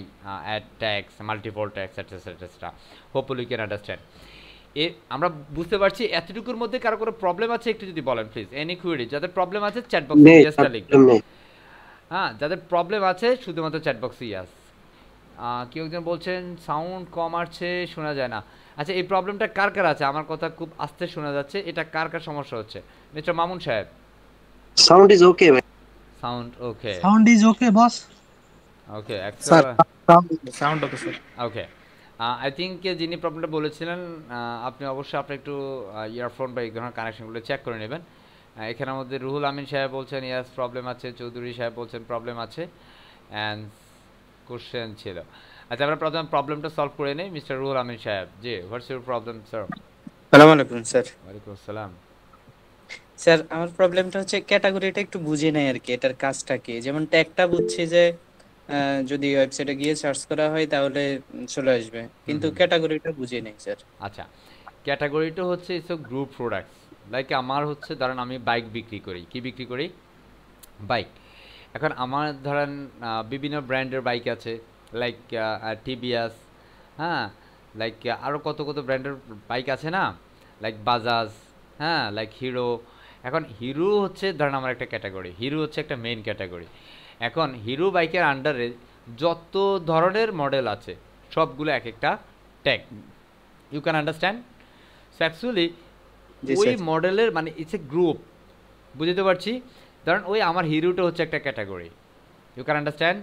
add tags, multiple tags, etc. Hopefully you can understand. আমরা বুঝতে পারছি। এতটুকুর মধ্যে কারো কোনো problem আছে একটু যদি বলেন প্লিজ, এনি কুইরি, যাদের প্রবলেম আছে চ্যাট বক্সে ইয়েসটা লিখবেন। হ্যাঁ, যাদের প্রবলেম আছে শুধুমাত্র চ্যাট বক্সে ইয়েস। কেউ একজন বলছেন সাউন্ড কম আসছে, শোনা যায় না। আচ্ছা, এই প্রবলেমটা কার কার আছে? আমার কথা খুব আস্তে শোনা যাচ্ছে, এটা কার কার সমস্যা হচ্ছে? মিস্টার মামুন সাহেব, সাউন্ড ইজ ওকে ভাই। Sound okay, sound is okay boss. Okay sir sound okay sir. Okay, I think যিনি প্রবলেমটা বলেছিলেন আপনি অবশ্যই আপনার একটু ইয়ারফোন বা এই ধরনের কানেকশনগুলো চেক করে নেবেন। এখানের মধ্যে রুহুল আমিন সাহেব বলছেন ইয়াস প্রবলেম আছে, চৌধুরী সাহেব বলছেন প্রবলেম আছে, অ্যান্ড কোশ্চেন ছিল। আচ্ছা আমরা প্রথম প্রবলেমটা সলভ করে নেই। মিস্টার রুহুল আমিন সাহেব, জি হোয়াটস ইউর প্রবলেম স্যার? আসসালামু আলাইকুম স্যার। ওয়ালাইকুম আসসালাম। স্যার আমার প্রবলেমটা হচ্ছে ক্যাটাগরিটা একটু বুঝি নাই আর কি, এটার কাজটা কি। যেমন ট্যাগটা বুঝছি যে যদি ওয়েবসাইটে গিয়ে সার্চ করা হয় তাহলে চলে আসবে, কিন্তু ক্যাটাগরিটা বুঝি নাই স্যার। আচ্ছা, ক্যাটাগরিটা হচ্ছে ইটস গ্রুপ প্রোডাক্টস। লাইক আমার হচ্ছে ধরেন আমি বাইক বিক্রি করি। কি বিক্রি করি? বাইক। এখন আমার ধরেন বিভিন্ন ব্র্যান্ডের বাইক আছে, লাইক টিভিএস, হ্যাঁ, লাইক আরও কত কত ব্র্যান্ডের বাইক আছে না, লাইক বাজাজ, হ্যাঁ, লাইক হিরো। এখন হিরো হচ্ছে ধরেন আমার একটা ক্যাটাগরি, হিরো হচ্ছে একটা মেইন ক্যাটাগরি। এখন হিরো বাইকের আন্ডারে যত ধরনের মডেল আছে সবগুলো এক একটা tag. You can understand? So actually জি ওই স্যার। মডেলের মানে ইটস এ গ্রুপ, বুঝতে পারছি। ধরেন ওই আমার হিরোটা হচ্ছে একটা ক্যাটাগরি। You can understand?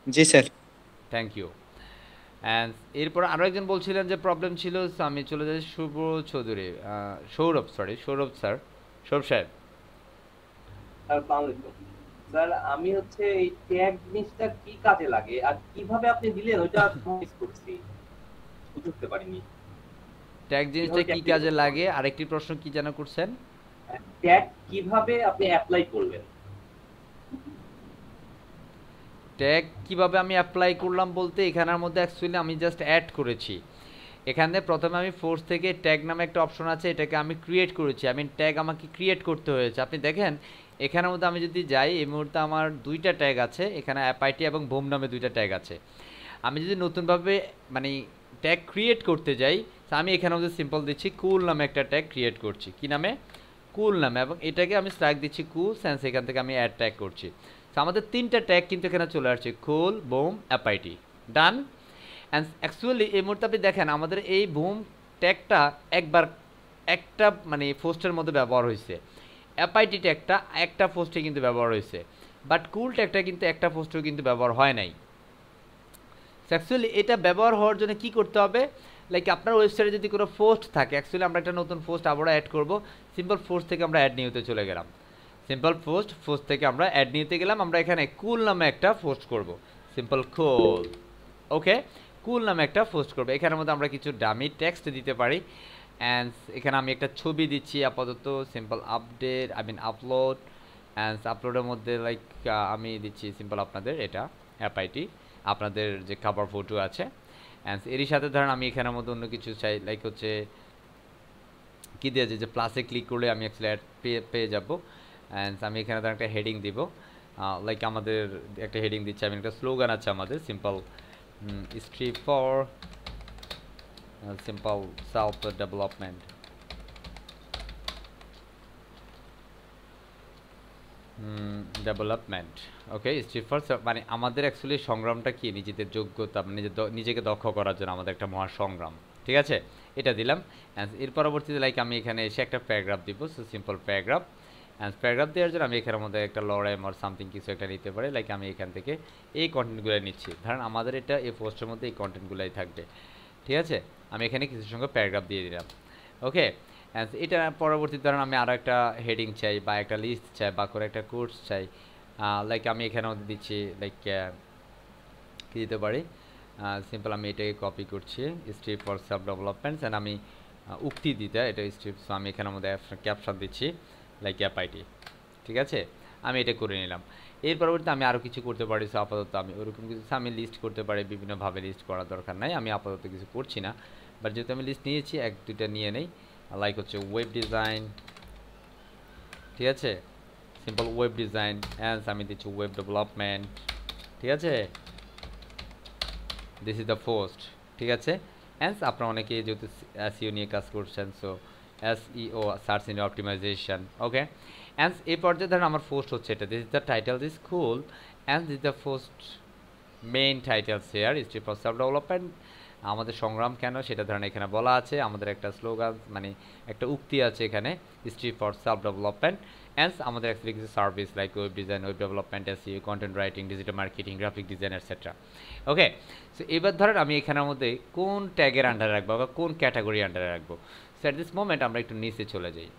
জি স্যার। Thank you. অ্যান্ড এরপর আরও একজন বলছিলেন যে প্রবলেম ছিল, so আমি চলে যাই শুভ চৌধুরী, সৌরভ, সৌরভ স্যার, সৌরভ সাহেব। আসসালামু আলাইকুম স্যার। আমি হচ্ছে এই ট্যাগ জিনিসটা কি কাজে লাগে আর কিভাবে আপনি দিলেন ওইটা মিস করছি, বুঝতে পারিনি। ট্যাগ জিনিসটা কি কাজে লাগে, আরেকটি প্রশ্ন কি যেন করছেন? ট্যাগ কিভাবে আপনি অ্যাপ্লাই করবেন? ট্যাগ কিভাবে আমি অ্যাপ্লাই করলাম বলতে এখানের মধ্যে অ্যাকচুয়ালি আমি জাস্ট অ্যাড করেছি। এখানে প্রথমে আমি ফোর্স থেকে ট্যাগ নামে একটা অপশন আছে, এটাকে আমি ক্রিয়েট করেছি। আমি ট্যাগ আমাকে ক্রিয়েট করতে হয়েছে। আপনি দেখেন এখানের মধ্যে আমি যদি যাই, এই মুহূর্তে আমার দুইটা ট্যাগ আছে, এখানে অ্যাপ আইটি এবং বোম নামে দুইটা ট্যাগ আছে। আমি যদি নতুনভাবে মানে ট্যাগ ক্রিয়েট করতে যাই, তো আমি এখানের মধ্যে সিম্পল দিচ্ছি কুল নামে একটা ট্যাগ ক্রিয়েট করছি। কি নামে? কুল নামে। এবং এটাকে আমি স্ট্রাইক দিচ্ছি কুল সেন্স, এখান থেকে আমি অ্যাড ট্যাগ করছি। তো আমাদের তিনটা ট্যাগ কিন্তু এখানে চলে আসছে, cool, boom, app IT. Done. And actually এই মুহূর্তে আপনি দেখেন আমাদের এই বুম ট্যাগটা একবার একটা মানে পোস্টের মধ্যে ব্যবহার হয়েছে, অ্যাপাইটি ট্যাগটা একটা পোস্টে কিন্তু ব্যবহার হয়েছে, বাট কুল ট্যাগটা কিন্তু একটা পোস্টেও কিন্তু ব্যবহার হয় নাই। অ্যাকচুয়ালি এটা ব্যবহার হওয়ার জন্য কি করতে হবে, লাইক আপনার ওয়েবসাইটে যদি কোনো পোস্ট থাকে, অ্যাকচুয়ালি আমরা একটা নতুন পোস্ট আবারও অ্যাড করব। সিম্পল পোস্ট থেকে আমরা অ্যাড নিউতে চলে গেলাম, সিম্পল পোস্ট থেকে আমরা অ্যাড নিউতে গেলাম। আমরা এখানে কুল নামে একটা পোস্ট করব, সিম্পল কুল, ওকে, কুল নামে একটা পোস্ট করবো। এখানের মধ্যে আমরা কিছু ডামি টেক্সট দিতে পারি। অ্যান্ড এখানে আমি একটা ছবি দিচ্ছি আপাতত, সিম্পল আপডেট আপলোড। অ্যান্ড আপলোডের মধ্যে লাইক আমি দিচ্ছি সিম্পল আপনাদের এটা অ্যাপ আইটি, আপনাদের যে কাভার ফটো আছে। অ্যান্ড এরই সাথে ধরেন আমি এখানের মধ্যে অন্য কিছু চাই, লাইক হচ্ছে কী দিয়েছে যে প্লাসে ক্লিক করলে আমি অ্যাকচুয়ালি অ্যাড পেয়ে যাবো। অ্যান্ড আমি এখানে ধরেন একটা হেডিং দিব, লাইক আমাদের একটা হেডিং দিচ্ছি, আমি একটা স্লোগান আছে আমাদের simple strip for simple self development, okay. strip for মানে আমাদের অ্যাকচুয়ালি সংগ্রামটা কি, নিজেদের যোগ্যতা মানে নিজেকে দক্ষ করার জন্য আমাদের একটা মহা সংগ্রাম, ঠিক আছে, এটা দিলাম। এর পরবর্তীতে লাইক আমি এখানে এসে একটা প্যারাগ্রাফ দিব, সো সিম্পল প্যারাগ্রাফ। প্যারাগ্রাফ দেওয়ার জন্য আমি এখানের মধ্যে একটা লরেম আর সামথিং কিছু একটা নিতে পারি, লাইক আমি এখান থেকে এই কন্টেন্টগুলো নিচ্ছি। ধরেন আমাদের এটা এই পোস্টের মধ্যে এই কন্টেন্টগুলোই থাকবে, ঠিক আছে। আমি এখানে কিছু সঙ্গে প্যারাগ্রাফ দিয়ে দিলাম, ওকে। এটা পরবর্তী ধরেন আমি আরও একটা হেডিং চাই বা একটা লিস্ট চাই বা করে একটা কোর্স চাই, লাইক আমি এখানে মধ্যে দিচ্ছি, লাইক কী দিতে পারি, সিম্পল আমি এটাকে কপি করছি, strip for self developments. And আমি উক্তি দিতে এটা স্ট্রিপ, সো আমি এখানের মধ্যে ক্যাপশন দিচ্ছি লাইক অ্যাপ আইটি, ঠিক আছে। আমি এটা করে নিলাম। এর পরবর্তীতে আমি আরও কিছু করতে পারি, সো আপাতত আমি ওরকম কিছু আমি লিস্ট করতে পারি, বিভিন্নভাবে লিস্ট করার দরকার নাই, আমি আপাতত কিছু করছি না। বাট যেহেতু আমি লিস্ট নিয়েছি, এক দুইটা নিয়ে নেই, লাইক হচ্ছে ওয়েব ডিজাইন, ঠিক আছে, সিম্পল ওয়েব ডিজাইন। অ্যান্ড আমি দিচ্ছি ওয়েব ডেভেলপমেন্ট, ঠিক আছে, দিস ইজ দ্য পোস্ট, ঠিক আছে। অ্যান্ড আপনারা অনেকে যেহেতু এসইও নিয়ে কাজ করছেন, so SEO search engine optimisation, okay. And এই পর্যায়ে ধরেন আমার পোস্ট হচ্ছে এটা, this is the title, this cool, and this the post main title share strip for self development. আমাদের সংগ্রাম কেন সেটা ধরেন এখানে বলা আছে, আমাদের একটা স্লোগান মানে একটা উক্তি আছে এখানে, strip for self development. And আমাদের অ্যাকচুয়ালি কিছু service like web design, web development, SEO, content writing, digital marketing, graphic design etcetera, okay. So এবার ধরেন আমি এখানের মধ্যে কোন ট্যাগের আন্ডারে রাখবো বা কোন ক্যাটাগরি আন্ডারে রাখবো। সো অ্যাট দিস মোমেন্ট আমরা একটু নিচে চলে যাই।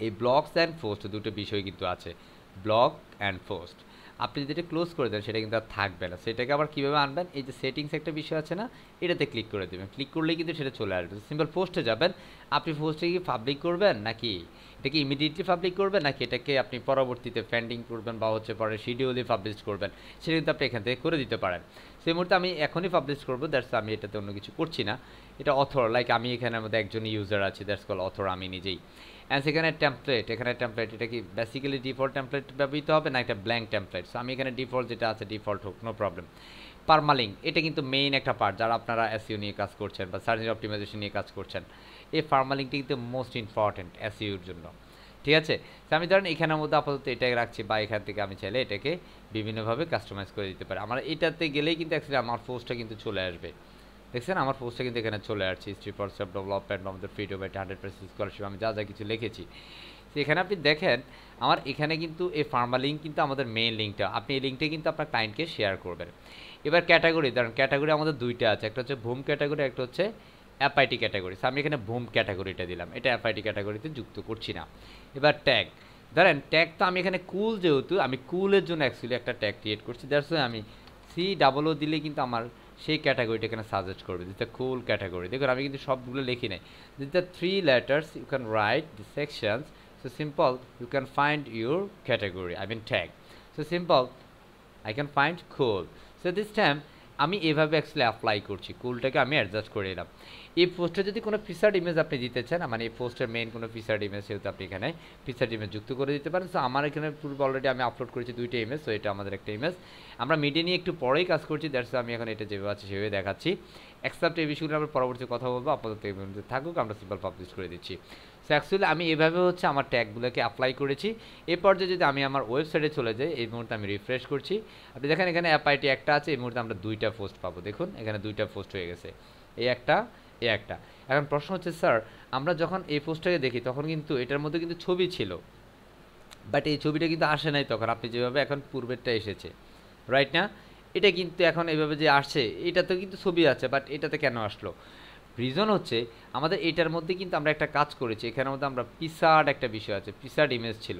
এই ব্লগস অ্যান্ড পোস্ট দুটো বিষয় কিন্তু আছে, ব্লগ অ্যান্ড পোস্ট। আপনি যেটা ক্লোজ করে দেন সেটা কিন্তু আর থাকবে না, সেটাকে আবার কীভাবে আনবেন, এই যে সেটিংস একটা বিষয় আছে না, এটাতে ক্লিক করে দেবেন, ক্লিক করলেই কিন্তু সেটা চলে আসবে। সিম্পল পোস্টে যাবেন, আপনি পোস্টে কি পাবলিক করবেন নাকি এটাকে ইমিডিয়েটলি পাবলিক করবেন নাকি এটাকে আপনি পরবর্তীতে পেন্ডিং করবেন বা হচ্ছে পরে শিডিউলে পাবলিশ করবেন, সেটা কিন্তু আপনি এখান থেকে করে দিতে পারেন। সেই মুহূর্তে আমি এখনই পাবলিশ করবো, দ্যাটস আমি এটাতে অন্য কিছু করছি না। এটা অথর, লাইক আমি এখানের মধ্যে একজন ইউজার আছি, দ্যাটস কল অথর, আমি নিজেই। অ্যান্ড সেখানে টেমপ্লেট, এখানে টেমপ্লেট, এটা কি বেসিক্যালি ডিফল্ট টেমপ্লেট ব্যবহৃত হবে না একটা ব্ল্যাঙ্ক টেমপ্লেট? সো আমি এখানে ডিফল্ট যেটা আছে ডিফল্ট হোক, নো প্রবলেম। পারমালিঙ্ক, এটা কিন্তু মেইন একটা পার্ট, যারা আপনারা এসইও নিয়ে কাজ করছেন বা সার্চ ইঞ্জিন অপটিমাইজেশন নিয়ে কাজ করছেন, এই পারমালিঙ্কটা কিন্তু মোস্ট ইম্পর্টেন্ট এসইওর জন্য, ঠিক আছে? তো আমি ধরেন এখানের মধ্যে আপাতত এটাই রাখছি, বা এখান থেকে আমি চাইলে এটাকে বিভিন্নভাবে কাস্টমাইজ করে দিতে পারি। আমার এটাতে গেলেই কিন্তু অ্যাকচুয়ালি আমার পোস্টটা কিন্তু চলে আসবে, দেখছেন আমার পোস্টটা কিন্তু এখানে চলে আসছে, হিস্ট্রি ফর সেলফ ডেভেলপমেন্ট আমাদের ফ্রিডম বাই 100% স্কলারশিপ, আমি যা যা কিছু লিখেছি। তো এখানে আপনি দেখেন আমার এখানে কিন্তু এই ফার্মা লিঙ্ক কিন্তু আমাদের মেইন লিঙ্কটা, আপনি এই লিঙ্কটা কিন্তু আপনার ক্লায়েন্টকে শেয়ার করবেন। এবার ক্যাটাগরি, ধরেন ক্যাটাগরি আমাদের দুইটা আছে, একটা হচ্ছে ভুম ক্যাটাগরি, একটা হচ্ছে এফআইটি ক্যাটাগরি। আমি এখানে ভুম ক্যাটাগরিটা দিলাম, এটা এফআইটি ক্যাটাগরিতে যুক্ত করছি না। এবার ট্যাগ, ধরেন ট্যাগ তো আমি এখানে কুল, যেহেতু আমি কুলের জন্য অ্যাকচুয়ালি একটা ট্যাগ ক্রিয়েট করছি, দ্যাটস ওয়াই আমি COO দিলে কিন্তু আমার সেই ক্যাটাগরিটা এখানে সাজেস্ট করবে, দিস দ্য কুল ক্যাটাগরি। দেখুন আমি কিন্তু সবগুলো লিখি নাই, this the 3 letters you can write the sections, so simple you can find your category, I mean tag, so simple I can find cool. So this time আমি এভাবে actually apply করছি, কুলটাকে আমি অ্যাডজাস্ট করে নিলাম। এই পোস্টে যদি কোনো ফিচার্ড ইমেজ আপনি দিতে চান, মানে এই পোস্টের মেইন কোনো ফিচার্ড ইমেজ, সেহেতু আপনি এখানে ফিচার্ড ইমেজ যুক্ত করে দিতে পারেন। সো আমার এখানে পূর্বে অলরেডি আমি আপলোড করেছি 2টা ইমেজ, সো এটা আমাদের একটা ইমেজ। আমরা মিডিয়া নিয়ে একটু পরেই কাজ করছি, দ্যাটস আমি এখন এটা যেভাবে আছে সেভাবে দেখাচ্ছি। অ্যাকসেপ্ট এই বিষয়গুলো আমরা পরবর্তী কথা বলবো, আপাতত এই মধ্যে থাকুক, আমরা সিম্পল পাবলিশ করে দিচ্ছি। সো অ্যাকচুয়ালি আমি এভাবে হচ্ছে আমার ট্যাগগুলোকে অ্যাপ্লাই করেছি। এই পর্যায়ে যদি আমি আমার ওয়েবসাইটে চলে যাই, এই মুহূর্তে আমি রিফ্রেশ করছি, আপনি দেখেন এখানে এফআইটি একটা আছে, এই মুহূর্তে আমরা 2টা পোস্ট পাবো, দেখুন এখানে 2টা পোস্ট হয়ে গেছে, এই একটা এই একটা। এখন প্রশ্ন হচ্ছে স্যার, আমরা যখন এই পোস্টটাকে দেখি তখন কিন্তু এটার মধ্যে কিন্তু ছবি ছিল, বাট এই ছবিটা কিন্তু আসে নাই তখন, আপনি যেভাবে এখন পূর্বেরটা এসেছে, রাইট না? এটা কিন্তু এখন এইভাবে যে আসছে, এটাতে কিন্তু ছবি আছে, বাট এটাতে কেন আসলো? রিজন হচ্ছে আমাদের এটার মধ্যে কিন্তু আমরা একটা কাজ করেছি, এখানের মধ্যে আমরা পিসার্ড একটা বিষয় আছে, পিসার্ড ইমেজ ছিল,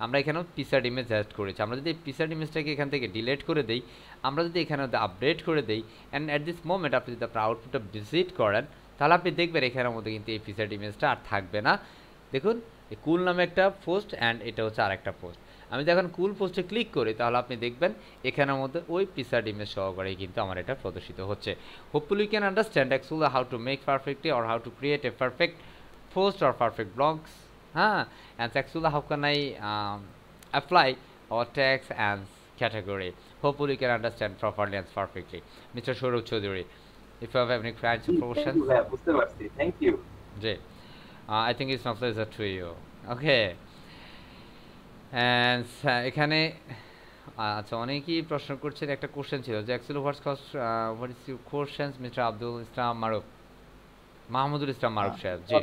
আমরা এখানেও পিসার্ড ইমেজ অ্যাড করেছি। আমরা যদি এই পিসার্ড ইমেজটাকে এখান থেকে ডিলিট করে দেই, আমরা যদি এখানে আপডেট করে দেই, অ্যান্ড অ্যাট দিস মোমেন্ট আপনি যদি আপনার আউটপুটটা ভিজিট করেন, তাহলে আপনি দেখবেন এখানের মধ্যে কিন্তু এই পিসার্ড ইমেজটা আর থাকবে না। দেখুন এই কুল নামে একটা পোস্ট, অ্যান্ড এটা হচ্ছে আরেকটা পোস্ট। আমি যখন কুল পোস্টে ক্লিক করি তাহলে আপনি দেখবেন এখানের মধ্যে ওই পিসার্ড ইমেজ সহকারে কিন্তু আমার এটা প্রদর্শিত হচ্ছে। Hopefully you can understand actually how to make perfectly or how to create a perfect post or perfect blogs, হ্যাঁ, and actually how can I apply our tags and category. Hopefully you can understand properly and perfectly. Mr. Shourab Choudhury, if you have any questions, বুঝতে পারছি, thank you. I think it's my pleasure to you. Okay. And এখানে আচ্ছা অনেকেই প্রশ্ন করছেন, একটা question ছিল যে actually what is your questions mister Abdul Islam Maruf, Mahmudul Islam Maruf Saheb? জি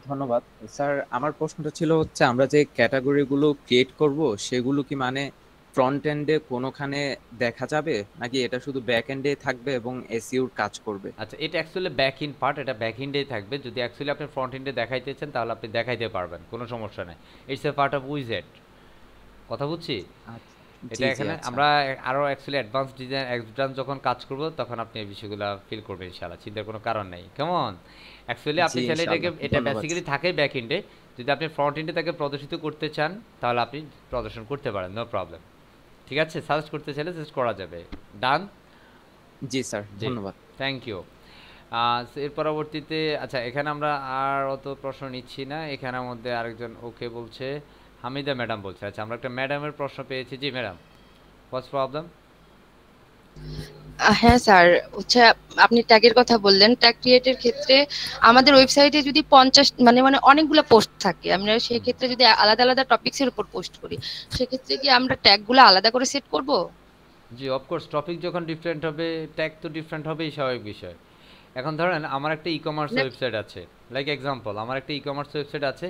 ধন্যবাদ স্যার। আমার প্রশ্নটা ছিল হচ্ছে আমরা যে ক্যাটাগরিগুলো ক্রিয়েট করব সেগুলো কি মানে ফ্রন্ট এন্ডে কোনোখানে দেখা যাবে নাকি এটা শুধু ব্যাক এন্ডে থাকবে এবং এসইওর কাজ করবে? আচ্ছা এটা অ্যাকচুয়ালি ব্যাক ইন পার্ট, এটা ব্যাক এন্ডেই থাকবে। যদি অ্যাকচুয়ালি আপনি ফ্রন্ট এন্ডে দেখাইতে চান তাহলে আপনি দেখাইতে পারবেন, কোনো সমস্যা নেই। ইটস এ পার্ট অফ উইজেট, কথা বুঝছি? এটা এখানে আমরা আরো অ্যাকচুয়ালি অ্যাডভান্স ডিজাইন অ্যাডভান্স যখন কাজ করব তখন আপনি এই বিষয়গুলো ফিল করবেন ইনশাআল্লাহ, চিন্তার কোনো কারণ নেই। কেমন? অ্যাকচুয়ালি আপনি চাইলে এটাকে, এটা বেসিক্যালি থাকে ব্যাক এন্ডে, যদি আপনি ফ্রন্ট এন্ডে তাকে প্রদর্শিত করতে চান তাহলে আপনি প্রদর্শন করতে পারেন, নো প্রবলেম। ঠিক আছে, সাজেস্ট করতে চাইলে সাজেস্ট করা যাবে। ডান? জি স্যার, ধন্যবাদ। Thank you. এর পরবর্তীতে আচ্ছা এখানে আমরা আর অত প্রশ্ন নিচ্ছি না, এখানের মধ্যে আরেকজন ওকে বলছে, হামিদা ম্যাডাম বলছে। আচ্ছা আমরা একটা ম্যাডামের প্রশ্ন পেয়েছি। জি ম্যাডাম, হোয়াটস প্রবলেম? হ্যাঁ স্যার, হচ্ছে আপনি ট্যাগের কথা বললেন, ট্যাগ ক্রিয়েটের ক্ষেত্রে আমাদের ওয়েবসাইটে যদি 50 মানে অনেকগুলো পোস্ট থাকে, আমরা সেই ক্ষেত্রে যদি আলাদা আলাদা টপিকসের উপর পোস্ট করি, সেক্ষেত্রে কি আমরা ট্যাগগুলো আলাদা করে সেট করব? জি অফকোর্স, টপিক যখন ডিফারেন্ট হবে ট্যাগ তো ডিফারেন্ট হবেই, স্বাভাবিক বিষয়। এখন ধরেন আমার একটা ই কমার্স ওয়েবসাইট আছে, লাইক এক্সাম্পল আমার একটা ই কমার্স ওয়েবসাইট আছে,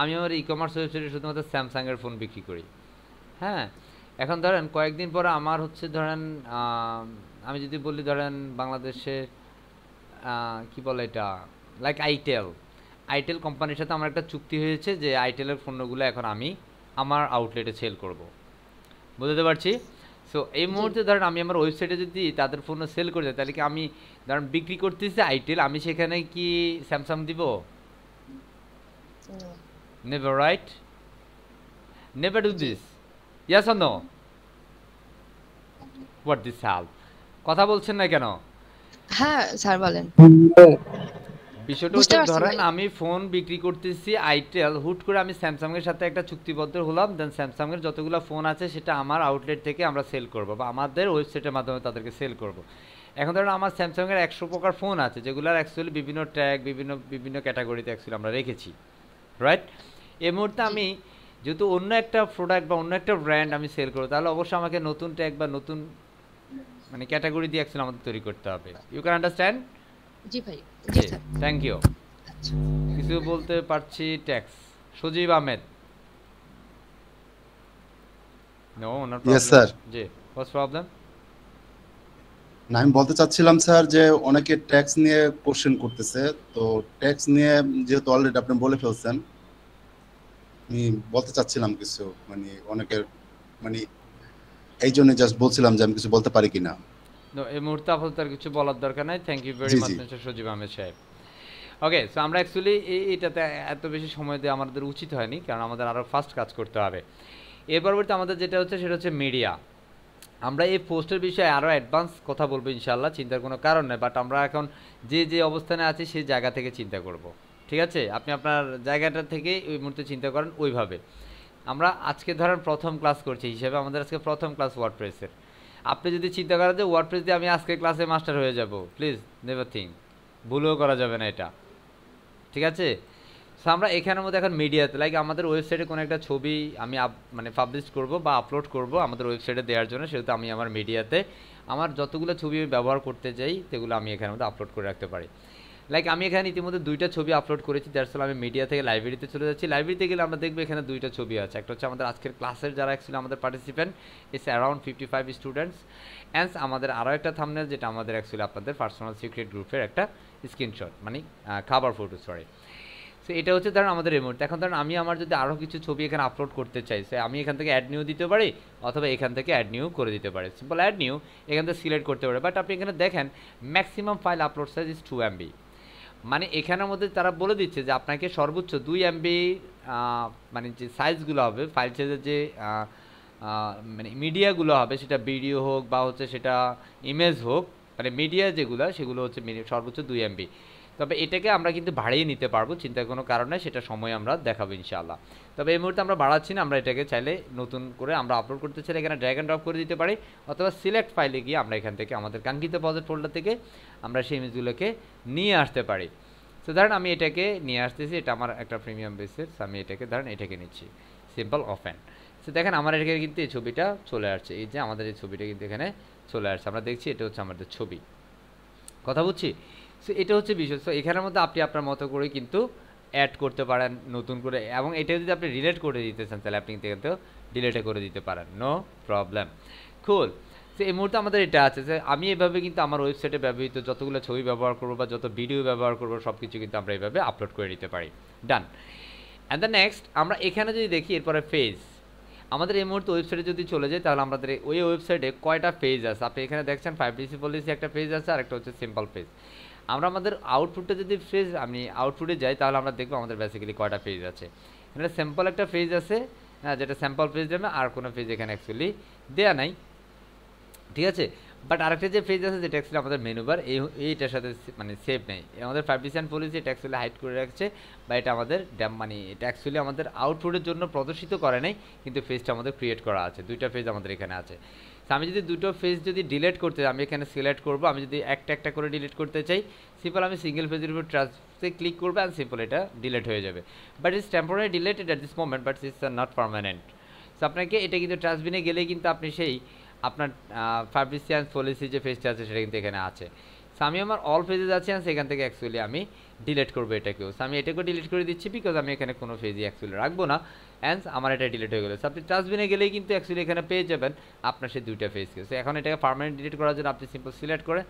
আমি আমার ই কমার্স ওয়েবসাইটে শুধুমাত্র স্যামসাংয়ের ফোন বিক্রি করি, হ্যাঁ। এখন ধরেন কয়েকদিন পরে আমার হচ্ছে ধরেন আমি যদি বলি ধরেন বাংলাদেশের কি বলে এটা, লাইক আইটেল, আইটেল কোম্পানির সাথে আমার একটা চুক্তি হয়েছে যে আইটেলের পণ্যগুলো এখন আমি আমার আউটলেটে সেল করব, বুঝতে পারছি। সো এই মুহূর্তে ধরেন আমি আমার ওয়েবসাইটে যদি তাদের পণ্য সেল করে যাই, তাহলে কি আমি ধরেন বিক্রি করতেছি আইটেল, আমি সেখানে কি স্যামসাং দিব? Never, right? Never do this, yes or no? What this hall, কথা বলছেন না কেন? হ্যাঁ স্যার বলেন। বিষয়টা বুঝতে হচ্ছে পারছি ধরেন ভাই। আমি ফোন বিক্রি করতেছি আইটেল, হুট করে আমি স্যামসাং এর সাথে একটা চুক্তিবদ্ধ হলাম, দেন স্যামসাং এর যতগুলো ফোন আছে সেটা আমার আউটলেট থেকে আমরা সেল করব বা আমাদের ওয়েবসাইটের মাধ্যমে তাদেরকে সেল করব। এখন ধরেন আমার স্যামসাং এর 100 প্রকার ফোন আছে, যেগুলোর অ্যাকচুয়ালি বিভিন্ন ট্যাগ বিভিন্ন ক্যাটাগরিতে অ্যাকচুয়ালি আমরা রেখেছি, রাইট? এই মুহূর্তে আমি যেহেতু অন্য একটা প্রোডাক্ট বা অন্য একটা ব্র্যান্ড আমি সেল করবো, তাহলে অবশ্যই আমাকে নতুন ট্যাগ বা নতুন মানে ক্যাটাগরি দিয়ে অ্যাকচুয়ালি আমাদের তৈরি করতে হবে। You can understand? জি ভাই, জি স্যার। Thank you. কিছু বলতে পারছি ট্যাক্স। সজীব আহমেদ। নো, ওনার Yes, sir. জি, হোয়াটস প্রবলেম? না, আমি বলতে চাচ্ছিলাম স্যার যে অনেকে ট্যাক্স নিয়ে কোশ্চেন করতেছে, তো ট্যাক্স নিয়ে যেহেতু অলরেডি আপনি বলে ফেলছেন, আমি বলতে চাচ্ছিলাম কিছু, মানে অনেকের মানে এই জন্য জাস্ট বলছিলাম যে আমি কিছু বলতে পারি কিনা। নো, এই মুহূর্তে আপাতত আর কিছু বলার দরকার নাই। থ্যাংক ইউ ভেরি জি, মাচ জি। Mister Sajib Ahmed Saheb. Okay, so আমরা অ্যাকচুয়ালি এটাতে এত বেশি সময় দেওয়া আমাদের উচিত হয়নি, কারণ আমাদের আরও ফাস্ট কাজ করতে হবে। এর পরবর্তী আমাদের যেটা হচ্ছে সেটা হচ্ছে মিডিয়া। আমরা এই পোস্টের বিষয়ে আরও অ্যাডভান্স কথা বলবো ইনশাল্লাহ, চিন্তার কোনো কারণ নেই। বাট আমরা এখন যে অবস্থানে আছি সেই জায়গা থেকে চিন্তা করব, ঠিক আছে? আপনি আপনার জায়গাটা থেকে ওই মুহূর্তে চিন্তা করেন ওইভাবে। আমরা আজকে ধরেন প্রথম ক্লাস করছি হিসেবে আমাদের আজকে প্রথম ক্লাস ওয়ার্ডপ্রেসের। আপনি যদি চিন্তা করেন যে ওয়ার্ডপ্রেস দিয়ে আমি আজকে ক্লাসে মাস্টার হয়ে যাব, প্লিজ নেভার থিঙ্ক, ভুলেও করা যাবে না এটা, ঠিক আছে? সো আমরা এখানের মধ্যে এখন মিডিয়াতে লাইক আমাদের ওয়েবসাইটে কোনো একটা ছবি আমি মানে পাবলিশ করব বা আপলোড করব আমাদের ওয়েবসাইটে দেওয়ার জন্য, সেহেতু আমি আমার মিডিয়াতে আমার যতগুলো ছবি আমি ব্যবহার করতে চাই সেগুলো আমি এখানের মধ্যে আপলোড করে রাখতে পারি। লাইক আমি এখানে ইতিমধ্যে 2টা ছবি আপলোড করেছি, দ্যাটস অল। আমি মিডিয়া থেকে লাইব্রেরিতে চলে যাচ্ছি। লাইব্রেরিতে গেলে আমরা দেখবো এখানে 2টা ছবি আছে। একটা হচ্ছে আমাদের আজকের ক্লাসের যারা অ্যাকচুয়ালি আমাদের participant, it's around 55 students, and আমাদের আরও একটা থাম্বনেল যেটা আমাদের অ্যাকচুয়ালি আপনাদের পার্সোনাল সিক্রেট গ্রুপের একটা স্ক্রিনশট, মানে খাবার ফটো, সরি। সো এটা হচ্ছে ধরেন আমাদের এই মুহূর্তে। এখন ধরেন আমি আমার যদি আরও কিছু ছবি এখানে আপলোড করতে চাই, সে আমি এখান থেকে অ্যাড নিউ দিতে পারি, অথবা এখান থেকে অ্যাড নিউ করে দিতে পারি। সিম্পল অ্যাড নিউ এখান থেকে সিলেক্ট করতে পারি। বাট আপনি এখানে দেখেন maximum file upload size is 2 MB, মানে এখানের মধ্যে তারা বলে দিচ্ছে যে আপনাকে সর্বোচ্চ 2 MB মানে যে সাইজগুলো হবে ফাইল সাইজের যে মানে মিডিয়াগুলো হবে, সেটা ভিডিও হোক বা হচ্ছে সেটা ইমেজ হোক, মানে মিডিয়া যেগুলো সেগুলো হচ্ছে সর্বোচ্চ 2 MB। তবে এটাকে আমরা কিন্তু বাড়িয়ে নিতে পারবো, চিন্তার কোনো কারণ নেই, সেটা সময় আমরা দেখাবো ইনশাআল্লাহ। তবে এই মুহূর্তে আমরা বাড়াচ্ছি না, আমরা এটাকে চাইলে নতুন করে আমরা আপলোড করতে চাইলে এখানে ড্র্যাগ অ্যান্ড ড্রপ করে দিতে পারি, অথবা সিলেক্ট ফাইলে গিয়ে আমরা এখান থেকে আমাদের কাঙ্ক্ষিত প্রজেক্ট ফোল্ডার থেকে আমরা সেই ইমেজগুলোকে নিয়ে আসতে পারি। তো ধরেন আমি এটাকে নিয়ে আসতেছি, এটা আমার একটা প্রিমিয়াম বেসিস, আমি এটাকে ধরেন এটাকে নিচ্ছি, সিম্পল ওপেন। তো দেখেন আমার এখানে কিন্তু এই ছবিটা চলে আসছে, এই যে আমাদের এই ছবিটা কিন্তু এখানে চলে আসছে, আমরা দেখছি এটা হচ্ছে আমাদের ছবি, কথা বুঝছি। সো এটা হচ্ছে বিষয়। সো এখানের মধ্যে আপনি আপনার মতো করে কিন্তু অ্যাড করতে পারেন নতুন করে, এবং এটা যদি আপনি ডিলিট করে দিতে চান তাহলে আপনি কিন্তু ডিলিটে করে দিতে পারেন, নো প্রবলেম, কুল। তো এই মুহূর্তে আমাদের এটা আছে যে আমি এভাবে কিন্তু আমার ওয়েবসাইটে ব্যবহৃত যতগুলো ছবি ব্যবহার করবো বা যত ভিডিও ব্যবহার করবো সব কিছু কিন্তু আমরা এইভাবে আপলোড করে দিতে পারি। ডান। অ্যান্ড দ্য নেক্সট আমরা এখানে যদি দেখি এরপরে পেজ, আমাদের এই মুহূর্তে ওয়েবসাইটে যদি চলে যায় তাহলে আমাদের ওই ওয়েবসাইটে কয়টা পেজ আছে আপনি এখানে দেখছেন। 5DC পলিসি একটা পেজ আছে, আর একটা হচ্ছে সিম্পল পেজ। আমরা আমাদের আউটপুটে যদি পেজ আমি আউটপুটে যাই তাহলে আমরা দেখবো আমাদের বেসিক্যালি কয়টা পেজ আছে। এখানে সিম্পল একটা পেজ আছে, যেটা স্যাম্পল পেজ দেবে, আর কোনো পেজ এখানে অ্যাকচুয়ালি দেয়া নাই, ঠিক আছে। বাট আরেকটা যে পেজ আছে যেটা অ্যাকচুয়ালি আমাদের মেনু বার এইটার সাথে মানে সেভ নেই, আমাদের 5DC পলিসি এটা অ্যাকচুয়ালি হাইড করে রাখছে, বা এটা আমাদের মানে এটা অ্যাকচুয়ালি আমাদের আউটপুটের জন্য প্রদর্শিত করে নাই, কিন্তু পেজটা আমাদের ক্রিয়েট করা আছে, 2টা পেজ আমাদের এখানে আছে। তো আমি যদি 2টো পেজ যদি ডিলিট করতে চাই আমি এখানে সিলেক্ট করব, আমি যদি একটা একটা করে ডিলিট করতে চাই সিম্পল আমি সিঙ্গেল পেজের উপর ট্রান্সফারে ক্লিক করবো অ্যান্ড সিম্পল এটা ডিলিট হয়ে যাবে। But it's temporary deleted at this moment, but it's not permanent. So আপনাকে এটা কিন্তু ট্রান্সবিনে গেলেই কিন্তু আপনি সেই আপনার 5DC পলিসি যে পেজটা আছে সেটা কিন্তু এখানে আছে। সো আমি আমার অল পেজে যাচ্ছি আর সেখান থেকে অ্যাকচুয়ালি আমি ডিলিট করবো এটাকেও। সো আমি এটাকেও ডিলিট করে দিচ্ছি বিকজ আমি এখানে কোনো পেজই অ্যাকচুয়ালি রাখবো না, অ্যান্ড আমার এটা ডিলিট হয়ে গেলো। সো আপনি ডাস্টবিনে গেলেই কিন্তু অ্যাকচুয়ালি এখানে পেয়ে যাবেন আপনার সেই দুইটা পেজকে। সো এখন এটাকে পার্মানেন্ট ডিলিট করার জন্য আপনি সিম্পল সিলেক্ট করে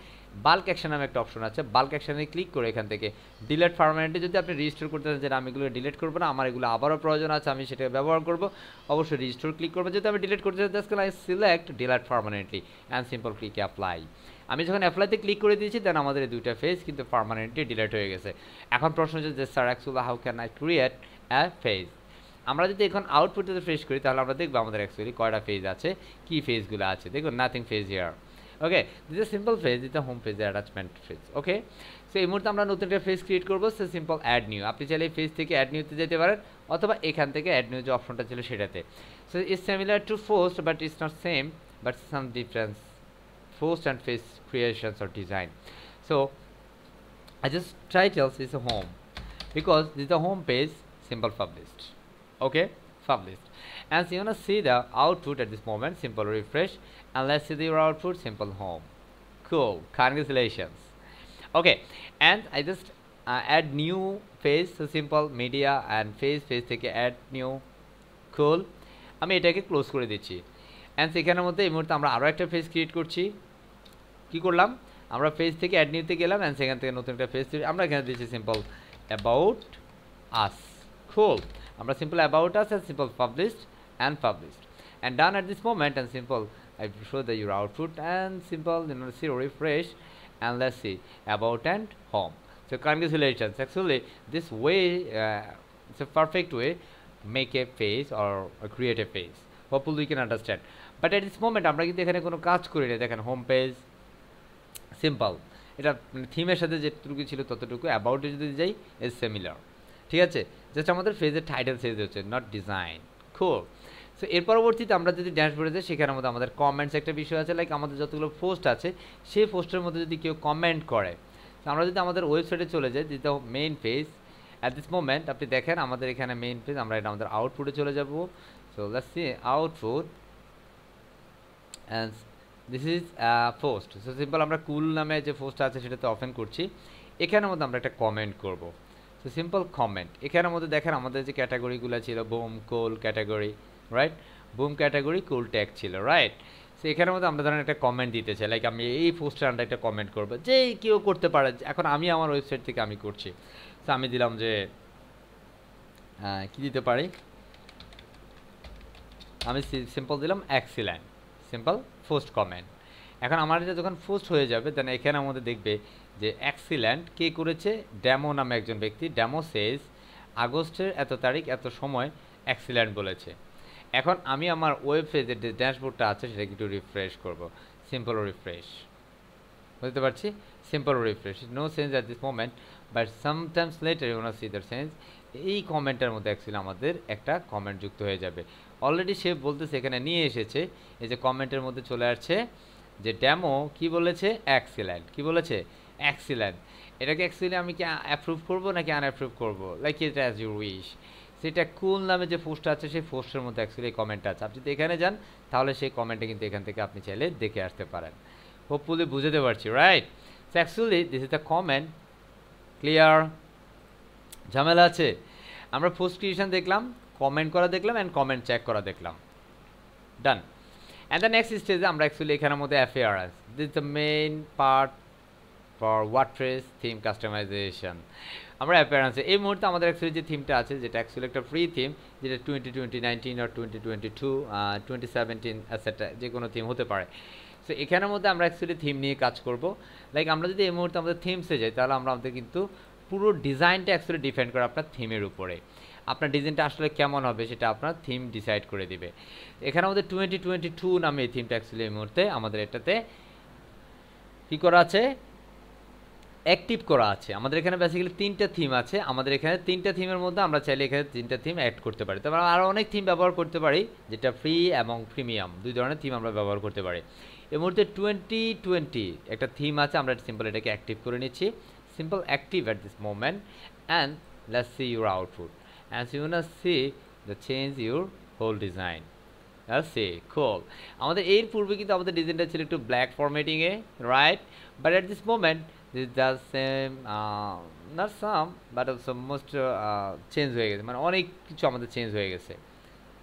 বাল্ক অ্যাকশন নামে একটা অপশন আছে, বাল্ক অ্যাকশনে ক্লিক করে এখান থেকে ডিলিট পার্মানেন্টলি যদি আপনি রেজিস্টোর করতে চান, যেটা আমি এগুলো ডিলিট করবো না, আমার এগুলো আবারও প্রয়োজন আছে, আমি সেটা ব্যবহার করবো, অবশ্যই রেজিস্টোর ক্লিক করবো। যদি আমি ডিলিট করতে চাই just I select delete permanently and simple click apply. আমি যখন অ্যাপ্লাইতে ক্লিক করে দিয়েছি দেন আমাদের এই দুইটা ফেজ কিন্তু পার্মানেন্টলি ডিলিট হয়ে গেছে। এখন প্রশ্ন হচ্ছে যে sir actually how can I create a phase. আমরা যদি এখন আউটপুটে ফ্রেশ করি তাহলে আমরা দেখবো আমাদের অ্যাকচুয়ালি কয়টা ফেজ আছে, কী ফেজগুলো আছে। দেখুন nothing phase here, okay, this is simple phase, this home phase attachment phase. Okay, so এই মুহূর্তে আমরা নতুন একটা ফেজ ক্রিয়েট করবো, সো সিম্পল অ্যাড নিউ। আপনি চাইলে এই ফেজ থেকে অ্যাড নিউতে যেতে পারেন অথবা এখান থেকে অ্যাড নিউ যে অপশনটা ছিল সেটাতে। So it's similar to post but it's not same, but some difference post and face creations or design. So I just titles is a home because this is the home page, simple published. Okay, published. And so you wanna see the output at this moment, simple refresh, and let's see your output, simple home. Cool, congratulations. Okay, and I just add new page, so simple media and face থেকে add new. Cool, আমি এটাকে close করে দিচ্ছি। And সেখানের মধ্যে এই মুহূর্তে আমরা আরও একটা পেজ ক্রিয়েট করছি। কী করলাম, আমরা পেজ থেকে অ্যাড নিউতে গেলাম অ্যান্ড সেখান থেকে নতুন একটা পেজ আমরা এখানে দিচ্ছি সিম্পল অ্যাবাউট আস। খুল, আমরা simple about us and simple published and done at this moment and simple I show the your output and simple see refresh and let's see about and home. So congratulations, actually this way it's a perfect way make a page or create a page. Hopefully you can understand. But at this moment আমরা কিন্তু এখানে কোনো কাজ করি না। দেখেন home page simple, এটা থিমের সাথে যেটুকু ছিল ততটুকু। অ্যাবাউটে যদি যাই ইজ সিমিলার, ঠিক আছে, জাস্ট আমাদের ফেজের টাইটেল চেঞ্জ হচ্ছে, নট ডিজাইন। খুব সো এর পরবর্তীতে আমরা যদি ড্যাশবোর্ডে যাই সেখানের মধ্যে আমাদের কমেন্টস একটা বিষয় আছে, লাইক আমাদের যতগুলো পোস্ট আছে সেই পোস্টের মধ্যে যদি কেউ কমেন্ট করে, আমরা যদি আমাদের ওয়েবসাইটে চলে যাই this the main page at this moment, আপনি দেখেন আমাদের এখানে মেইন পেজ, আমরা এটা আমাদের আউটপুটে চলে যাব। So let's see output and this is a post. So simple আমরা কুল নামে যে পোস্ট আছে সেটাতে ওপেন করছি, এখানের মধ্যে আমরা একটা কমেন্ট করব। সো সিম্পল কমেন্ট, এখানের মধ্যে দেখেন আমাদের যে ক্যাটাগরিগুলো ছিল বুম কুল ক্যাটাগরি, রাইট, বুম ক্যাটাগরি কুল ট্যাগ ছিল, রাইট। সো এখানের মধ্যে আমরা ধরেন একটা কমেন্ট দিতে চাই, লাইক আমি এই পোস্টের আন্ডার একটা কমেন্ট করবো, যে কেউ করতে পারে। এখন আমি আমার ওয়েবসাইট থেকে আমি করছি, সো আমি দিলাম যে কি দিতে পারি, আমি সিম্পল দিলাম এক্সিলেন্ট, সিম্পল পোস্ট কমেন্ট। এখন আমার এটা যখন পোস্ট হয়ে যাবে দেন এখানে আমাদের দেখবে যে এক্সিলেন্ট কে করেছে, ড্যামো নামে একজন ব্যক্তি, ড্যামো সেজ আগস্টের এত তারিখ এত সময় এক্সিলেন্ট বলেছে। এখন আমি আমার ওয়েব পেজের যে ড্যাশবোর্ডটা আছে সেটাকে একটু রিফ্রেশ করব, সিম্পল রিফ্রেশ, বুঝতে পারছি, simple refresh, no change at this moment but sometimes later you want to see the change. এই কমেন্টের মধ্যে অ্যাকচুয়ালি আমাদের একটা কমেন্ট যুক্ত হয়ে যাবে। অলরেডি সে বলতেছে এখানে নিয়ে এসেছে, এই যে কমেন্টের মধ্যে চলে আসছে যে ড্যামো কি বলেছে, এক্সিলেন্ট, কি বলেছে, এক্সিলেন্ট। এটাকে অ্যাকচুয়ালি আমি কি অ্যাপ্রুভ করবো নাকি আনঅ্যাপ্রুভ করবো, like it as your wish. সেটা কুল নামে যে পোস্ট আছে সেই পোস্টের মধ্যে অ্যাকচুয়ালি কমেন্ট আছে, আপনি যদি এখানে যান তাহলে সেই কমেন্টে কিন্তু এখান থেকে আপনি চাইলে দেখে আসতে পারেন। হোপফুলি বুঝতে পারছি, right. So actually this is the comment, clear, ঝামেলা আছে। আমরা পোস্ট ক্রিয়েশন দেখলাম, কমেন্ট করা দেখলাম অ্যান্ড কমেন্ট চেক করা দেখলাম, ডান। অ্যান্ড দ্য নেক্সট স্টেজে আমরা অ্যাকচুয়ালি এখানের মধ্যে appearance, this the main part for WordPress theme customization. আমরা অ্যাপিয়ারেন্সে এই মুহূর্তে আমাদের অ্যাকচুয়ালি যে থিমটা আছে, যেটা অ্যাকচুয়ালি একটা ফ্রি থিম, যেটা 2019 আর 2022 2017 এটসেট্রা যে কোনো থিম হতে পারে। সো এখানের মধ্যে আমরা অ্যাকচুয়ালি থিম নিয়ে কাজ করব। লাইক আমরা যদি এই মুহূর্তে আমাদের থিমসে যাই তাহলে আমরা আমাদের কিন্তু পুরো ডিজাইনটা অ্যাকচুয়ালি ডিপেন্ড করে আপনার থিমের উপরে। আপনার ডিজাইনটা আসলে কেমন হবে সেটা আপনার থিম ডিসাইড করে দিবে। এখানে আমাদের 2022 নামে এই থিমটা অ্যাকচুয়ালি এই মুহূর্তে আমাদের এটাতে কী করা আছে, অ্যাক্টিভ করা আছে। আমাদের এখানে বেসিক্যালি 3টা থিম আছে, আমাদের এখানে 3টা থিমের মধ্যে আমরা চাইলে এখানে 3টা থিম অ্যাড করতে পারি। তবে আমরা আরও অনেক থিম ব্যবহার করতে পারি, যেটা ফ্রি এবং প্রিমিয়াম দুই ধরনের থিম আমরা ব্যবহার করতে পারি। এই মুহূর্তে 2020 একটা থিম আছে, আমরা সিম্পল এটাকে অ্যাক্টিভ করে নিচ্ছি, simple active at this moment and let's see your output and you will see the change your whole design. See cool. আমাদের এর পূর্বে কিন্তু আমাদের ডিজাইনটা ছিল একটু ব্ল্যাক ফরম্যাটিং এ, right? But at this moment this the same, not some but also most change হয়ে গেছে, মানে অনেক কিছু আমাদের চেঞ্জ হয়ে গেছে,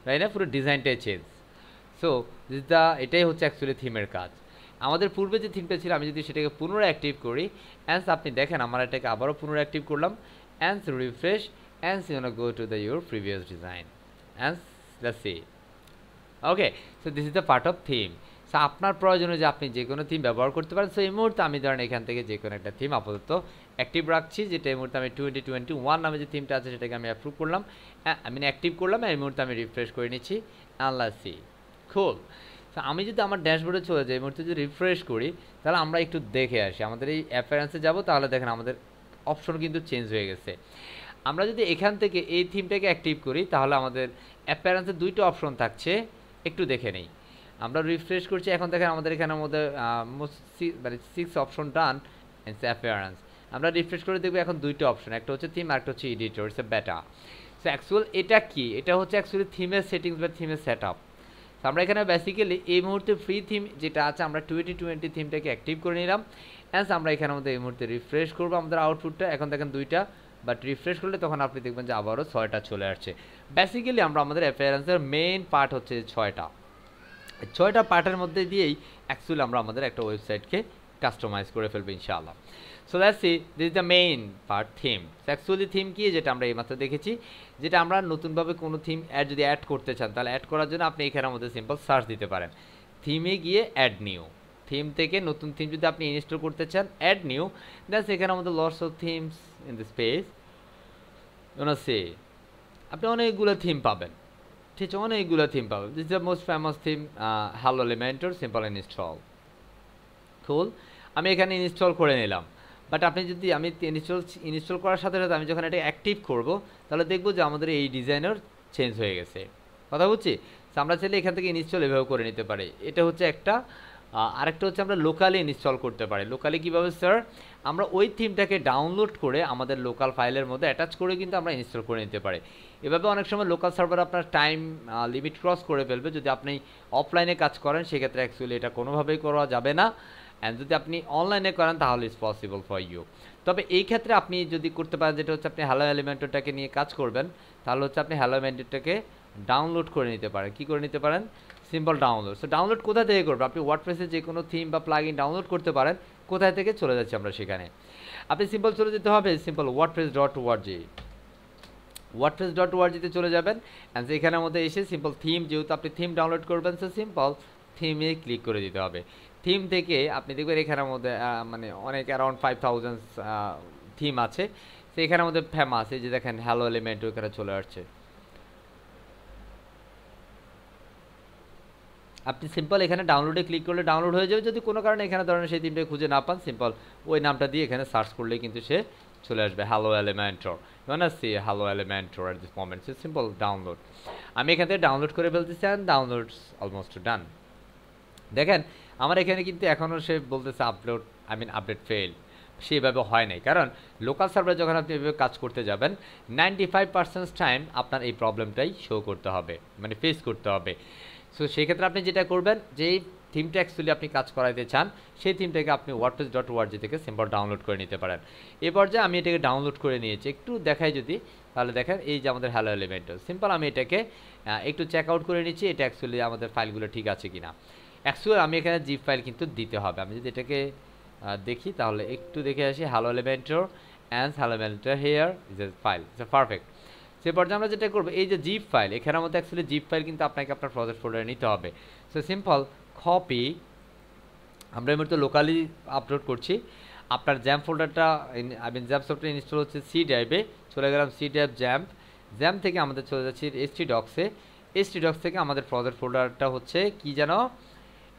তাই না? পুরো ডিজাইনটাই চেঞ্জ। সো দিস দ্য, এটাই হচ্ছে অ্যাকচুয়ালি থিমের কাজ। আমাদের পূর্বে যে থিমটা ছিল আমি যদি সেটাকে পুনরায় অ্যাক্টিভ করি, অ্যান্স আপনি দেখেন আমার এটাকে আবারও পুনরায় অ্যাক্টিভ করলাম, and refresh, and you go to the your previous design, and let's see. Okay, so this is the part of theme. So আপনার প্রয়োজনে যে আপনি যে কোনো থিম ব্যবহার করতে পারেন। সো এই মুহূর্তে আমি ধরেন এখান থেকে যে কোনো একটা থিম আপাতত অ্যাক্টিভ রাখছি, যেটা এই মুহূর্তে আমি 2021 নামে যে থিমটা আছে সেটাকে আমি অ্যাপ্রুভ করলাম, আমি অ্যাক্টিভ করলাম, এই মুহূর্তে আমি রিফ্রেশ করে নিচ্ছি, লেটস সি। কুল। তো আমি যদি আমার ড্যাশবোর্ডে চলে যাই, এই মুহূর্তে যদি রিফ্রেশ করি, তাহলে আমরা একটু দেখে আসি আমাদের এই অ্যাপিয়ারেন্সে যাব, তাহলে দেখেন আমাদের অপশন কিন্তু চেঞ্জ হয়ে গেছে। আমরা যদি এখান থেকে এই থিমটাকে অ্যাক্টিভ করি, তাহলে আমাদের অ্যাপিয়ারেন্সে দুইটা অপশন থাকছে, একটু দেখে নেই। আমরা রিফ্রেশ করছি, এখন দেখেন আমাদের এখানের মধ্যে মানে 6 অপশন ডান ইটস অ্যাপিয়ারেন্স। আমরা রিফ্রেশ করে দেখব এখন দুইটা অপশন, একটা হচ্ছে থিম আর একটা হচ্ছে এডিটর, ইটস বেটা। সো অ্যাকচুয়াল এটা কি? এটা হচ্ছে অ্যাকচুয়ালি থিমের সেটিংস বা থিমের সেট আপ। তো আমরা এখানে বেসিক্যালি এই মুহূর্তে ফ্রি থিম যেটা আছে, আমরা 2020 থিমটাকে অ্যাক্টিভ করে নিলাম, অ্যান্স আমরা এখানের মধ্যে এই মুহূর্তে রিফ্রেশ করবো আমাদের আউটপুটটা, এখন দেখেন দুইটা, বাট রিফ্রেশ করলে তখন আপনি দেখবেন যে আবারও 6টা চলে আসছে। বেসিক্যালি আমরা আমাদের অ্যাপিয়ারেন্সের মেইন পার্ট হচ্ছে 6টা, 6টা পার্টের মধ্যে দিয়েই অ্যাকচুয়ালি আমরা আমাদের একটা ওয়েবসাইটকে কাস্টমাইজ করে ফেলবো ইনশাআল্লাহ। So that's see, this is the main part theme. Actually theme কি, যেটা আমরা এইমাত্র দেখেছি, যেটা আমরা নতুনভাবে কোনো থিম যদি অ্যাড করতে চান, তাহলে অ্যাড করার জন্য আপনি এখানের মধ্যে সিম্পল সার্চ দিতে পারেন, থিমে গিয়ে অ্যাড নিউ, থিম থেকে নতুন থিম যদি আপনি ইনস্টল করতে চান, অ্যাড নিউ, দ্যাটস এখানের মধ্যে lots of themes in this page, সে আপনি অনেকগুলো থিম পাবেন, ঠিক আছে? অনেকগুলো থিম পাবেন। This is the most famous theme, hello Elementor, simple install. Cool. আমি এখানে ইনস্টল করে নিলাম, বাট আপনি যদি আমি ইনস্টল করার সাথে সাথে আমি যখন এটা অ্যাক্টিভ করব, তাহলে দেখব যে আমাদের এই ডিজাইনার চেঞ্জ হয়ে গেছে, কথা বুঝছি? আমরা চাইলে এখান থেকে ইনস্টল এভাবে করে নিতে পারি, এটা হচ্ছে একটা। আরেকটা হচ্ছে আমরা লোকালি ইনস্টল করতে পারি। লোকালি কীভাবে স্যার? আমরা ওই থিমটাকে ডাউনলোড করে আমাদের লোকাল ফাইলের মধ্যে অ্যাটাচ করে কিন্তু আমরা ইনস্টল করে নিতে পারি। এভাবে অনেক সময় লোকাল সার্ভার আপনার টাইম লিমিট ক্রস করে ফেলবে, যদি আপনি অফলাইনে কাজ করেন সেক্ষেত্রে অ্যাকচুয়ালি এটা কোনোভাবেই করা যাবে না, অ্যান্ড যদি আপনি অনলাইনে করেন তাহলে ইটস পসিবল ফর ইউ। তবে এই ক্ষেত্রে আপনি যদি করতে পারেন, যেটা হচ্ছে আপনি হ্যালো এলিমেন্টরটাকে নিয়ে কাজ করবেন, তাহলে হচ্ছে আপনি হ্যালো এলিমেন্টরটাকে ডাউনলোড করে নিতে পারেন। কী করে নিতে পারেন? Simple download. সো ডাউনলোড কোথা থেকে করবেন? আপনি ওয়ার্ডপ্রেসে যে কোনো থিম বা প্লাগইন ডাউনলোড করতে পারেন, কোথায় থেকে? চলে যাচ্ছি আমরা সেখানে। আপনি সিম্পল চলে যেতে হবে সিম্পল wordpress.org, wordpress.org-তে চলে যাবেন, অ্যান্ড এখানের মধ্যে এসে সিম্পল থিম, যেহেতু আপনি থিম ডাউনলোড করবেন, সো সিম্পল থিমে ক্লিক করে দিতে হবে। থিম থেকে আপনি দেখবেন এখানের মধ্যে মানে অনেক অ্যারাউন্ড 5000 থিম আছে, তো এখানের মধ্যে ফেমাস এই যে দেখেন হ্যালো এলিমেন্ট ওখানে চলে আসছে। আপনি সিম্পল এখানে ডাউনলোডে ক্লিক করলে ডাউনলোড হয়ে যাবে। যদি কোনো কারণে এখানে ধরেন সেই থিমটা খুঁজে না পান, সিম্পল ওই নামটা দিয়ে এখানে সার্চ করলেই কিন্তু সে চলে আসবে, hello Elementor. See hello Elementor at this moment, সে সিম্পল ডাউনলোড। আমি এখান থেকে ডাউনলোড করে ফেলতেছি, অ্যান্ড ডাউনলোডস অলমোস্ট ডান। দেখেন আমার এখানে কিন্তু এখনও সে বলতেছে আপডেট ফেল, সেভাবে হয় নাই, কারণ লোকাল সার্ভারে যখন আপনি এভাবে কাজ করতে যাবেন 95% টাইম আপনার এই প্রবলেমটাই শো করতে হবে, মানে ফেস করতে হবে। সো সেই ক্ষেত্রে আপনি যেটা করবেন, যেই থিমটা অ্যাকচুয়ালি আপনি কাজ করাইতে চান সেই থিমটাকে আপনি wordpress.org থেকে সিম্পল ডাউনলোড করে নিতে পারেন। এই পর্যায়ে আমি এটাকে ডাউনলোড করে নিয়েছি, একটু দেখাই যদি, তাহলে দেখেন এই যে আমাদের হ্যালো এলিমেন্টর। সিম্পল আমি এটাকে একটু চেক আউট করে নিচ্ছি, এটা অ্যাকচুয়ালি আমাদের ফাইলগুলো ঠিক আছে কিনা। অ্যাকচুয়ালি আমি এখানে জিপ ফাইল কিন্তু দিতে হবে। আমি যদি এটাকে দেখি তাহলে একটু দেখে আসি, hello Elementor and hello Elementor here is a file, it's perfect. সে পর্যায়ে আমরা যেটা করবো, এই যে জিপ ফাইল, এখানের মধ্যে অ্যাকচুয়ালি জিপ ফাইল কিন্তু আপনাকে আপনার প্রজেক্ট ফোল্ডারে নিতে হবে। সো সিম্পল কপি, আমরা এই মুহূর্তে লোকালি আপলোড করছি। আপনার জ্যাম ফোল্ডারটা জ্যাম সফটওয়্যার ইনস্টল হচ্ছে সি ড্রাইভে, চলে গেলাম সি ড্রাইভ জ্যাম থেকে আমাদের চলে যাচ্ছি এসটি ডক্সে। এসটি ডক্স থেকে আমাদের প্রজেক্ট ফোল্ডারটা হচ্ছে কি যেন,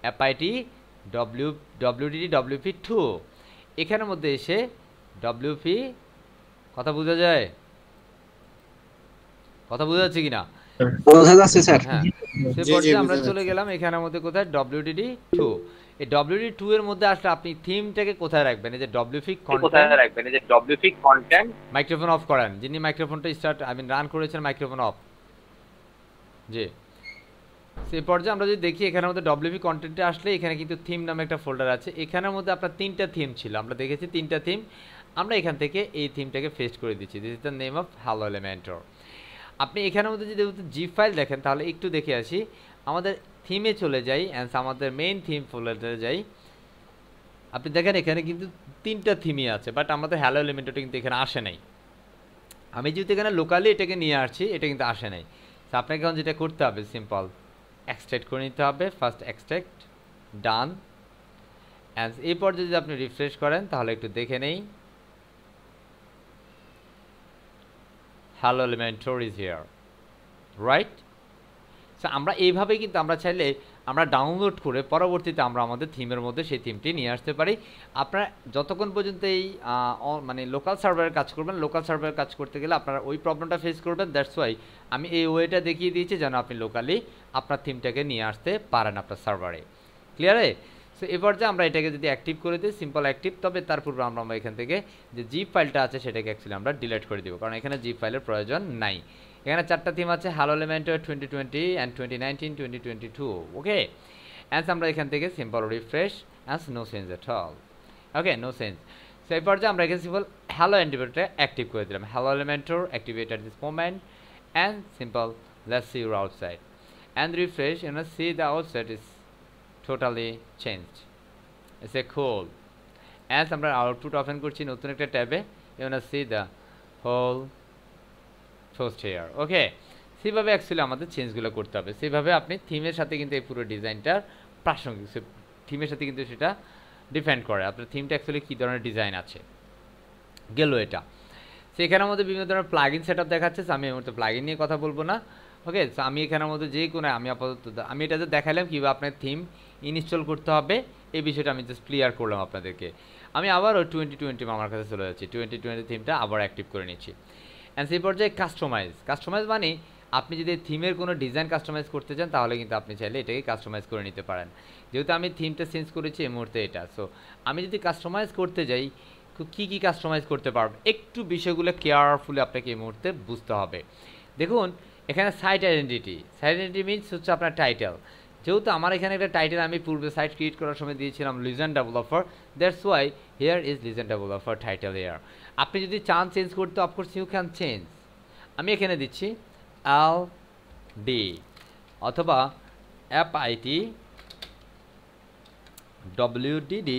অ্যাপআইটি WDD-WP2। এখানের মধ্যে এসে WP, কথা বোঝা যায়? কথা বোঝা যাচ্ছে কিনা? বোঝা যাচ্ছে স্যার। হ্যাঁ, সে পর্যায়ে আমরা চলে গেলাম এখানের মধ্যে কোথায়, WDD2। এই WDD2 এর মধ্যে আসলে আপনি থিমটাকে কোথায় রাখবেন? এই যে WP কন্টেন্ট, মাইক্রোফোন অফ করেন, যিনি মাইক্রোফোনটা রান করেছেন মাইক্রোফোন অফ। জি সেই পর্যায়ে আমরা যদি দেখি এখানের মধ্যে ডব্লিউপি কন্টেন্টে আসলে এখানে কিন্তু থিম নামে একটা ফোল্ডার আছে, এখানের মধ্যে আপনার 3টা থিম ছিল, আমরা দেখেছি 3টা থিম। আমরা এখান থেকে এই থিমটাকে পেস্ট করে দিচ্ছি, this is the name of hello Elementor. আপনি এখানের মধ্যে যদি জি ফাইল দেখেন তাহলে একটু দেখে আসি, আমাদের থিমে চলে যাই অ্যান্ড আমাদের মেইন থিম ফোল্ডারে যাই। আপনি দেখেন এখানে কিন্তু 3টা থিমই আছে, বাট আমাদের হ্যালো এলিমেন্টরটা কিন্তু এখানে আসে নাই। আমি যেহেতু এখানে লোকালি এটাকে নিয়ে আসছি, এটা কিন্তু আসে নাই। তো আপনাকে এখন যেটা করতে হবে সিম্পল এক্সট্রাক্ট করে নিতে হবে, ফার্স্ট এক্সট্রাক্ট, ডান। অ্যান্ড এই পর্যায়ে যদি আপনি রিফ্রেশ করেন তাহলে একটু দেখে নেই, hello Elementor is here, right? So আমরা এইভাবেই কিন্তু আমরা চাইলে আমরা ডাউনলোড করে পরবর্তীতে আমরা আমাদের থিমের মধ্যে সেই থিমটি নিয়ে আসতে পারি। আপনারা যতক্ষণ পর্যন্ত এই মানে লোকাল সার্ভারের কাজ করবেন, লোকাল সার্ভারের কাজ করতে গেলে আপনারা ওই প্রবলেমটা ফেস করবেন। দ্যাটস ওয়াই আমি এই ওয়েটা দেখিয়ে দিয়েছি যেন আপনি লোকালি আপনার থিমটাকে নিয়ে আসতে পারেন আপনার সার্ভারে। ক্লিয়ারে? সো এবার যে আমরা এটাকে যদি অ্যাক্টিভ করে দিই, সিম্পল অ্যাক্টিভ, তবে তার পূর্বে আমরা এখান থেকে যে জিপ ফাইলটা আছে সেটাকে অ্যাকচুয়ালি আমরা ডিলিট করে দিব, কারণ এখানে জিপ ফাইলের প্রয়োজন নাই। এখানে 4টা থিম আছে, hello Elementor 2020 and 2019, 2022, okay. And আমরা এখান থেকে simple refresh and no change at all, okay, no change. So এরপর যে আমরা এখানে সিম্পল হ্যালো এলিমেন্টরটা অ্যাক্টিভ করে দিলাম, hello Elementor activate at this moment and simple let's see your outside and refresh, you know see the outside is totally changed, it's a cool. And আমরা output open করছি নতুন একটা ট্যাবে, you know see the whole post here, okay. সেভাবে actually আমাদের চেঞ্জগুলো করতে হবে, সেভাবে আপনি থিমের সাথে কিন্তু এই পুরো ডিজাইনটার প্রাসঙ্গিক, থিমের সাথে কিন্তু সেটা ডিপেন্ড করে আপনার থিমটা অ্যাকচুয়ালি কী ধরনের ডিজাইন আছে। গেল এটা। সেখানের মধ্যে বিভিন্ন ধরনের প্লাগইন সেটআপ দেখাচ্ছে, আমি এই মুহূর্তে প্লাগইন নিয়ে কথা বলবো না, ওকে। সো আমি এখানের মধ্যে যে কোনো আমি আপাতত আমি এটা যে দেখালাম কীভাবে আপনার থিম ইনস্টল করতে হবে এই বিষয়টা আমি জাস্ট ক্লিয়ার করলাম আপনাদেরকে। আমি আবারও 2020 আমার কাছে চলে যাচ্ছি, 2020 থিমটা আবার অ্যাক্টিভ করে নিচ্ছি। অ্যান্ড সেই পর্যায়ে কাস্টমাইজ মানে আপনি যদি থিমের কোনো ডিজাইন কাস্টমাইজ করতে চান তাহলে কিন্তু আপনি চাইলে এটাকে কাস্টমাইজ করে নিতে পারেন। যেহেতু আমি থিমটা চেঞ্জ করেছি এই মুহূর্তে এটা, সো আমি যদি কাস্টমাইজ করতে যাই কী কাস্টমাইজ করতে পারবো, একটু বিষয়গুলো কেয়ারফুলি আপনাকে এই মুহূর্তে বুঝতে হবে। দেখুন এখানে সাইট আইডেন্টিটি মিনস হচ্ছে আপনার টাইটেল। যেহেতু আমার এখানে একটা টাইটেল আমি পূর্বে সাইট ক্রিয়েট করার সময় দিয়েছিলাম legend developer, that's why here is legend developer title here. আপনি যদি চান চেঞ্জ করতে অফকোর্স ইউ ক্যান চেঞ্জ। আমি এখানে দিচ্ছি LD অথবা FIT WDD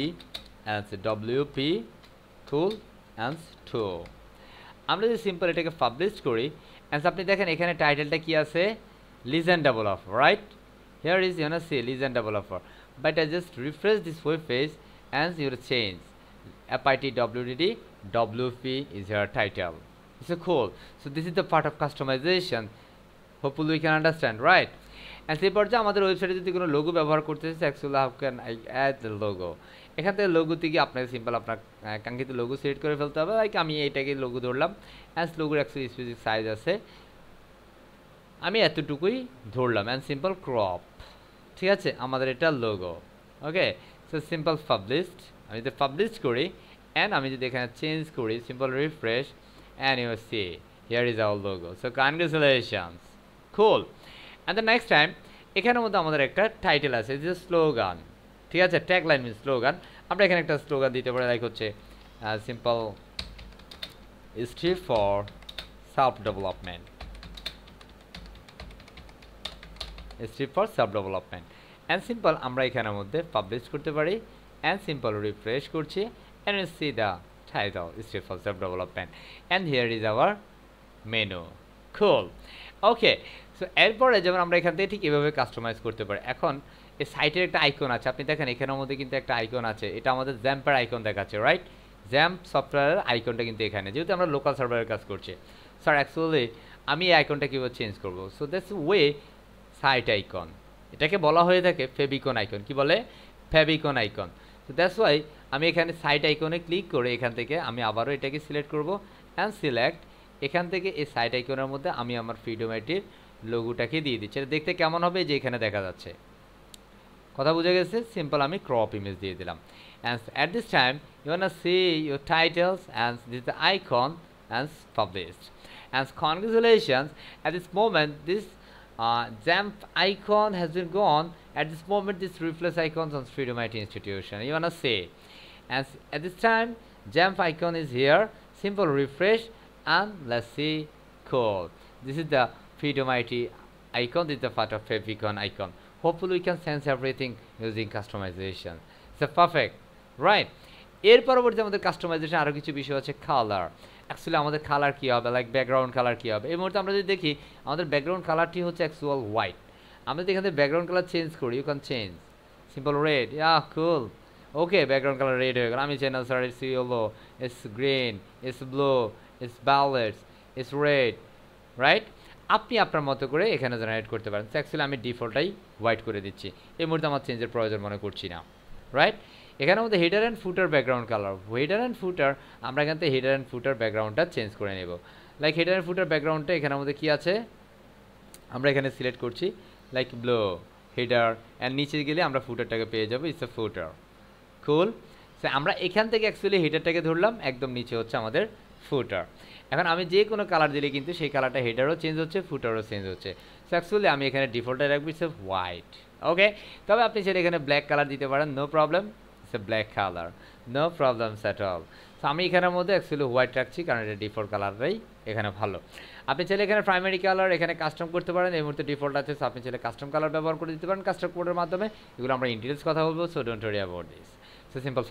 and WP tool and tool। আমরা যদি সিম্পল এটাকে পাবলিশ করি অ্যান্ড আপনি দেখেন এখানে টাইটেলটা কি আছে, legend developer, right? Here is you see legend developer, but I just refresh this web page and you change FIT WDD WP is your title. It's a cool. So this is the part of customization. Hopefully we can understand, right? And সেই পর্যায়ে আমাদের ওয়েবসাইটে যদি কোনো logo ব্যবহার করতে চাই, actually how can I add the logo. এখান থেকে লোগোতে গিয়ে আপনাকে সিম্পল আপনার কাঙ্ক্ষিত লোগো সিলেক্ট করে ফেলতে হবে। লাইক আমি এইটাকে লোগো ধরলাম, অ্যান্ড লোগোর অ্যাকচুয়ালি স্পেসিফিক সাইজ আছে, আমি এতটুকুই ধরলাম অ্যান্ড সিম্পল ক্রপ, ঠিক আছে, আমাদের এটা লোগো, ওকে। সো সিম্পল পাবলিশড, আমি যদি পাবলিশ করি অ্যান্ড আমি যদি এখানে চেঞ্জ করি simple refresh and you will see here is our logo. So congratulations, cool. And the next time এখানের মধ্যে আমাদের একটা টাইটেল আছে, যে স্লোগান, ঠিক আছে, ট্যাগলাইন মিন স্লোগান। আমরা এখানে একটা স্লোগান দিতে পারি, লাইক হচ্ছে simple strip for self development, strip for self development. And simple আমরা এখানের মধ্যে পাবলিশ করতে পারি অ্যান্ড সিম্পল রিফ্রেশ করছি and you see the title strip for self development, and here is our menu, cool, okay. So এরপরে যেমন আমরা এখান থেকে ঠিক এভাবে কাস্টমাইজ করতে পারি। এখন এই সাইটের একটা আইকন আছে, আপনি দেখেন এখানের মধ্যে কিন্তু একটা আইকন আছে, এটা আমাদের জ্যাম্পের আইকন দেখাচ্ছে, রাইট? জ্যাম্প সফটওয়্যারের আইকনটা কিন্তু এখানে, যেহেতু আমরা লোকাল সার্ভারের কাজ করছি। স্যার অ্যাকচুয়ালি আমি এই আইকনটা কীভাবে চেঞ্জ করবো? So that's way site icon, এটাকে বলা হয়ে থাকে ফেবিকন আইকন। কি বলে? Favicon icon. So that's why আমি এখানে সাইট আইকনে ক্লিক করে এখান থেকে আমি আবারও এটাকে সিলেক্ট করব অ্যান্ড সিলেক্ট, এখান থেকে এই সাইট আইকনের মধ্যে আমি আমার ফ্রিডোমেটির লোগোটাকে দিয়ে দিচ্ছি। এটা দেখতে কেমন হবে যে এখানে দেখা যাচ্ছে, কথা বুঝে গেছে? সিম্পল আমি ক্রপ ইমেজ দিয়ে দিলাম। And at this time you want see your titles and this the icon and published. And congratulations, at this moment this Jamp icon has been gone. At this moment, this reflex icon on Freedom IT institution. You wanna say, and at this time, Jamp icon is here. Simple refresh, and let's see code. This is the Freedom IT icon. This is the part of favicon icon. Hopefully, we can sense everything using customization. So perfect, right? এর পরবর্তী আমাদের customisation আরো কিছু বিষয় আছে colour. Actually আমাদের colour কি হবে, লাইক ব্যাকগ্রাউন্ড কালার কি হবে। এই মুহূর্তে আমরা যদি দেখি আমাদের ব্যাকগ্রাউন্ড কালারটি হচ্ছে অ্যাকচুয়াল হোয়াইট। আমরা যদি এখানে ব্যাকগ্রাউন্ড কালার চেঞ্জ করি, you can change simple red, cool, okay background colour red হয়ে গেল। আমি চাই না sir it's yellow, it's green, it's blue, it's violet, it's red, right? আপনি আপনার মতো করে এখানে জেনারেট করতে পারেন। তো অ্যাকচুয়ালি আমি ডিফল্টটাই হোয়াইট করে দিচ্ছি, এই মুহূর্তে আমার চেঞ্জের প্রয়োজন মনে করছি না, রাইট? এখানে আমাদের header and footer background colour, header and ফুটার আমরা এখান থেকে হেডার অ্যান্ড ফুটার ব্যাকগ্রাউন্ডটা চেঞ্জ করে নেব। লাইক হেডার অ্যান্ড ফুটার ব্যাকগ্রাউন্ডটা এখানে আমাদের কী আছে, আমরা এখানে সিলেক্ট করছি লাইক ব্লু হেডার, অ্যান্ড নিচে গেলে আমরা ফুটারটাকে পেয়ে যাবো, it's a footer, cool. So আমরা এখান থেকে অ্যাকচুয়ালি হেডারটাকে ধরলাম, একদম নিচে হচ্ছে আমাদের ফুটার। এখন আমি যে কোনো কালার দিলে কিন্তু সেই কালারটা হেডারও চেঞ্জ হচ্ছে, ফুটারও চেঞ্জ হচ্ছে। সো অ্যাকচুয়ালি আমি এখানে ডিফল্টে রাখবো ইটস এ হোয়াইট, ওকে। তবে আপনি সেটা এখানে ব্ল্যাক কালার দিতে পারেন, no problem, it's a black colour, no problems at all. So আমি এখানের মধ্যে অ্যাকচুয়ালি হোয়াইট রাখছি কারণ এটা ডিফল্ট কালারটাই এখানে ভালো। আপনি চাইলে এখানে প্রাইমারি কালার এখানে কাস্টম করতে পারেন, এই মুহূর্তে ডিফল্ট আছে। সো আপনি চাইলে কাস্টম কালার ব্যবহার করে দিতে পারেন কাস্টম কোডের মাধ্যমে। এগুলো আমরা ইন্টিরিয়ালস কথা বলবো, so don't worry about this. So simple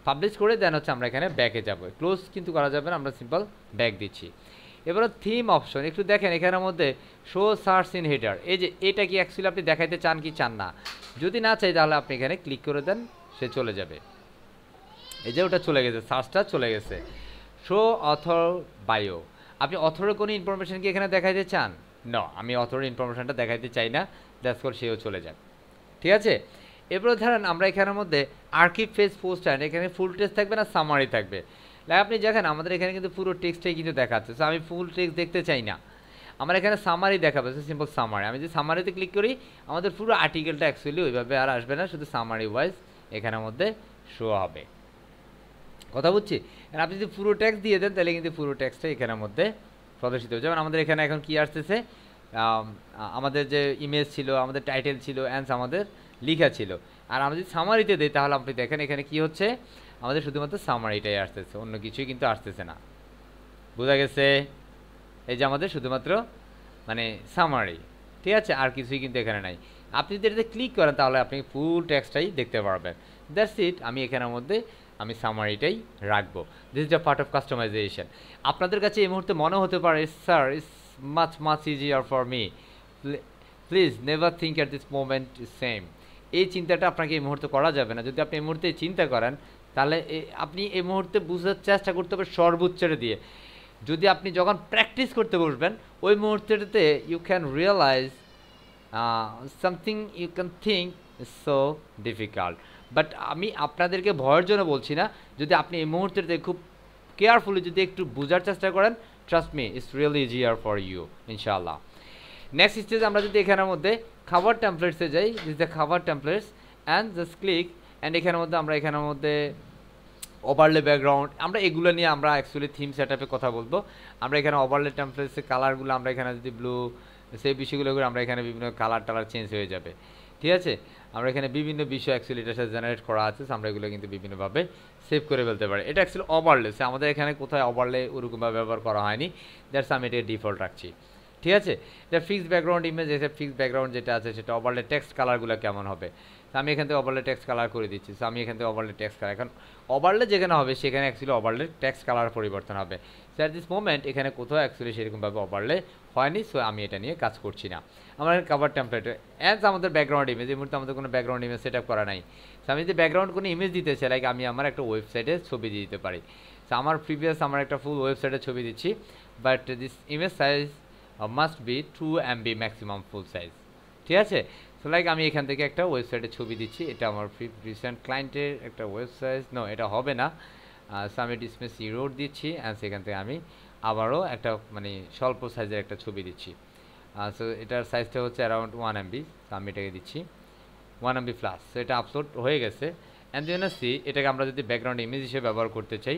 publish করে দেন হচ্ছে আমরা এখানে ব্যাকে যাবো, ক্লোজ কিন্তু করা যাবে না, আমরা সিম্পল ব্যাক দিচ্ছি। এবার থিম অপশন একটু দেখেন, এখানের মধ্যে শো সার্চ ইন হেডার, এই যে এটা কি অ্যাকচুয়ালি আপনি দেখাইতে চান কি চান না, যদি না চাই তাহলে আপনি এখানে ক্লিক করে দেন, সে চলে যাবে। এই যে ওটা চলে গেছে, সার্চটা চলে গেছে। শো অথর বায়ো, আপনি অথরের কোনো ইনফরমেশন কি এখানে দেখাইতে চান? না, আমি অথরের ইনফরমেশনটা দেখাইতে চাই না, দ্যাটস কল সেও চলে যাবে, ঠিক আছে। এরপরে ধরেন আমরা এখানের মধ্যে আর্কিভ ফেজ পোস্ট অ্যান্ড এখানে ফুল টেক্সট থাকবে না সামারি থাকবে। লাইক আপনি দেখেন আমাদের এখানে কিন্তু পুরো টেক্সটটাই কিন্তু দেখাচ্ছে, সো আমি ফুল টেক্সট দেখতে চাই না, আমার এখানে সামারি দেখাবে, সিম্পল সামারি। আমি যদি সামারিতে ক্লিক করি আমাদের পুরো আর্টিকেলটা অ্যাকচুয়ালি ওইভাবে আর আসবে না, শুধু সামারি ওয়াইজ এখানের মধ্যে শো হবে, কথা বুঝছি। আপনি যদি পুরো টেক্সট দিয়ে দেন তাহলে কিন্তু পুরো টেক্সটটা এখানের মধ্যে প্রদর্শিত হবে। যেমন আমাদের এখানে এখন কি আসতেছে, আমাদের যে ইমেজ ছিল, আমাদের টাইটেল ছিল, অ্যান্স আমাদের লিখা ছিল। আর আমরা যদি সামারিতে দিই তাহলে আপনি দেখেন এখানে কি হচ্ছে, আমাদের শুধুমাত্র সামারিটাই আসতেছে, অন্য কিছুই কিন্তু আসতেছে না, বোঝা গেছে? এই যে আমাদের শুধুমাত্র মানে সামারি, ঠিক আছে, আর কিছুই কিন্তু এখানে নাই। আপনি যদি এটাতে ক্লিক করেন তাহলে আপনি ফুল টেক্সটটাই দেখতে পারবেন, দ্যাটস ইট। আমি এখানের মধ্যে আমি সামারিটাই রাখবো। This is a part of customisation. আপনাদের কাছে এই মুহূর্তে মনে হতে পারে sir it's much easier for me, please never think at this moment same. এই চিন্তাটা আপনাকে এই মুহূর্তে করা যাবে না। যদি আপনি এই মুহূর্তে চিন্তা করেন তাহলে আপনি এই মুহূর্তে বুঝার চেষ্টা করতে হবে সর্বোচ্চটা দিয়ে। যদি আপনি যখন প্র্যাকটিস করতে বসবেন ওই মুহূর্তটাতে you can realize something you can think so difficult. But আমি আপনাদেরকে ভয়ের জন্য বলছি না, যদি আপনি এই মুহূর্তে খুব কেয়ারফুলি যদি একটু বোঝার চেষ্টা করেন, trust me it's really easier for you ইনশাআল্লাহ। নেক্সট স্টেজ আমরা যদি এখানের মধ্যে খাবার টেমপ্লেটসে যাই, দিস দ্য খাবার templates and just click, and এখানের মধ্যে আমরা এখানের মধ্যে ওভারলে ব্যাকগ্রাউন্ড, আমরা এগুলো নিয়ে আমরা অ্যাকচুয়ালি থিম সেট আপে কথা বলবো। আমরা এখানে ওভারলে টেমপ্লেটসের কালারগুলো আমরা এখানে যদি ব্লু সেই বিষয়গুলো করে আমরা এখানে বিভিন্ন কালার টালার চেঞ্জ হয়ে যাবে, ঠিক আছে। আমরা এখানে বিভিন্ন বিষয় অ্যাকচুয়ালি এটার সাথে জেনারেট করা আছে, আমরা এগুলো কিন্তু বিভিন্নভাবে সেভ করে ফেলতে পারি। এটা অ্যাকচুয়ালি ওভারলে, আমাদের এখানে কোথায় ওভারলে ওরকমভাবে ব্যবহার করা হয়নি, দ্যাটস আমি এটাকে ডিফল্ট রাখছি, ঠিক আছে। এটা ফিক্সড ব্যাকগ্রাউন্ড ইমেজ, এটা ফিক্সড ব্যাকগ্রাউন্ড যেটা আছে সেটা ওভারলে টেক্সট কালারগুলো কেমন হবে, তো আমি এখান থেকে ওভারলে টেক্সট কালার করে দিচ্ছি। সো আমি এখান থেকে ওভারলে টেক্সট কালার, এখন ওভারলে যেখানে হবে সেখানে অ্যাকচুয়ালি ওভারলে টেক্সট কালার পরিবর্তন হবে। সো অ্যাট দিস মোমেন্ট এখানে কোথাও অ্যাকচুয়ালি সেরকমভাবে ওভারলে হয়নি, সো আমি এটা নিয়ে কাজ করছি না। আমার কভার টেমপ্লেট অ্যাজ আমাদের ব্যাকগ্রাউন্ড ইমেজ, এই মুহূর্তে আমাদের কোনো ব্যাকগ্রাউন্ড ইমেজ সেট আপ করা নাই। সো আমি যদি ব্যাকগ্রাউন্ড কোনো ইমেজ দিতে চাই, লাইক আমি আমার একটা ওয়েবসাইটে ছবি দিয়ে দিতে পারি। সো আমার প্রিভিয়াস আমার একটা ফুল ওয়েবসাইটে ছবি দিচ্ছি, but this image size must be 2 MB maximum full size, ঠিক আছে। সো লাইক আমি এখান থেকে একটা ওয়েবসাইটে ছবি দিচ্ছি, এটা আমার রিসেন্ট ক্লায়েন্টের একটা ওয়েবসাইট, নো এটা হবে না। সো আমি ডিসপ্লে 0 দিচ্ছি, অ্যান্ড সেখান থেকে আমি আবারও একটা মানে স্বল্প সাইজের একটা ছবি দিচ্ছি। সো এটার সাইজটা হচ্ছে অ্যারাউন্ড 1 MB, সো আমি এটাকে দিচ্ছি 1 MB প্লাস। সো এটা আপলোড হয়ে গেছে, অ্যান্ড দেন সি এটাকে আমরা যদি ব্যাকগ্রাউন্ড ইমেজ হিসেবে ব্যবহার করতে চাই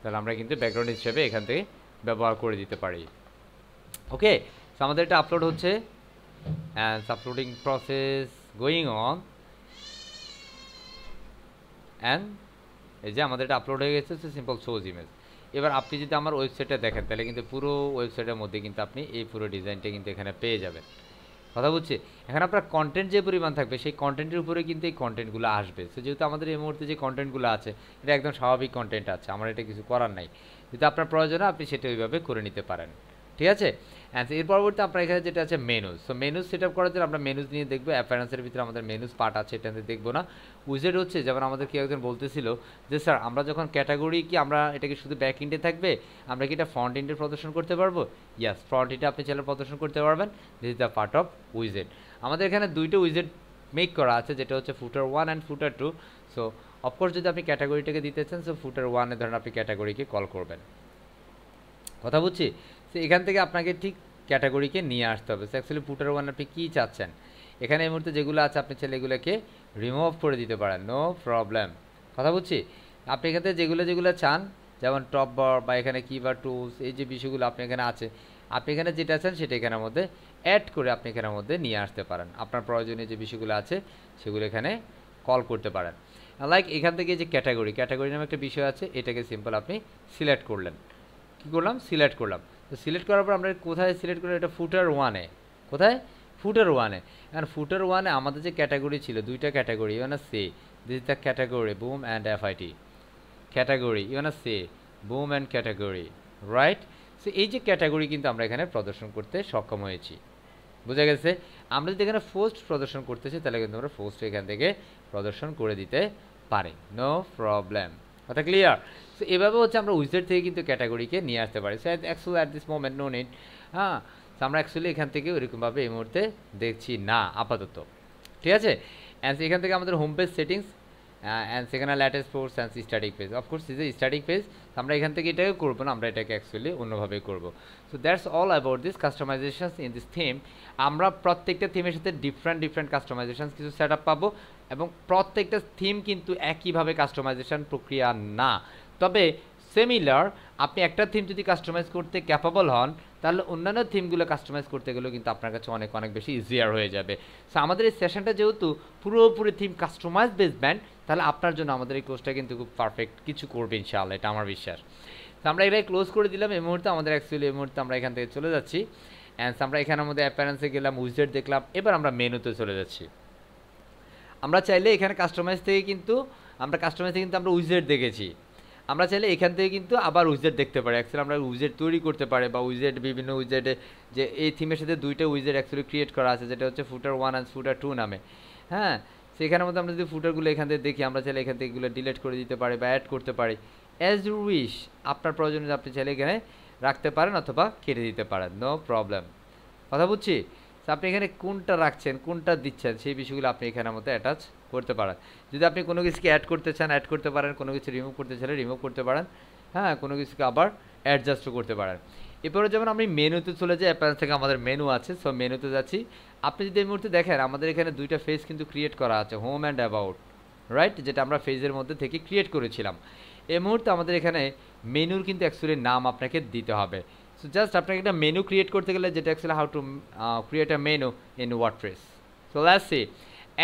তাহলে আমরা কিন্তু ব্যাকগ্রাউন্ড হিসেবে এখান থেকে ব্যবহার করে দিতে পারি, ওকে। সো আমাদের এটা আপলোড হচ্ছে, and uploading process going on and এই যে আমাদের এটা আপলোড হয়ে গেছে সিম্পল শোজ ইমেজ। এবার আপনি যদি আমার ওয়েবসাইটটা দেখেন তাহলে কিন্তু পুরো ওয়েবসাইটের মধ্যে কিন্তু আপনি এই পুরো ডিজাইনটা কিন্তু এখানে পেয়ে যাবেন। কথা বুঝছি? এখন আপনার কন্টেন্ট যে পরিমাণ থাকবে সেই কন্টেন্টের উপরে কিন্তু এই কন্টেন্টগুলো আসবে। সো যেহেতু আমাদের এই মুহূর্তে যে কন্টেন্টগুলো আছে এটা একদম স্বাভাবিক কন্টেন্ট আছে, আমার এটা কিছু করার নাই। যদি আপনার প্রয়োজন হয় আপনি সেটা ওইভাবে করে নিতে পারেন, ঠিক আছে? অ্যান্ড এর পরবর্তী আপনার এখানে যেটা আছে menus. So menus set up করার জন্য আমরা মেনুজ নিয়ে দেখবো। অ্যাপিয়ারেন্সের ভিতরে আমাদের মেনুজ পার্ট আছে, এটাতে দেখবো না। উইজেট হচ্ছে যেমন আমাদের কেউ একজন বলতেছিল যে স্যার আমরা যখন ক্যাটাগরি কি আমরা এটাকে শুধু ব্যাক ইন্ডে থাকবে, আমরা কি এটা ফ্রন্ট ইন্ডে প্রদর্শন করতে পারবো? ইয়াস, ফ্রন্ট ইন্ডে আপনি চাইলে প্রদর্শন করতে পারবেন। This is the part of উইজেট। আমাদের এখানে দুইটা উইজেট মেক করা আছে, যেটা হচ্ছে footer 1 and footer 2। So of course যদি আপনি ক্যাটাগরিটাকে দিতে চান সো ফুটার 1 এ ধরেন আপনি ক্যাটাগরিকে কল করবেন। কথা বুঝছি? সো এখান থেকে আপনাকে ঠিক ক্যাটাগরিকে নিয়ে আসতে হবে। সো অ্যাকচুয়ালি ফুটার 1 আপনি কী চাচ্ছেন, এখানে এই মুহূর্তে যেগুলো আছে আপনি চাইলে এগুলোকে রিমুভ করে দিতে পারেন, নো প্রবলেম। কথা বুঝছি? আপনি এখান থেকে যেগুলো চান, যেমন টপ বার বা এখানে কিবার টুলস, এই যে বিষয়গুলো আপনি এখানে আছে, আপনি এখানে যেটা চান সেটা এখানের মধ্যে অ্যাড করে আপনি এখানের মধ্যে নিয়ে আসতে পারেন। আপনার প্রয়োজনীয় যে বিষয়গুলো আছে সেগুলো এখানে কল করতে পারেন। লাইক এখান থেকে যে ক্যাটাগরি নামে একটা বিষয় আছে, এটাকে সিম্পল আপনি সিলেক্ট করলেন। কী করলাম? সিলেক্ট করলাম। তো সিলেক্ট করার পর আমরা কোথায় সিলেক্ট করলাম? এটা ফুটার 1-এ। কোথায়? ফুটার 1-এ। এখন ফুটার 1-এ আমাদের যে ক্যাটাগরি ছিল, দুইটা category, you want say this is the category boom and FIT category, you want say boom and category, right? So এই যে ক্যাটাগরি কিন্তু আমরা এখানে প্রদর্শন করতে সক্ষম হয়েছি, বোঝা গেছে? আমরা যদি এখানে পোস্ট প্রদর্শন করতেছি তাহলে কিন্তু আমরা পোস্ট এখান থেকে প্রদর্শন করে দিতে পারি, নো প্রবলেম। কথা ক্লিয়ার? সো এভাবে হচ্ছে আমরা উইজেট থেকে কিন্তু ক্যাটাগরিকে নিয়ে আসতে পারি। So actually at this moment no need, হ্যাঁ। সো আমরা অ্যাকচুয়ালি এখান থেকে ওইরকমভাবে এই মুহূর্তে দেখছি না আপাতত, ঠিক আছে? অ্যান্ড এখান থেকে আমাদের হোম পেজ সেটিংস অ্যান্ড সেখানে latest post and static page, of course is a static page. আমরা এখান থেকে এটাকে করবো না, আমরা এটাকে অ্যাকচুয়ালি অন্যভাবে করবো। So that's all about this customizations in this theme. আমরা প্রত্যেকটা থিমের সাথে ডিফারেন্ট কাস্টমাইজেশন কিছু সেট আপ পাবো, এবং প্রত্যেকটা থিম কিন্তু একইভাবে কাস্টমাইজেশন প্রক্রিয়া না, তবে সিমিলার। আপনি একটা থিম যদি কাস্টমাইজ করতে ক্যাপাবল হন তাহলে অন্যান্য থিমগুলো কাস্টমাইজ করতে গেলেও কিন্তু আপনার কাছে অনেক বেশি ইজিয়ার হয়ে যাবে। সো আমাদের এই সেশনটা যেহেতু পুরোপুরি থিম কাস্টমাইজ বেসড, তাহলে আপনার জন্য আমাদের এই কোর্সটা কিন্তু খুব পারফেক্ট কিছু করবে ইনশাআল্লাহ, এটা আমার বিশ্বাস। তো আমরা এটাই ক্লোজ করে দিলাম এই মুহূর্তে। আমাদের অ্যাকচুয়ালি এই মুহূর্তে আমরা এখান থেকে চলে যাচ্ছি অ্যান্ড আমরা এখানের মধ্যে অ্যাপিয়ারেন্সে গেলাম, উইজেট দেখলাম, এবার আমরা মেনুতে চলে যাচ্ছি। আমরা চাইলে এখানে কাস্টমাইজ থেকে কিন্তু আমরা উইজেট দেখেছি, আমরা চাইলে এখান থেকে কিন্তু আবার উইজেট দেখতে পারি। অ্যাকচুয়ালি আমরা উইজেট তৈরি করতে পারি, বা উইজেট বিভিন্ন উইজেটে যে এই থিমের সাথে দুইটা উইজেট অ্যাকচুয়ালি ক্রিয়েট করা আছে, যেটা হচ্ছে ফুটার 1 অ্যান্ড ফুটার 2 নামে, হ্যাঁ। সেখানের মধ্যে আমরা যদি ফুটারগুলো এখান থেকে দেখি, আমরা চাইলে এখান থেকে এগুলো ডিলিট করে দিতে পারি বা অ্যাড করতে পারি, অ্যাজ ইউ উইশ। আপনার প্রয়োজনে আপনি চাইলে এখানে রাখতে পারেন অথবা কেটে দিতে পারেন, নো প্রবলেম। কথা বুঝছি? আপনি এখানে কোনটা রাখছেন, কোনটা দিচ্ছেন, সেই বিষয়গুলো আপনি এখানের মধ্যে অ্যাটাচ করতে পারেন। যদি আপনি কোনো কিছুকে অ্যাড করতে চান অ্যাড করতে পারেন, কোনো কিছু রিমুভ করতে চাইলে রিমুভ করতে পারেন, হ্যাঁ, কোনো কিছুকে আবার অ্যাডজাস্টও করতে পারেন। এরপরে যেমন আমি মেনুতে চলে যাই, অ্যাপিয়ারেন্স থেকে আমাদের মেনু আছে, সো মেনুতে যাচ্ছি। আপনি যদি এই মুহূর্তে দেখেন আমাদের এখানে দুইটা ফেজ কিন্তু ক্রিয়েট করা আছে, হোম অ্যান্ড অ্যাবাউট, রাইট, যেটা আমরা ফেজের মধ্যে থেকে ক্রিয়েট করেছিলাম। এই মুহূর্তে আমাদের এখানে মেনুর কিন্তু অ্যাকচুয়ালি নাম আপনাকে দিতে হবে। সো জাস্ট আপনাকে একটা মেনু ক্রিয়েট করতে গেলে, যেটা actually how to create a menu in WordPress. So let's see,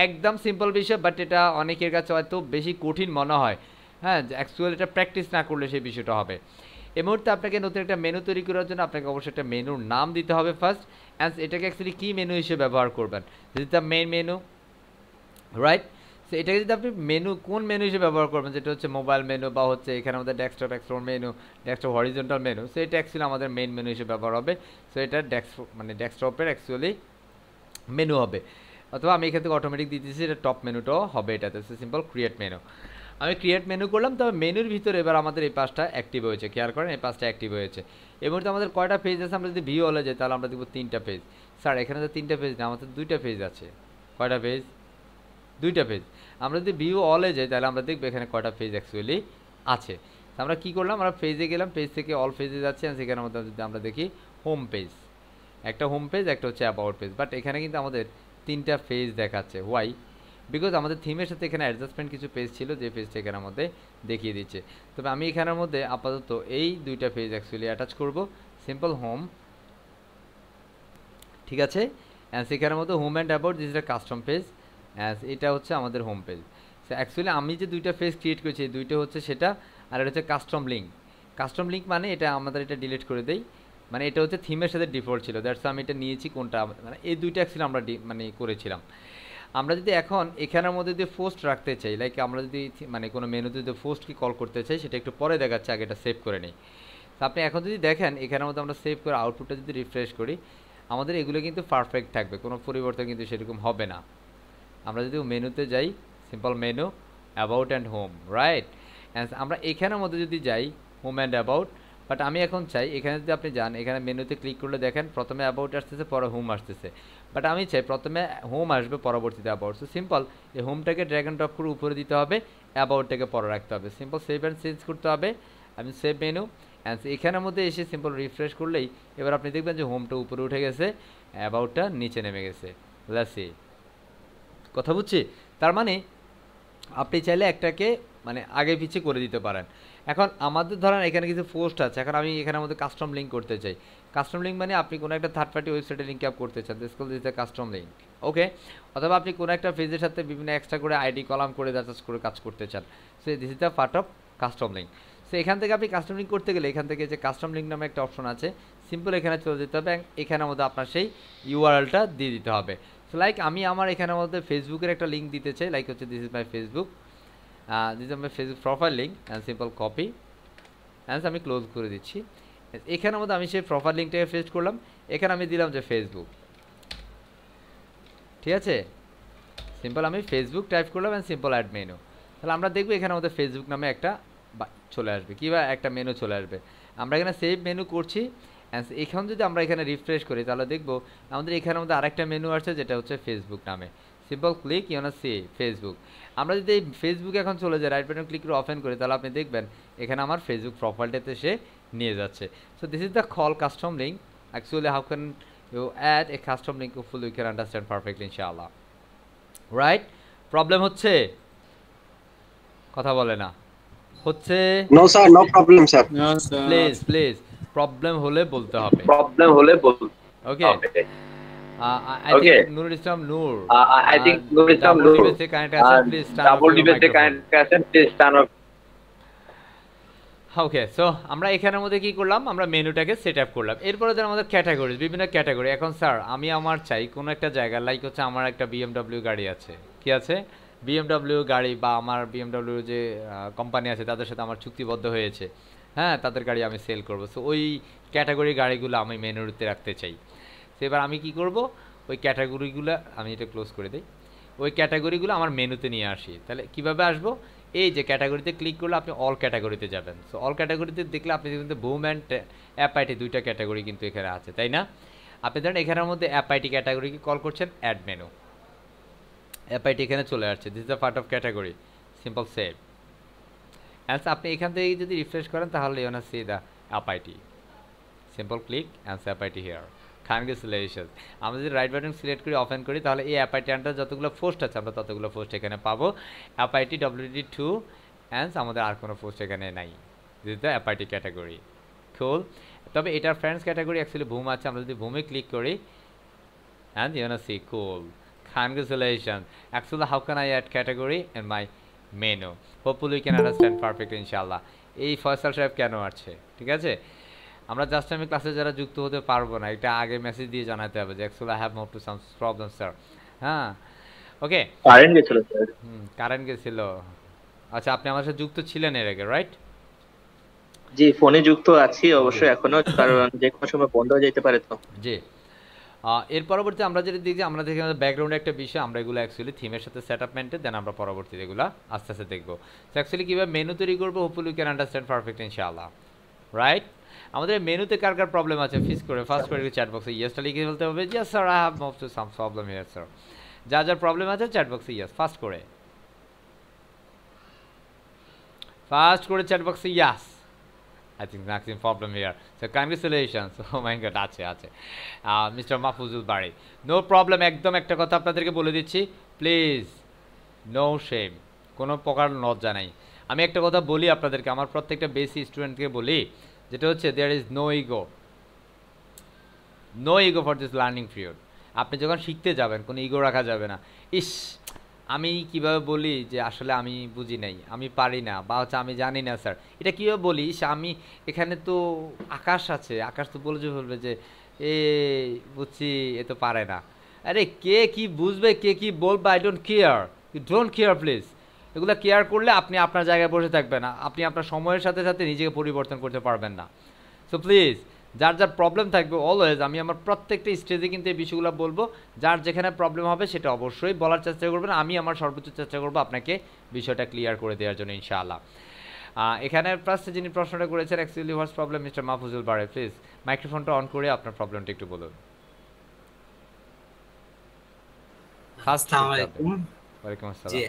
একদম সিম্পল বিষয়, বাট এটা অনেকের কাছে হয়তো বেশি কঠিন মনে হয়, হ্যাঁ। অ্যাকচুয়ালি এটা প্র্যাকটিস না করলে সেই বিষয়টা হবে। এই মুহূর্তে আপনাকে নতুন একটা মেনু তৈরি করার জন্য আপনাকে অবশ্যই একটা মেনুর নাম দিতে হবে ফার্স্ট, অ্যান্ড এটাকে অ্যাকচুয়ালি কী মেনু হিসেবে ব্যবহার করবেন, যেটা মেইন মেনু, রাইট। সো এটাকে যদি আপনি কোন মেনু হিসেবে ব্যবহার করবেন, যেটা হচ্ছে মোবাইল মেনু বা হচ্ছে এখানে আমাদের desktop explore menu, desktop horizontal menu, so এটা অ্যাকচুয়ালি আমাদের মেইন মেনু হিসেবে ব্যবহার হবে। সো এটা ডেস্কটপের অ্যাকচুয়ালি মেনু হবে, অথবা আমি এখান থেকে অটোমেটিক দিতেছি এটা টপ মেনুটাও হবে এটাতে। সো সিম্পল ক্রিয়েট মেনু, আমি ক্রিয়েট মেনু করলাম। তবে মেনুর ভিতরে এবার আমাদের এই পাঁচটা অ্যাক্টিভ হয়েছে, কেয়ার করেন এই পাঁচটা অ্যাক্টিভ হয়েছে। এই মুহূর্তে আমাদের কয়টা পেজ আছে, আমরা যদি ভিউ হলে যাই তাহলে আমরা দেখব 3টা পেজ। স্যার এখানে তো 3টা পেজ না, আমাদের 2টা পেজ আছে। কয়টা পেজ? 2টা পেজ। আমরা যদি ভিউ অলে যাই তাহলে আমরা দেখবো এখানে কয়টা পেজ অ্যাকচুয়ালি আছে। আমরা কি করলাম, আমরা পেজে গেলাম, পেজ থেকে অল পেজে যাচ্ছি, আর সেখানের মধ্যে যদি আমরা দেখি হোম পেজ, একটা হোম পেজ, একটা হচ্ছে অ্যাবাউট পেজ, বাট এখানে কিন্তু আমাদের 3টা পেজ দেখাচ্ছে। হোয়াই? বিকজ আমাদের থিমের সাথে এখানে অ্যাডজাস্টমেন্ট কিছু পেজ ছিল, যে পেজটা এখানের মধ্যে দেখিয়ে দিচ্ছে। তবে আমি এখানের মধ্যে আপাতত এই 2টা পেজ অ্যাকচুয়ালি অ্যাটাচ করব, সিম্পল হোম, ঠিক আছে। অ্যান্ড সেখানের মধ্যে home and about this is a custom page, and এটা হচ্ছে আমাদের হোম পেজ। সো অ্যাকচুয়ালি আমি যে দুইটা পেজ ক্রিয়েট করেছি এই দুইটা হচ্ছে সেটা, আর এটা হচ্ছে কাস্টম লিঙ্ক। কাস্টম লিঙ্ক মানে এটা আমাদের এটা ডিলিট করে দেই, মানে এটা হচ্ছে থিমের সাথে ডিফল্ট ছিল, দ্যাটস আমি এটা নিয়েছি কোনটা, মানে এই দুইটা অ্যাকচুয়ালি আমরা মানে করেছিলাম। আমরা যদি এখন এখানের মধ্যে যদি পোস্ট রাখতে চাই, লাইক আমরা যদি মানে কোনো মেনুতে যদি পোস্টকে কল করতে চাই, সেটা একটু পরে দেখাচ্ছে, আগে এটা সেভ করে নিই। তো আপনি এখন যদি দেখেন এখানের মধ্যে আমরা সেভ করে আউটপুটটা যদি রিফ্রেশ করি, আমাদের এগুলো কিন্তু পারফেক্ট থাকবে, কোনো পরিবর্তন কিন্তু সেরকম হবে না। আমরা যদি মেনুতে যাই, simple menu, about and home, right. And আমরা এখানের মধ্যে যদি যাই হোম অ্যান্ড অ্যাবাউট, বাট আমি এখন চাই এখানে যদি আপনি যান, এখানে মেনুতে ক্লিক করলে দেখেন প্রথমে অ্যাবাউট আসতেছে, পরে হোম আসতেছে, বাট আমি চাই প্রথমে হোম আসবে, পরবর্তীতে অ্যাবাউট। সো সিম্পল এই হোমটাকে ড্র্যাগ অ্যান্ড ড্রপ করে উপরে দিতে হবে, অ্যাবাউটটাকে পরে রাখতে হবে, সিম্পল সেভ অ্যান্ড চেঞ্জ করতে হবে। আমি সেভ মেনু, অ্যান্ড এখানের মধ্যে এসে সিম্পল রিফ্রেশ করলেই এবার আপনি দেখবেন যে হোমটা উপরে উঠে গেছে, অ্যাবাউটটা নিচে নেমে গেছে। লেটস সি, কথা বুঝছি? তার মানে আপনি চাইলে একটাকে মানে আগে পিছিয়ে করে দিতে পারেন। এখন আমাদের ধরেন এখানে কিছু পোস্ট আছে, এখন আমি এখানের মধ্যে কাস্টম লিঙ্ক করতে চাই। কাস্টম লিঙ্ক মানে আপনি কোনো একটা থার্ড পার্টি ওয়েবসাইটে লিঙ্ক আপ করতে চান, this call this the custom link, okay. অথবা আপনি কোনো একটা পেজের সাথে বিভিন্ন এক্সট্রা করে আইডি কলাম করে যাচাস করে কাজ করতে চান, so this is the part of custom link. So এখান থেকে আপনি কাস্টম লিঙ্ক করতে গেলে এখান থেকে যে কাস্টম লিঙ্ক নামে একটা অপশন আছে, সিম্পল এখানে চলে যেতে হবে, এখানের মধ্যে আপনার সেই ইউআরএলটা দিয়ে দিতে হবে। সো লাইক আমি আমার এখানের মধ্যে ফেসবুকের একটা লিঙ্ক দিতে চাই, লাইক হচ্ছে this is my Facebook, this is my Facebook profile link, and simple copy, and আমি ক্লোজ করে দিচ্ছি। এখানের মধ্যে আমি সেই প্রোফাইল লিঙ্কটাকে পেস্ট করলাম, এখানে আমি দিলাম যে ফেসবুক, ঠিক আছে। সিম্পল আমি ফেসবুক টাইপ করলাম, অ্যান্ড সিম্পল অ্যাড মেনু। তাহলে আমরা দেখবো এখানের মধ্যে ফেসবুক নামে একটা চলে আসবে, কিংবা একটা মেনু চলে আসবে। আমরা এখানে সেভ মেনু করছি, অ্যান্ড এখন যদি আমরা এখানে রিফ্রেশ করি তাহলে দেখবো আমাদের এখানের মধ্যে আরেকটা মেনু আসছে, যেটা হচ্ছে ফেসবুক নামে। Simple click you know C Facebook. আমরা যদি এই ফেসবুকে এখন চলে যাই, রাইট বাটন ক্লিক করে ওপেন করি, তাহলে আপনি দেখবেন এখানে আমার ফেসবুক প্রোফাইলটাতে সে নিয়ে যাচ্ছে। So this is the call custom link. Actually how can you add a custom link full you can understand perfectly ইনশাআল্লাহ, রাইট। প্রবলেম হচ্ছে? কথা বলে না হচ্ছে? No sir, no problem sir. Please please, problem হলে বলতে হবে, ওকে। I think Nurul Islam Noor. I think Nurul Islam Noor. Double DBS connect আছে, ওকে। সো আমরা এখানের মধ্যে কি করলাম, আমরা মেনুটাকে সেট আপ করলাম। এরপরে যেন আমাদের ক্যাটাগরি, বিভিন্ন ক্যাটাগরি। এখন স্যার আমি আমার চাই কোনো একটা জায়গা, লাইক হচ্ছে আমার একটা BMW গাড়ি আছে, কি আছে, BMW গাড়ি, বা আমার BMW যে কোম্পানি আছে তাদের সাথে আমার চুক্তিবদ্ধ হয়েছে, হ্যাঁ, তাদের গাড়ি আমি সেল করবো। সো ওই ক্যাটাগরি গাড়িগুলো আমি মেনুতে রাখতে চাই। তো এবার আমি কি করব, ওই ক্যাটাগরিগুলো আমি এটা ক্লোজ করে দিই, ওই ক্যাটাগরিগুলো আমার মেনুতে নিয়ে আসি। তাহলে কিভাবে আসবো, এই যে ক্যাটাগরিতে ক্লিক করলে আপনি অল ক্যাটাগরিতে যাবেন। সো অল ক্যাটাগরিতে দেখলে আপনি কিন্তু বুম অ্যান্ড অ্যাপ আইটি দুইটা ক্যাটাগরি কিন্তু এখানে আছে, তাই না? আপনি ধরেন এখানের মধ্যে অ্যাপ আইটি ক্যাটাগরিকে কল করছেন, অ্যাড মেনু, অ্যাপ আইটি এখানে চলে আসছে, this is the part of category, simple save. And আপনি এখান থেকে যদি রিফ্রেশ করেন তাহলে you know C the app IT, simple click and app IT here. Congratulation. আমরা যদি রাইট বাটন সিলেক্ট করে ওপেন করি তাহলে এই অ্যাপ আইটি আন্ডার যতগুলো পোস্ট আছে আমরা ততগুলো পোস্ট এখানে পাবো। অ্যাপ আইটি WD2 অ্যান্ড আমাদের আর কোনো পোস্ট এখানে নাই, this is the app IT category. Cool. তবে এটার ফ্রেন্ডস ক্যাটাগরি অ্যাকচুয়ালি বুম আছে, আমরা যদি বুমে ক্লিক করি and you know see cool. Congratulations. Actually, how can I add category in my menu? Hopefully you can understand perfectly, inshallah. এই ফয়সাল সাহেব কেন আসছে, ঠিক আছে? আমরা জাস্ট আমি ক্লাসে যারা যুক্ত হতে পারবো না, এটা আগে মেসেজ দিয়ে জানাতে হবে যে actually I have move to some problem sir. হ্যাঁ, ওকে। কারেন্ট গেছিল স্যার। কারেন্ট গেছিল। আচ্ছা, আপনি আমার সাথে যুক্ত ছিলেন এর আগে, রাইট? জি, ফোনে যুক্ত আছি অবশ্যই এখনো, কারণ যে কোনো সময় বন্ধ হয়ে যেতে পারে তো। জি। এর পরবর্তী আমরা যেটা দেখি, আমরা দেখি ব্যাকগ্রাউন্ডে একটা বিষয়, আমরা এগুলো অ্যাকচুয়ালি থিমের সাথে সেট আপ মেনটেন, দেন আমরা পরবর্তীতে এগুলো আস্তে আস্তে দেখবো। তো অ্যাকচুয়ালি কীভাবে মেনু তৈরি করবো, hopefully you can understand perfect ইনশাআল্লাহ, রাইট? আমাদের মেনুতে কার কার প্রবলেম আছে ফার্স্ট করে চ্যাট বক্সে ইয়েসটা লিখে ফেলতে হবে, yes sir I have move to some problem here sir. যার যার প্রবলেম আছে চ্যাট বক্সে ইয়েস ফার্স্ট করে চ্যাট বক্সে ইয়াস। I think nothing problem here. So congratulations. Oh my god, আছে মিস্টার মাহফুজুল বাড়ি, নো প্রবলেম। একদম একটা কথা আপনাদেরকে বলে দিচ্ছি, প্লিজ নো শেম, কোনো প্রকার লজ্জা নাই। আমি একটা কথা বলি আপনাদেরকে, আমার প্রত্যেকটা বেসি স্টুডেন্টকে বলি, যেটা হচ্ছে there is no ego for this learning period. আপনি যখন শিখতে যাবেন কোনো ইগো রাখা যাবে না, ইস আমি কিভাবে বলি যে আসলে আমি বুঝি নাই, আমি পারি না, বা হচ্ছে আমি জানি না স্যার, এটা কীভাবে বলি, ইস আমি এখানে তো আকাশ আছে, আকাশ তো বলে বলবে যে এ বুঝছি এ তো পারে না। আরে কে কি বুঝবে, কে কি বলবে, I don't care, you don't care please. এগুলো কেয়ার করলে আপনি আপনার জায়গায় বসে থাকবেন না, আপনি আপনার সময়ের সাথে সাথে নিজেকে পরিবর্তন করতে পারবেন না। সো প্লিজ যার যার প্রবলেম থাকবে অলওয়েজ, আমি আমার প্রত্যেকটা স্টেজে কিন্তু এই বিষয়গুলো বলবো, যার যেখানে প্রবলেম হবে সেটা অবশ্যই বলার চেষ্টা করবেন, আমি আমার সর্বোচ্চ চেষ্টা করবো আপনাকে বিষয়টা ক্লিয়ার করে দেওয়ার জন্য ইনশাআল্লাহ। এখানে ফার্স্টে যিনি প্রশ্নটা করেছেন অ্যাকচুয়ালি হোয়াটস প্রবলেম মিস্টার মাহফুজুল বারে, প্লিজ মাইক্রোফোনটা অন করে আপনার প্রবলেমটা একটু বলুন। আসসালামু আলাইকুম। ওয়ালাইকুম আসসালাম। জি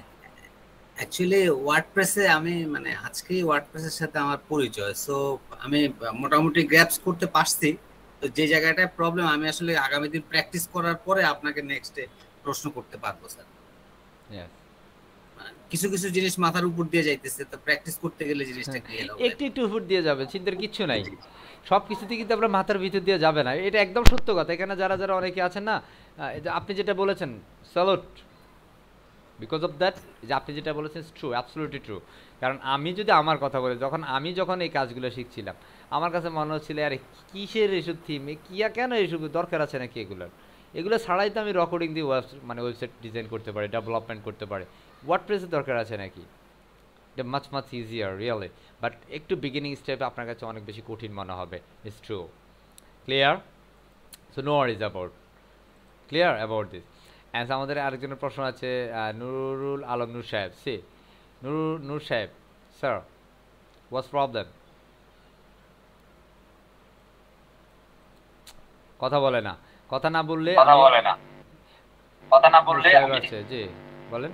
অ্যাকচুয়ালি ওয়ার্ডপ্রেসে আমি মানে আজকেই ওয়ার্ডপ্রেসের সাথে আমার পরিচয়, সো আমি মোটামুটি গ্র্যাপস করতে পারছি। তো যে জায়গাটায় প্রবলেম আমি আসলে আগামী দিন প্র্যাকটিস করার পরে আপনাকে নেক্সটে প্রশ্ন করতে পারবো স্যার। কিছু কিছু জিনিস মাথার উপর দিয়ে যাইতেছে, তো প্র্যাকটিস করতে গেলে জিনিসটা ক্লিয়ার হবে। একটু একটু উপর দিয়ে যাবে, চিন্তার কিচ্ছু নাই, সব কিছুতে কিন্তু আপনার মাথার ভিতর দিয়ে যাবে না, এটা একদম সত্য কথা। এখানে যারা যারা অনেকে আছেন না, আপনি যেটা বলেছেন স্যালুট, বিকজ অফ দ্যাট, যে আপনি যেটা বলেছেন ট্রু, অ্যাবসলিউটলি ট্রু। কারণ আমি যদি আমার কথা বলি, যখন এই কাজগুলো শিখছিলাম, আমার কাছে মনে হচ্ছিল আরে কিসের এসব থিম, কেন এসব দরকার আছে নাকি, এগুলো ছাড়াই তো আমি রেকর্ডিং দিয়ে ওয়েবসাইট ডিজাইন করতে পারি, ডেভেলপমেন্ট করতে পারি, ওয়ার্ডপ্রেসের দরকার আছে নাকি? এটা মাচ ইজিয়ার রিয়েলি, বাট একটু বিগিনিং স্টেপে আপনার কাছে অনেক বেশি কঠিন মনে হবে। It's true, clear? So no worries about this. And আমাদের আরেকজনের প্রশ্ন আছে, নুরুল আলম নূর সাহেব। নূর সাহেব স্যার, হোয়াটস প্রবলেম? কথা বলে না, কথা না বললে জি বলেন।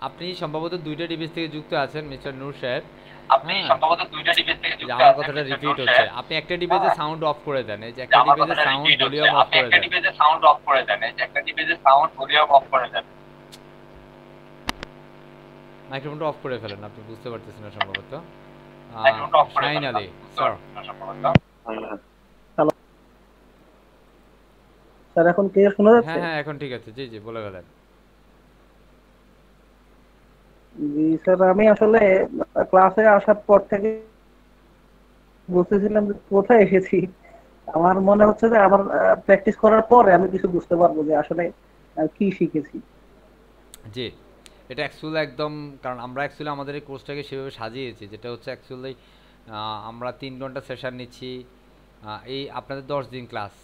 আপনি সম্ভবত 2টা ডিভাইস থেকে যুক্ত আছেন মিস্টার নূর সাহেব। আমার কথাটা রিপিট হচ্ছে, আপনি একটা ডিভাইসে সাউন্ড অফ করে দেন, এই যে একটা ডিভাইসে সাউন্ড ভলিউম অফ করে দেন, মাইক্রোফোনটা অফ করে ফেলেন, আপনি বুঝতে পারতেছেন না সম্ভবত। শাহিন আলী স্যার। স্যার এখন ক্লিয়ার শোনা যাচ্ছে? হ্যাঁ এখন ঠিক আছে, জি জি বলে ফেলেন। জি স্যার, আমি আসলে ক্লাসে আসার পর থেকে বুঝতেছিলাম যে কোথায় এসেছি। আমার মনে হচ্ছে যে আমার প্র্যাকটিস করার পরে আমি কিছু বুঝতে পারবো যে আসলে কি শিখেছি। জি এটা অ্যাকচুয়ালি একদম, কারণ আমরা অ্যাকচুয়ালি আমাদের এই কোর্সটাকে সেভাবে সাজিয়েছি, যেটা হচ্ছে অ্যাকচুয়ালি আমরা 3 ঘন্টা সেশন নিচ্ছি, এই আপনাদের 10 দিন ক্লাস।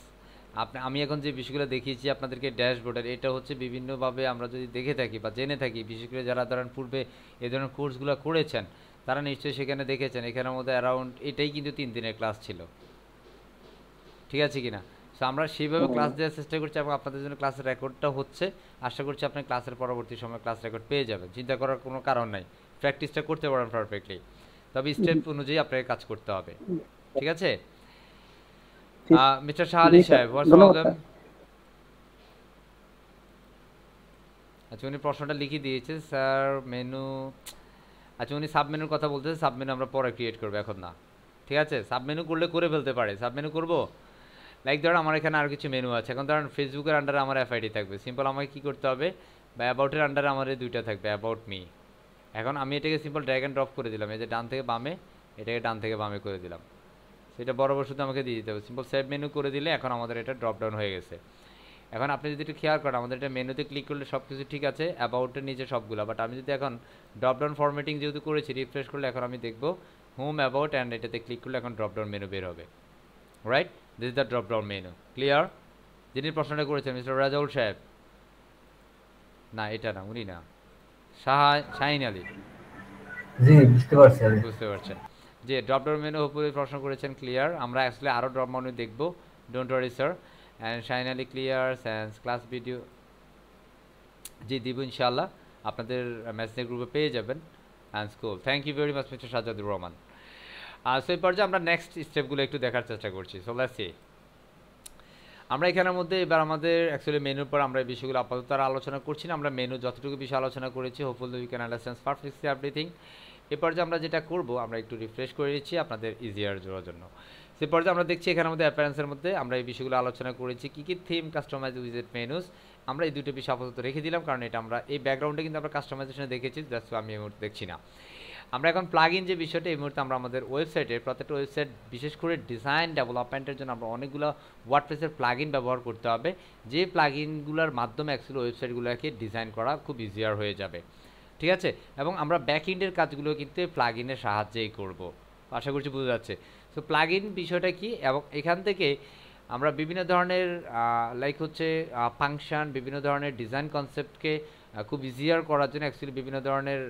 আমি এখন যে বিষয়গুলো দেখিয়েছি আপনাদেরকে ড্যাশবোর্ডের, এটা হচ্ছে বিভিন্নভাবে আমরা যদি দেখে থাকি বা জেনে থাকি, বিশেষ করে যারা ধরেন পূর্বে এই ধরনের কোর্সগুলো করেছেন তারা নিশ্চয়ই সেখানে দেখেছেন, এখানের মধ্যে অ্যারাউন্ড এটাই কিন্তু 3 দিনের ক্লাস ছিল, ঠিক আছে কিনা? সো আমরা সেইভাবে ক্লাস দেওয়ার চেষ্টা করছি এবং আপনাদের জন্য ক্লাসের রেকর্ডটা হচ্ছে। আশা করছি আপনি ক্লাসের পরবর্তী সময় ক্লাস রেকর্ড পেয়ে যাবেন, চিন্তা করার কোনো কারণ নাই, প্র্যাকটিসটা করতে পারেন পারফেক্টলি, তবে স্টেপ অনুযায়ী আপনাকে কাজ করতে হবে, ঠিক আছে? মিস্টার শাহ আলী সাহেব, হোয়াটস প্রবলেম? আচ্ছা উনি প্রশ্নটা লিখে দিয়েছে স্যার, মেনু, আচ্ছা উনি সাবমেনুর কথা বলতেছে, সাবমেনু আমরা পরে ক্রিয়েট করবো, এখন না, ঠিক আছে? সাবমেনু করলে করে ফেলতে পারে, সাবমেনু করবো, লাইক ধরুন আমার এখানে আর কিছু মেনু আছে, এখন ধরুন ফেসবুকের আন্ডারে আমার এফআইডি থাকবে, সিম্পল আমাকে কী করতে হবে, বা অ্যাবাউটের আন্ডারে আমার এই 2টা থাকবে, অ্যাবাউট মি। এখন আমি এটাকে সিম্পল ড্র্যাগ অ্যান্ড ড্রপ করে দিলাম, এই যে ডান থেকে বামে, এটাকে ডান থেকে বামে করে দিলাম, সেটা বরাবর শুধু আমাকে দিয়ে দিতে হবে, সিম্পল সেভ মেনু করে দিলে এখন আমাদের এটা ড্রপ ডাউন হয়ে গেছে। এখন আপনি যদি একটু খেয়াল করেন, আমাদের এটা মেনুতে ক্লিক করলে সব কিছু ঠিক আছে, অ্যাবাউটের নিচে সবগুলো, বাট আমি যদি এখন ড্রপ ডাউন ফরম্যাটিং যেহেতু করেছি, রিফ্রেশ করলে এখন আমি দেখবো হোম, অ্যাবাউট অ্যান্ড এটাতে ক্লিক করলে এখন ড্রপ ডাউন মেনু বের হবে, right? This is the drop down menu, clear? যিনি প্রশ্নটা করেছেন মিস্টার রাজাউল সাহেব, না এটা না, উনি না, শাহিন আলী। জি বুঝতে পারছেন যে ড্রপ ডাউন মেনু উপরে প্রশ্ন করেছেন, ক্লিয়ার? আমরা অ্যাকচুয়ালি আরও ড্রপ মেনু দেখবো, don't worry sir. And Shahin Ali clear, science class video জি দিব ইনশাআল্লাহ, আপনাদের মেসেজ গ্রুপে পেয়ে যাবেন। And school, thank you very much mister Sajjadur Rahman. So এই পর্যায়ে আমরা নেক্সট স্টেপগুলো একটু দেখার চেষ্টা করছি। সো লেটস সি, আমরা এখানের মধ্যে এবার আমাদের অ্যাকচুয়ালি মেনুর পর আমরা এই বিষয়গুলো আপাতত আর আলোচনা করছি না, আমরা মেনু যতটুকু বিষয় আলোচনা করেছি, hopefully we can understand perfectly everything. এরপর যে আমরা যেটা করব আমরা একটু রিফ্রেশ করে নিচ্ছি আপনাদের ইজিয়ার জন্য। সে পর্যায়ে আমরা দেখছি এখানের মধ্যে অ্যাপিয়ারেন্সের মধ্যে আমরা এই বিষয়গুলো আলোচনা করেছি কী কী থিম কাস্টমাইজ উইজেট মেনুস আমরা এই দুটো বিষয় আপাতত রেখে দিলাম, কারণ এটা আমরা এই ব্যাকগ্রাউন্ডে কিন্তু আমরা কাস্টমাইজেশনে দেখেছি, দ্যাটস আমি এই মুহূর্তে দেখছি না। আমরা এখন প্লাগ ইন যে বিষয়টা এই মুহূর্তে আমরা আমাদের ওয়েবসাইটের প্রত্যেকটা ওয়েবসাইট বিশেষ করে ডিজাইন ডেভেলপমেন্টের জন্য আমরা অনেকগুলো ওয়ার্ডপ্রেসের প্লাগ ইন ব্যবহার করতে হবে, যে প্লাগ ইনগুলোর মাধ্যমে অ্যাকচুয়ালি ওয়েবসাইটগুলোকে ডিজাইন করা খুব ইজিয়ার হয়ে যাবে, ঠিক আছে। এবং আমরা ব্যাক ইন্ডের কাজগুলো কিন্তু প্লাগ ইনের সাহায্যেই করব, আশা করছি বুঝা যাচ্ছে। সো প্লাগ ইন বিষয়টা কি, এবং এখান থেকে আমরা বিভিন্ন ধরনের লাইক হচ্ছে ফাংশন, বিভিন্ন ধরনের ডিজাইন কনসেপ্টকে খুব ইজিয়ার করার জন্য অ্যাকচুয়ালি বিভিন্ন ধরনের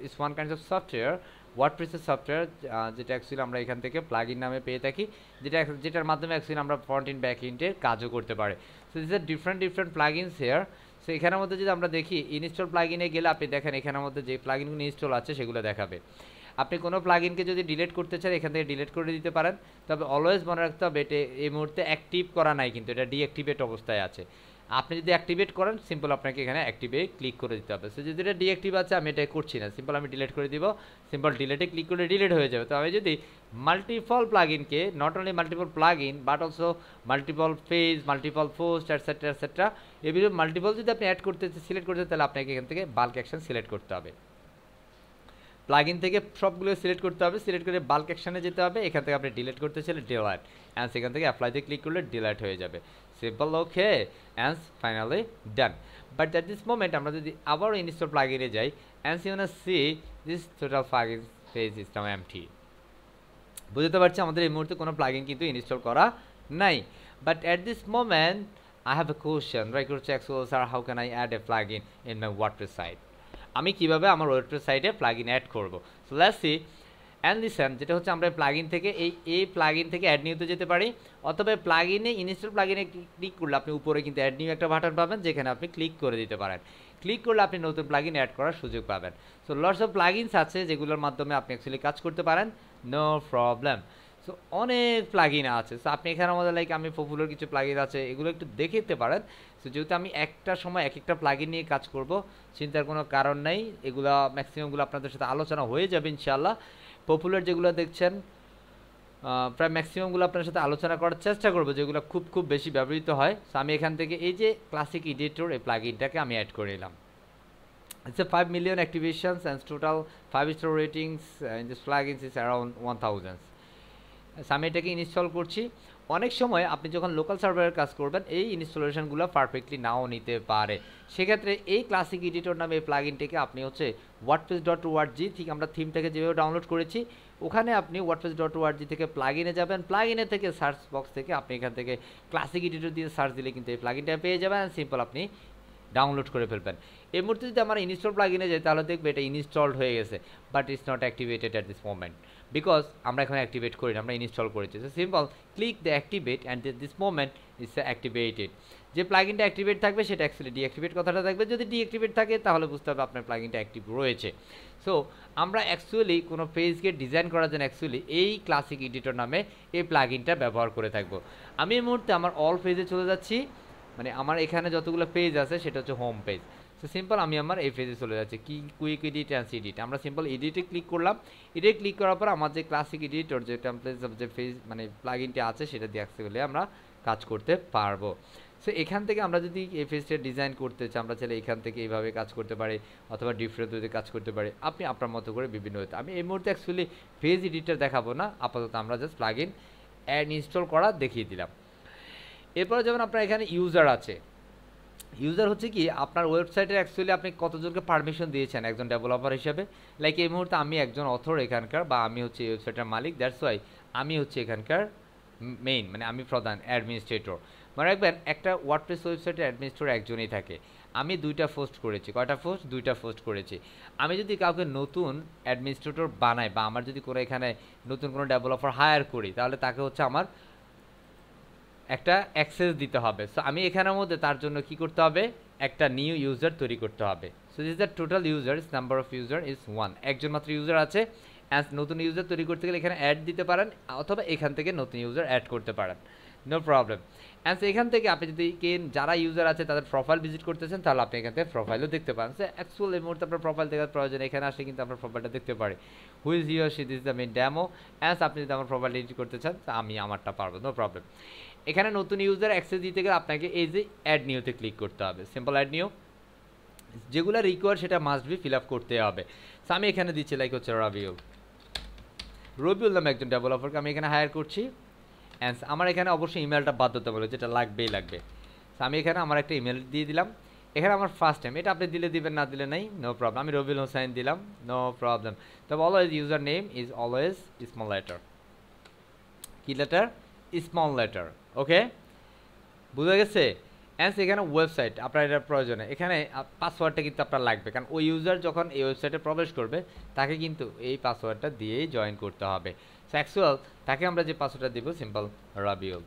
is one kinds of software, ওয়ার্ডপ্রেসের সফটওয়্যার, যেটা অ্যাকচুয়ালি আমরা এখান থেকে প্লাগ ইন নামে পেয়ে থাকি, যেটার মাধ্যমে অ্যাকচুয়ালি আমরা ফ্রন্ট ইন ব্যাক ইন্ডের কাজও করতে পারি। So this are different plugins here. So এখানের মধ্যে যদি আমরা দেখি ইনস্টল প্লাগ ইনে গেলে আপনি দেখেন এখানের মধ্যে যে প্লাগ ইনগুলো ইনস্টল আছে সেগুলো দেখাবে। আপনি কোনো প্লাগ ইনকে যদি ডিলিট করতে চান এখান থেকে ডিলিট করে দিতে পারেন, তবে অলওয়েজ মনে রাখতে হবে এটা এই মুহূর্তে অ্যাক্টিভ করা নাই, কিন্তু এটা ডিঅ্যাক্টিভেট অবস্থায় আছে। আপনি যদি অ্যাক্টিভেট করেন সিম্পল আপনাকে এখানে অ্যাক্টিভে ক্লিক করে দিতে হবে। সো যদি এটা ডিঅ্যাক্টিভ আছে আমি এটা করছি না, সিম্পল আমি ডিলিট করে দিব, সিম্পল ডিলিটে ক্লিক করে ডিলিট হয়ে যাবে। তো আমি যদি মাল্টিপল প্লাগ ইনকে, not only multiple plug in but also multiple page, multiple post etcetera এগুলো মাল্টিপল যদি আপনি অ্যাড করতে সিলেক্ট করতে তাহলে আপনাকে এখান থেকে বাল্ক অ্যাকশন সিলেক্ট করতে হবে, প্লাগ ইন থেকে সবগুলো সিলেক্ট করতে হবে, সিলেক্ট করে বাল্ক অ্যাকশনে যেতে হবে, এখান থেকে আপনি ডিলিট করতে চাইলে ডিলিট, অ্যান্ড সেখান থেকে অ্যাপ্লাইতে ক্লিক করলে ডিলিট হয়ে যাবে, simple okay and finally done. But at this moment আমরা যদি আবারও ইনস্টল প্লাগ ইনে যাই and you want see this total plugin page is now empty, বুঝতে পারছি আমাদের এই মুহূর্তে কোনো প্লাগ ইন কিন্তু ইনস্টল করা নাই। But at this moment I have a question, right? Sir, how can I add a plugin in my WordPress site? আমি কিভাবে আমার ওয়ার্ডপ্রেস সাইটে প্লাগইন অ্যাড করব। So let's see and listen, যেটা হচ্ছে আমরা প্লাগইন থেকে এই প্লাগইন থেকে অ্যাড নিউতে যেতে পারি, অথবা প্লাগইনে ইনস্টল প্লাগইনে ক্লিক করলে আপনি উপরে কিন্তু অ্যাড নিউ একটা বাটন পাবেন, যেখানে আপনি ক্লিক করে দিতে পারেন। ক্লিক করলে আপনি নতুন প্লাগইন অ্যাড করার সুযোগ পাবেন। সো লটস অফ প্লাগইনস আছে যেগুলোর মাধ্যমে আপনি অ্যাকচুয়ালি কাজ করতে পারেন, নো প্রবলেম। সো অনেক প্লাগইন আছে। সো আপনি এখানে আমাদের লাইক আমি পপুলার কিছু প্লাগইন আছে এগুলো একটু দেখে নিতে পারেন। সো যেহেতু আমি একটা সময় এক একটা প্লাগইন নিয়ে কাজ করব, চিন্তার কোনো কারণ নেই, এগুলো ম্যাক্সিমামগুলো আপনাদের সাথে আলোচনা হয়ে যাবে ইনশাআল্লাহ। পপুলার যেগুলো দেখছেন প্রায় ম্যাক্সিমামগুলো আপনার সাথে আলোচনা করার চেষ্টা করবো, যেগুলো খুব বেশি ব্যবহৃত হয়। সো আমি এখান থেকে এই যে ক্লাসিক এডিটর এই প্লাগইনটাকে আমি অ্যাড করে নিলাম। It's a 5 million activations and total 5-star ratings in this plugins is around 1000. আমি এটাকে ইনস্টল করছি। অনেক সময় আপনি যখন লোকাল সার্ভারের কাজ করবেন এই ইনস্টলেশনগুলো পারফেক্টলি নাও নিতে পারে, সেক্ষেত্রে এই ক্লাসিক এডিটর নামে এই প্লাগইনটাকে আপনি হচ্ছে wordpress.org ঠিক আমরা থিমটাকে যেভাবে ডাউনলোড করেছি ওখানে আপনি wordpress.org থেকে প্লাগইনে যাবেন, প্লাগইনে থেকে সার্চ বক্স থেকে আপনি এখান থেকে ক্লাসিক এডিটর দিয়ে সার্চ দিলে কিন্তু এই প্লাগইনটা পেয়ে যাবেন, সিম্পল আপনি ডাউনলোড করে ফেলবেন। এই মুহূর্তে যদি আমার ইনস্টল প্লাগইনে যাই তাহলে দেখবে এটা ইনস্টলড হয়ে গেছে, but it's not activated at this moment because আমরা এখন অ্যাক্টিভেট করি না, আমরা ইনস্টল করেছি। So simple click the activate and this moment it's activated. যে প্লাগইনটা অ্যাক্টিভেট থাকবে সেটা অ্যাকচুয়ালি ডিঅ্যাক্টিভেট কথাটা থাকবে, যদি ডিঅ্যাক্টিভেট থাকে তাহলে বুঝতে হবে আপনার প্লাগইনটা অ্যাক্টিভ রয়েছে। সো আমরা অ্যাকচুয়ালি কোনো পেজকে ডিজাইন করার জন্য অ্যাকচুয়ালি এই ক্লাসিক এডিটর নামে এই প্লাগইনটা ব্যবহার করে থাকবো। আমি এই মুহূর্তে আমার অল পেজে চলে যাচ্ছি, মানে আমার এখানে যতগুলো পেজ আছে সেটা হচ্ছে হোম পেজ। সো সিম্পল আমি আমার এই পেজে চলে যাচ্ছি, কি কুইক এডিট অ্যান্ড এডিট। আমরা সিম্পল এডিটে ক্লিক করলাম, এডিটে ক্লিক করার পর আমার যে ক্লাসিক এডিটর যে টেমপ্লেট যে পেজ মানে প্লাগইনটা আছে সেটা দিয়ে অ্যাকচুয়ালি আমরা কাজ করতে পারবো। সো এখান থেকে আমরা যদি এই পেজটা ডিজাইন করতে চাই আমরা চাইলে এখান থেকে এইভাবে কাজ করতে পারি, অথবা ডিফারেন্ট ওয়েতে কাজ করতে পারি, আপনি আপনার মতো করে বিভিন্ন ওয়েতে। আমি এই মুহূর্তে অ্যাকচুয়ালি পেজ এডিটর দেখাবো না, আপাতত আমরা জাস্ট প্লাগইন অ্যাড ইনস্টল করা দেখিয়ে দিলাম। এরপরে যেমন আপনার এখানে ইউজার আছে, ইউজার হচ্ছে কি আপনার ওয়েবসাইটে অ্যাকচুয়ালি আপনি কতজনকে পারমিশন দিয়েছেন একজন ডেভেলপার হিসেবে। লাইক এই মুহূর্তে আমি একজন অথর এখানকার, বা আমি হচ্ছে এই ওয়েবসাইটের মালিক, দ্যাটস ওয়াই আমি হচ্ছে এখানকার মেইন, মানে আমি প্রধান অ্যাডমিনিস্ট্রেটর। মনে রাখবেন একটা ওয়ার্ডপ্রেস ওয়েবসাইটের অ্যাডমিনিস্ট্রেটর একজনই থাকে। আমি 2টা পোস্ট করেছি, কয়টা পোস্ট? 2টা পোস্ট করেছি। আমি যদি কাউকে নতুন অ্যাডমিনিস্ট্রেটর বানাই বা আমার যদি কোনো এখানে নতুন কোনো ডেভেলপার হায়ার করি তাহলে তাকে হচ্ছে আমার একটা অ্যাক্সেস দিতে হবে। সো আমি এখানের মধ্যে তার জন্য কি করতে হবে, একটা নিউ ইউজার তৈরি করতে হবে। So this the total users, number of user is 1, একজন মাত্র ইউজার আছে। নতুন ইউজার তৈরি করতে গেলে এখানে অ্যাড দিতে পারেন, অথবা এখান থেকে নতুন ইউজার অ্যাড করতে পারেন। No problem. অ্যান্ড এখান থেকে আপনি যদি যারা ইউজার আছে তাদের প্রোফাইল ভিজিট করতেছেন তাহলে আপনি এখান থেকে প্রোফাইলও দেখতে পারেন। সো অ্যাকচুয়াল এই মুহূর্তে আপনার প্রোফাইল দেখার প্রয়োজন, এখানে আসলে কিন্তু আপনার প্রোফাইলটা দেখতে পারি who is your see, this is the main demo. And আপনি যদি আমার প্রোফাইল এডিট করতে চান আমি আমারটা পারবো, নো প্রবলেম। এখানে নতুন ইউজার অ্যাক্সেস দিতে গেলে আপনাকে এই যে অ্যাড নিউতে ক্লিক করতে হবে, সিম্পল অ্যাড নিউ, যেগুলো রিকোয়ার সেটা মাস্ট বি ফিল আপ করতে হবে। সো আমি এখানে দিচ্ছি লাইক হচ্ছে রবিউল নামে একজন ডেভেলপারকে আমি এখানে হায়ার করছি। অ্যান্ড আমার এখানে অবশ্যই ইমেলটা বাধ্যতামূলক, যেটা লাগবেই লাগবে। সো আমি এখানে আমার একটা ইমেল দিয়ে দিলাম, এখানে আমার ফার্স্ট টাইম, এটা আপনি দিলে দিবেন না দিলে নাই, নো প্রবলেম। আমি রবিউল হোসেন দিলাম, নো প্রবলেম। তবে always user name is always small letter, কি লেটার? স্মল লেটার, ওকে, বুঝা গেছে? অ্যান্ড এখানে ওয়েবসাইট আপনার এটার প্রয়োজনে, এখানে পাসওয়ার্ডটা কিন্তু আপনার লাগবে, কারণ ওই ইউজার যখন এই ওয়েবসাইটে প্রবেশ করবে তাকে কিন্তু এই পাসওয়ার্ডটা দিয়েই জয়েন করতে হবে। সো অ্যাকচুয়াল তাকে আমরা যে পাসওয়ার্ডটা দিব সিম্পল রাবিউল,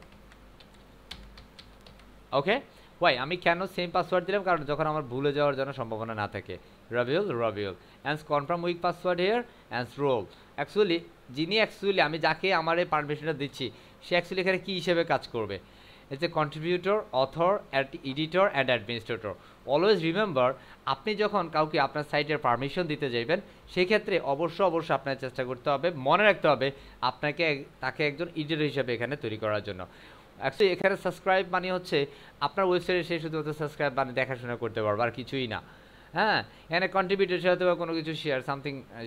ওকে। ওয়াই আমি কেন সেম পাসওয়ার্ড দিলাম? কারণ যখন আমার ভুলে যাওয়ার জন্য সম্ভাবনা না থাকে। Rabiul and confirm weak password here and role. Actually আমি যাকে আমার এই পারমিশনটা দিচ্ছি সে অ্যাকচুয়ালি এখানে কী হিসেবে কাজ করবে? It's a contributor, author, editor and administrator. Always remember, আপনি যখন কাউকে আপনার সাইটের পারমিশন দিতে যাবেন সেক্ষেত্রে অবশ্যই আপনার চেষ্টা করতে হবে, মনে রাখতে হবে তাকে একজন এডিটর হিসেবে এখানে তৈরি করার জন্য। অ্যাকচুয়ালি এখানে সাবস্ক্রাইব মানে হচ্ছে আপনার ওয়েবসাইটে সে শুধুমাত্র সাবস্ক্রাইব মানে দেখাশোনা করতে পারবে, আর কিছুই না। হ্যাঁ, এখানে কন্ট্রিবিউটর সাথে কোনো কিছু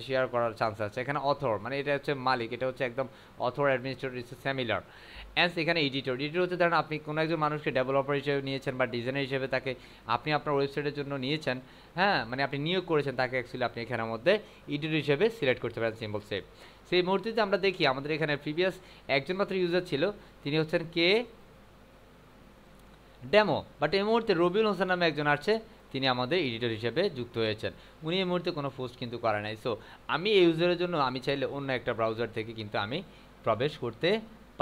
শেয়ার করার চান্স আছে। এখানে অথর মানে এটা হচ্ছে মালিক, এটা হচ্ছে একদম author, administrator is similar. And এখানে এডিটর হচ্ছে ধরেন আপনি কোনো একজন মানুষকে ডেভেলপার হিসেবে নিয়েছেন বা ডিজাইনার হিসেবে তাকে আপনি আপনার ওয়েবসাইটের জন্য নিয়েছেন, হ্যাঁ, মানে আপনি নিয়োগ করেছেন তাকে, অ্যাকচুয়ালি আপনি এখানের মধ্যে এডিটর হিসেবে সিলেক্ট করতে পারেন, সিম্পল সেভ। সেই মুহূর্তে আমরা দেখি আমাদের এখানে প্রিভিয়াস একজন মাত্র ইউজার ছিল, তিনি হচ্ছেন কে ডেমো, বাট এই মুহূর্তে রবিউল হোসেন নামে একজন আছে, তিনি আমাদের এডিটর হিসেবে যুক্ত হয়েছেন। উনি এই মুহূর্তে কোনো পোস্ট কিন্তু করে নাই। সো আমি এই ইউজারের জন্য আমি চাইলে অন্য একটা ব্রাউজার থেকে কিন্তু আমি প্রবেশ করতে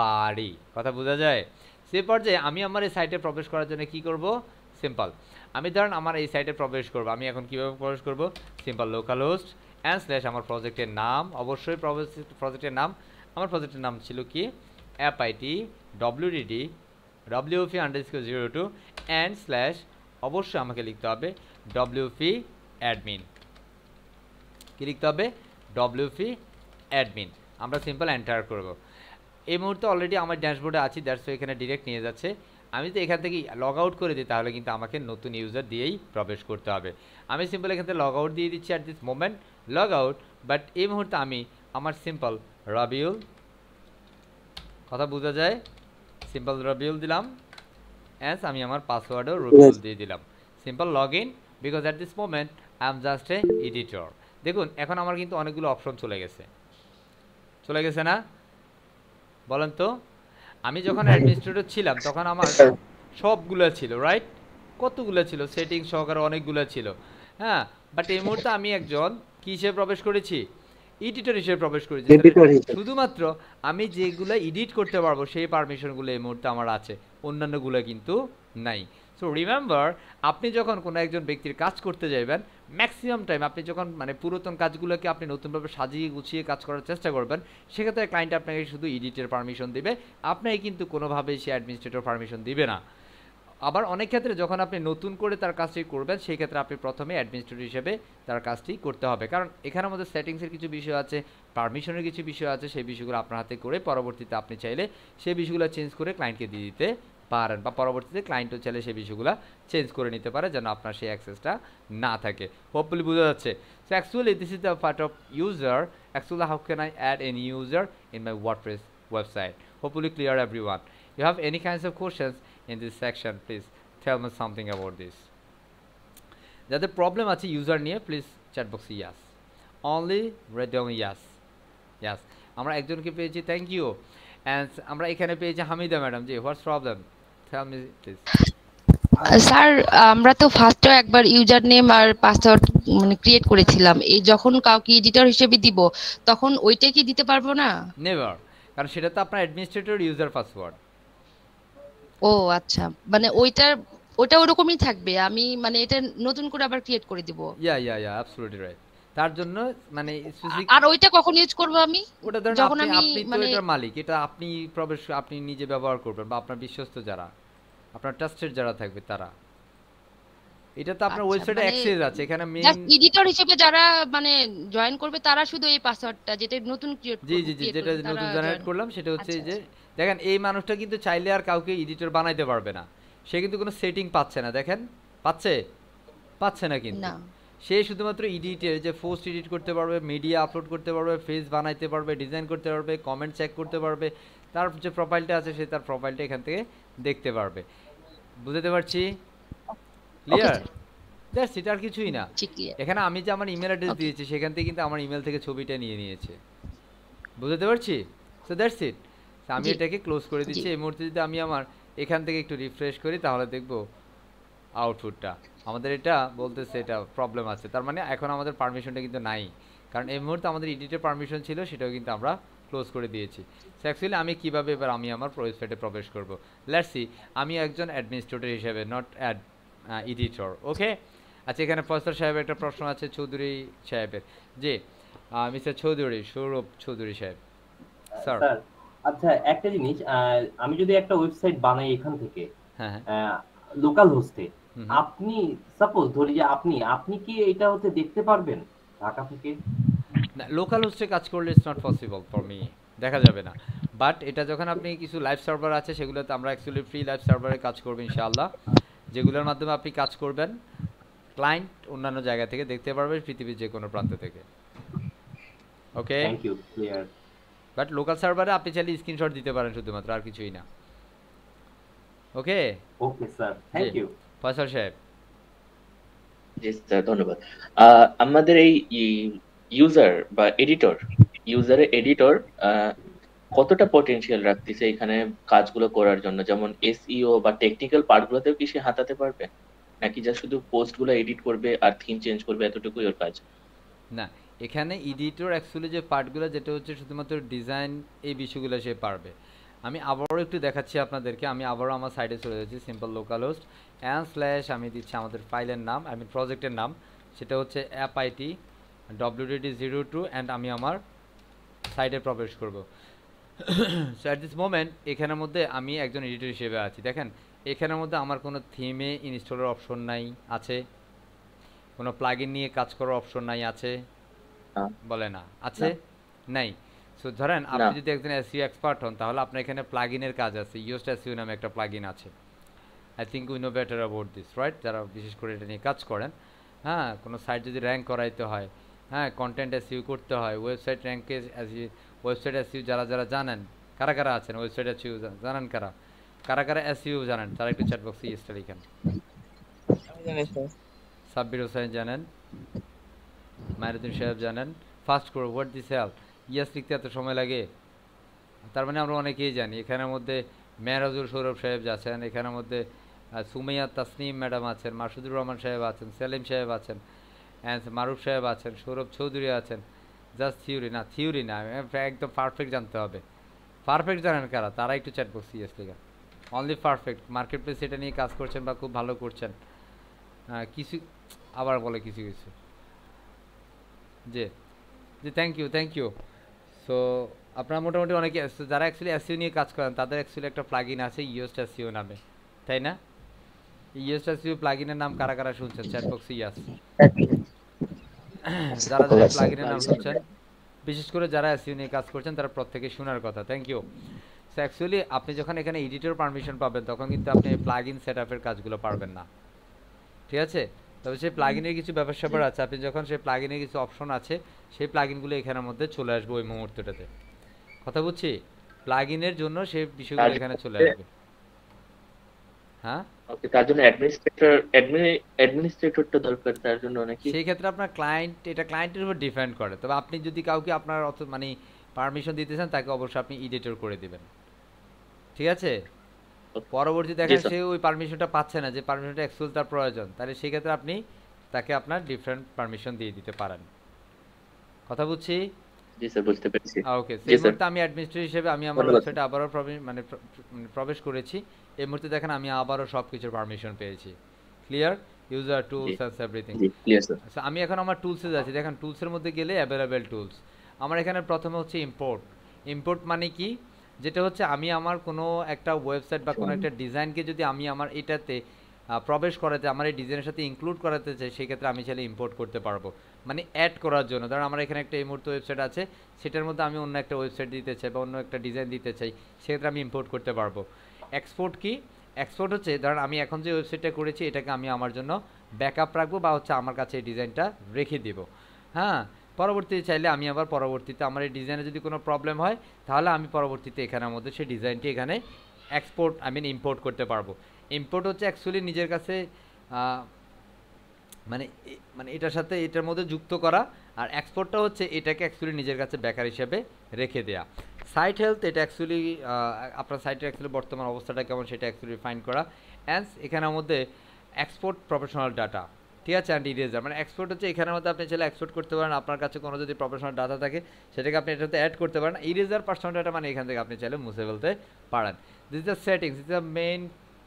পারি, কথা বোঝা যায়? সে পর্যায়ে আমি আমার এই সাইটে প্রবেশ করার জন্য কি করব? সিম্পল, আমি ধরেন আমার এই সাইটে প্রবেশ করব, আমি এখন কিভাবে প্রবেশ করব? Simple local host and slash আমার প্রজেক্টের নাম, অবশ্যই প্রজেক্টের নাম, আমার প্রজেক্টের নাম ছিল কি FIT WDD WP_02 and slash অবশ্যই আমাকে লিখতে হবে WP অ্যাডমিন, কি লিখতে হবে? WP admin. আমরা সিম্পল এন্টার করব। এই মুহূর্তে অলরেডি আমার ড্যাশবোর্ডে আছি, দ্যাটস এখানে ডিরেক্ট নিয়ে যাচ্ছে। আমি যদি এখান থেকে লগ আউট করে দিই তাহলে কিন্তু আমাকে নতুন ইউজার দিয়েই প্রবেশ করতে হবে। আমি সিম্পল এখান থেকে লগ আউট দিয়ে দিচ্ছি at this moment, log out. But এই মুহূর্তে আমি আমার সিম্পল রাবিউল, কথা বোঝা যায়? সিম্পল রাবিউল দিলাম, অ্যান্ড আমি আমার পাসওয়ার্ডও রাবিউল দিয়ে দিলাম। Simple log in, because at this moment I am just a editor. দেখুন এখন আমার কিন্তু অনেকগুলো অপশন চলে গেছে না? বলেন তো, আমি যখন অ্যাডমিনিস্ট্রেটর ছিলাম তখন আমার সবগুলো ছিল, রাইট? কতগুলো ছিল? সেটিং সহকারে অনেকগুলো ছিল, হ্যাঁ। বাট এই মুহূর্তে আমি একজন কি হিসেবে প্রবেশ করেছি? এডিটর হিসেবে প্রবেশ করেছি। শুধুমাত্র আমি যেগুলো এডিট করতে পারবো সেই পারমিশনগুলো এই মুহূর্তে আমার আছে, অন্যান্যগুলো কিন্তু নাই। সো রিমেম্বার, আপনি যখন কোনো একজন ব্যক্তির কাজ করতে যাবেন ম্যাক্সিমাম টাইম আপনি যখন মানে পুরাতন কাজগুলোকে আপনি নতুনভাবে সাজিয়ে গুছিয়ে কাজ করার চেষ্টা করবেন, সেক্ষেত্রে ক্লায়েন্ট আপনাকে শুধু এডিটের পারমিশন দিবে, আপনাকে কিন্তু কোনোভাবেই সে অ্যাডমিনিস্ট্রেটর পারমিশন দিবে না। আবার অনেক ক্ষেত্রে যখন আপনি নতুন করে তার কাজটি করবেন সেই ক্ষেত্রে আপনি প্রথমে অ্যাডমিনিস্ট্রেটর হিসেবে তার কাজটি করতে হবে, কারণ এখানের মধ্যে সেটিংসের কিছু বিষয় আছে, পারমিশনের কিছু বিষয় আছে, সেই বিষয়গুলো আপনার হাতে করে পরবর্তীতে আপনি চাইলে সেই বিষয়গুলো চেঞ্জ করে ক্লায়েন্টকে দিয়ে দিতে পারেন, বা পরবর্তীতে ক্লায়েন্টও চাইলে সেই বিষয়গুলো চেঞ্জ করে নিতে পারে যেন আপনার সেই অ্যাক্সেসটা না থাকে। হোপফুলি বোঝা যাচ্ছে? So actually this is the part of user. Actually how can I add any user in my WordPress website? Hopefully clear everyone. You have any kinds of questions in this section, please tell me something about this. যাদের problem আছে user নিয়ে please chat বক্সে yes, only red down yes. আমরা একজনকে পেয়েছি, thank you. And আমরা এখানে পেয়েছি হামিদা ম্যাডাম। জি, what's problem? Tell me please. Sir আমরা তো ফার্স্টে একবার ইউজার নেম আর পাসওয়ার্ড মানে ক্রিয়েট করেছিলাম, এই যখন কাউকে এডিটর হিসেবে দিব তখন ওইটা কি দিতে পারবো না? নেভার, কারণ সেটা তো আপনার অ্যাডমিনিস্ট্রেটর ইউজার পাসওয়ার্ড। ও আচ্ছা, মানে ওইটা ওরকমই থাকবে, আমি মানে এটা নতুন করে আবার ক্রিয়েট করে দিব? ইয়া অ্যাবসলিউটলি রাইট। তার জন্য মানে স্পেসিফিক। আর ওইটা কখন ইউজ করব আমি? ওটা ধরেন যখন আপনি আমি তো মানে এটার মালিক, এটা আপনি নিজে ব্যবহার করবেন বা আপনার বিশ্বস্ত যারা, আপনার ট্রাস্টেড যারা থাকবে তারা। এটা তো আপনার ওয়েবসাইটে অ্যাক্সেস আছে, এখানে মেইন এডিটর হিসেবে যারা মানে জয়েন করবে তারা শুধু এই পাসওয়ার্ডটা যেটা নতুন ক্রিয়েট জি যেটা নতুন জেনারেট করলাম সেটা হচ্ছে যে দেখেন এই মানুষটা কিন্তু চাইলে আর কাউকে এডিটর বানাইতে পারবে না, সে কিন্তু কোনো সেটিং পাচ্ছে না। দেখেন পাচ্ছে না কিন্তু সে শুধুমাত্র এডিটের যে পোস্ট এডিট করতে পারবে, মিডিয়া আপলোড করতে পারবে, ফেস বানাইতে পারবে, ডিজাইন করতে পারবে, কমেন্ট চেক করতে পারবে, তার যে প্রোফাইলটা আছে সে তার প্রোফাইলটা এখান থেকে দেখতে পারবে। বুঝতে পারছি? ক্লিয়ার? দ্যাটস ইট, আর কিছুই না। এখানে আমি যে আমার ইমেল অ্যাড্রেস দিয়েছি সেখান থেকে কিন্তু আমার ইমেল থেকে ছবিটা নিয়ে নিয়েছে। বুঝতে পারছি? So that's it. আমি এটাকে ক্লোজ করে দিচ্ছি। এই মুহূর্তে যদি আমি আমার এখান থেকে একটু রিফ্রেশ করি তাহলে দেখবো আউটপুটটা আমাদের এটা বলতেছে এটা প্রবলেম আছে, তার মানে এখন আমাদের পারমিশনটা কিন্তু নাই, কারণ এই মুহূর্তে আমাদের এডিটের পারমিশন ছিল সেটাও কিন্তু আমরা ক্লোজ করে দিয়েছি। সো অ্যাকচুয়ালি আমি কিভাবে এবার আমি আমার ওয়েবসাইটে প্রবেশ করব, লেটস সি। আমি একজন অ্যাডমিনিস্ট্রেটর হিসেবে, নট এডিটর। ওকে, আচ্ছা এখানে ফয়সাল সাহেব একটা প্রশ্ন আছে চৌধুরী সাহেবের, যে মিস্টার চৌধুরী, সৌরভ চৌধুরী সাহেব। স্যার আচ্ছা একটা জিনিস, আমি যদি একটা ওয়েবসাইট বানাই এখান থেকে লোকাল হোস্টে, আপনি সাপোজ ধরি যে আপনি কি এটা হতে দেখতে পারবেন ঢাকা থেকে? না, লোকাল হোস্টে কাজ করলে it's not possible for me, দেখা যাবে না। বাট এটা যখন আপনি কিছু লাইভ সার্ভার আছে সেগুলোতে আমরা অ্যাকচুয়ালি ফ্রি লাইভ সার্ভারে কাজ করব ইনশাআল্লাহ, যেগুলোর মাধ্যমে আপনি কাজ করবেন, ক্লায়েন্ট অন্যান্য জায়গা থেকে দেখতে পারবে, পৃথিবীর যে কোনো প্রান্ত থেকে। Okay, thank you, clear. But local সার্ভারে আপনি চাইলে স্ক্রিনশট দিতে পারেন শুধুমাত্র, আর কিছুই না। Okay okay sir, thank you. Faisal সাহেব। জি স্যার, ধন্যবাদ। আমাদের এই ইউজার বা এডিটর কতটা পটেনশিয়াল রাখতেছে এখানে কাজগুলো করার জন্য, যেমন এসইও বা টেকনিক্যাল পার্টগুলোতেও কি সে হাতাতে পারবে, নাকি যা শুধু পোস্টগুলো এডিট করবে আর থিম চেঞ্জ করবে এতটুকুই ওর কাজ? না, এখানে এডিটর অ্যাকচুয়ালি যে পার্টগুলো যেটা হচ্ছে শুধুমাত্র ডিজাইন, এই বিষয়গুলো সে পারবে। আমি আবারও একটু দেখাচ্ছি আপনাদেরকে, আমি আবারও আমার সাইডে চলে যাচ্ছি, সিম্পল লোকাল হোস্ট / আমি দিচ্ছি আমাদের ফাইলের নাম, প্রজেক্টের নাম, সেটা হচ্ছে অ্যাপ-আইটি wdd02 অ্যান্ড আমি আমার সাইডে প্রবেশ করব। সো অ্যাট দিস মোমেন্ট এখানের মধ্যে আমি একজন এডিটর হিসেবে আছি। দেখেন এখানের মধ্যে আমার কোনো থিমে ইনস্টলের অপশন নাই, আছে কোনো প্লাগইন নিয়ে কাজ করার অপশন নাই, আছে বলে না, আছে নাই। সো ধরেন আপনি যদি একজন এসইও এক্সপার্ট হন তাহলে আপনার এখানে প্লাগইনের কাজ আছে, ইউস্ট এসইও নামে একটা প্লাগইন আছে। I think we know better about this, right? যারা বিশেষ করে এটা নিয়ে কাজ করেন, হ্যাঁ, কোনো সাইট যদি র্যাঙ্ক করাইতে হয়, হ্যাঁ, কন্টেন্ট এসইও করতে হয়, ওয়েবসাইট র্যাঙ্কে ওয়েবসাইট এসইও যারা জানেন, কারা আছেন ওয়েবসাইট এসইও জানেন, কারা এসইও জানেন, তারা একটু চ্যাট বক্সে ইয়েসটা লিখেন। সাব্বির হোসেন জানেন, মাইনুদ্দিন সাহেব জানেন, ফাস্ট করো, হোয়াট দিস হেল্প, ইয়েস লিখতে এত সময় লাগে? তার মানে আমরা অনেকেই জানি। এখানের মধ্যে মেহরাজুল সৌরভ সাহেব আছেন, এখানের মধ্যে সুমাইয়া তাসনিম ম্যাডাম আছেন, মাসুদুর রহমান সাহেব আছেন, সেলিম সাহেব আছেন, মারুফ সাহেব আছেন, সৌরভ চৌধুরী আছেন। জাস্ট থিওরি না, একদম পারফেক্ট জানতে হবে। পারফেক্ট জানেন কারা? তারা একটু চ্যাট বক্স ইয়েস লিখেন। অনলি পারফেক্ট, মার্কেট প্লেস এটা নিয়ে কাজ করছেন বা খুব ভালো করছেন, কিছু আবার বলে কিছু জি, থ্যাংক ইউ। সো আপনারা মোটামুটি অনেকে যারা অ্যাকচুয়ালি এসইও নিয়ে কাজ করেন তাদের অ্যাকচুয়ালি একটা প্লাগইন আছে ইউস্ট এসইও নামে, তাই না? ইউস্ট এসইও প্লাগইনের নাম কারা শুনছেন? চ্যাট বক্সে ইয়াস। যারা প্লাগইনের নাম শুনছেন, বিশেষ করে যারা এসইও নিয়ে কাজ করছেন তারা প্রত্যেকে শোনার কথা। Thank you. সো অ্যাকচুয়ালি আপনি যখন এখানে এডিটর পারমিশন পাবেন তখন কিন্তু আপনি প্লাগইন সেটআপের কাজগুলো পারবেন না, ঠিক আছে? তবে সেই প্লাগইনের কিছু ব্যাপার আছে, আপনি যখন সেই প্লাগইনের কিছু অপশন আছে সেই প্লাগইনগুলো এখানের মধ্যে চলে আসবে ওই মুহূর্তটাতে। কথা বুঝছি? প্লাগইনের জন্য সেই বিষয়গুলো এখানে চলে আসবে। হ্যাঁ, ওকে, তার জন্য অ্যাডমিনিস্ট্রেটরটা দরকার, তার জন্য নাকি? সেই ক্ষেত্রে আপনার ক্লায়েন্টের উপর ডিপেন্ড করে। তবে আপনি যদি কাউকে আপনার মানে পারমিশন দিতে চান তাকে অবশ্যই আপনি এডিটর করে দিবেন, ঠিক আছে? পরবর্তী দেখেন সে ওই পারমিশনটা পাচ্ছে না, যে পারমিশনটা অ্যাকচুয়াল তার প্রয়োজন, তাহলে সেই ক্ষেত্রে আপনি তাকে আপনার ডিফারেন্ট পারমিশন দিয়ে দিতে পারেন। কথা বুঝছি? জি স্যার, বুঝতে পেরেছি। ওকে, সেই মুহূর্তে আমি অ্যাডমিনিস্ট্রেটর হিসেবে আমি আমার ওয়েবসাইটে আবারও প্রবেশ করেছি। এই মুহূর্তে দেখেন আমি আবারও সব কিছুর পারমিশন পেয়েছি। Clear? User tools and everything. So আমি এখন আমার টুলসে যাচ্ছি, দেখেন টুলসের মধ্যে গেলে অ্যাভেলেবেল টুলস। আমার এখানে প্রথমে হচ্ছে ইম্পোর্ট। ইম্পোর্ট মানে কি, যেটা হচ্ছে আমি আমার কোনো একটা ওয়েবসাইট বা কোনো একটা ডিজাইনকে যদি আমি আমার এটাতে প্রবেশ করাতে, আমার এই ডিজাইনের সাথে ইনক্লুড করাতে চাই, সেক্ষেত্রে আমি চাইলে ইম্পোর্ট করতে পারবো, মানে অ্যাড করার জন্য। ধরুন আমার এখানে একটা এই মুহূর্তে ওয়েবসাইট আছে, সেটার মধ্যে আমি অন্য একটা ওয়েবসাইট দিতে চাই বা অন্য একটা ডিজাইন দিতে চাই, সেক্ষেত্রে আমি ইম্পোর্ট করতে পারবো। এক্সপোর্ট কি, এক্সপোর্ট হচ্ছে ধরুন আমি এখন যে ওয়েবসাইটটা করেছি এটাকে আমি আমার জন্য ব্যাকআপ রাখবো বা হচ্ছে আমার কাছে এই ডিজাইনটা রেখে দিব। হ্যাঁ, পরবর্তীতে চাইলে আমি আবার পরবর্তীতে আমার এই ডিজাইনে যদি কোনো প্রবলেম হয় তাহলে আমি পরবর্তীতে এখানের মধ্যে সেই ডিজাইনটি এখানে এক্সপোর্ট ইম্পোর্ট করতে পারবো। ইম্পোর্ট হচ্ছে অ্যাকচুয়ালি নিজের কাছে মানে এটার সাথে এটার মধ্যে যুক্ত করা, আর এক্সপোর্টটা হচ্ছে এটাকে অ্যাকচুয়ালি নিজের কাছে ব্যাকআপ হিসেবে রেখে দেয়া। সাইট হেলথ, এটা অ্যাকচুয়ালি আপনার সাইটের অ্যাকচুয়ালি বর্তমান অবস্থাটা কেমন সেটা অ্যাকচুয়ালি ফাইন্ড করা। অ্যান্ড এখানের মধ্যে এক্সপোর্ট প্রফেশনাল ডাটা, ঠিক আছে, অ্যান্ড ইরেজার, মানে এক্সপোর্ট হচ্ছে এখানের মধ্যে আপনি চাইলে এক্সপোর্ট করতে পারেন, আপনার কাছে কোনো যদি প্রফেশনাল ডাটা থাকে সেটাকে আপনি এটাতে অ্যাড করতে পারেন। ইরেজার পার্সোনাল ডাটা মানে এখান থেকে আপনি চাইলে মুছে ফেলতে পারেন। This is the settings, this is the main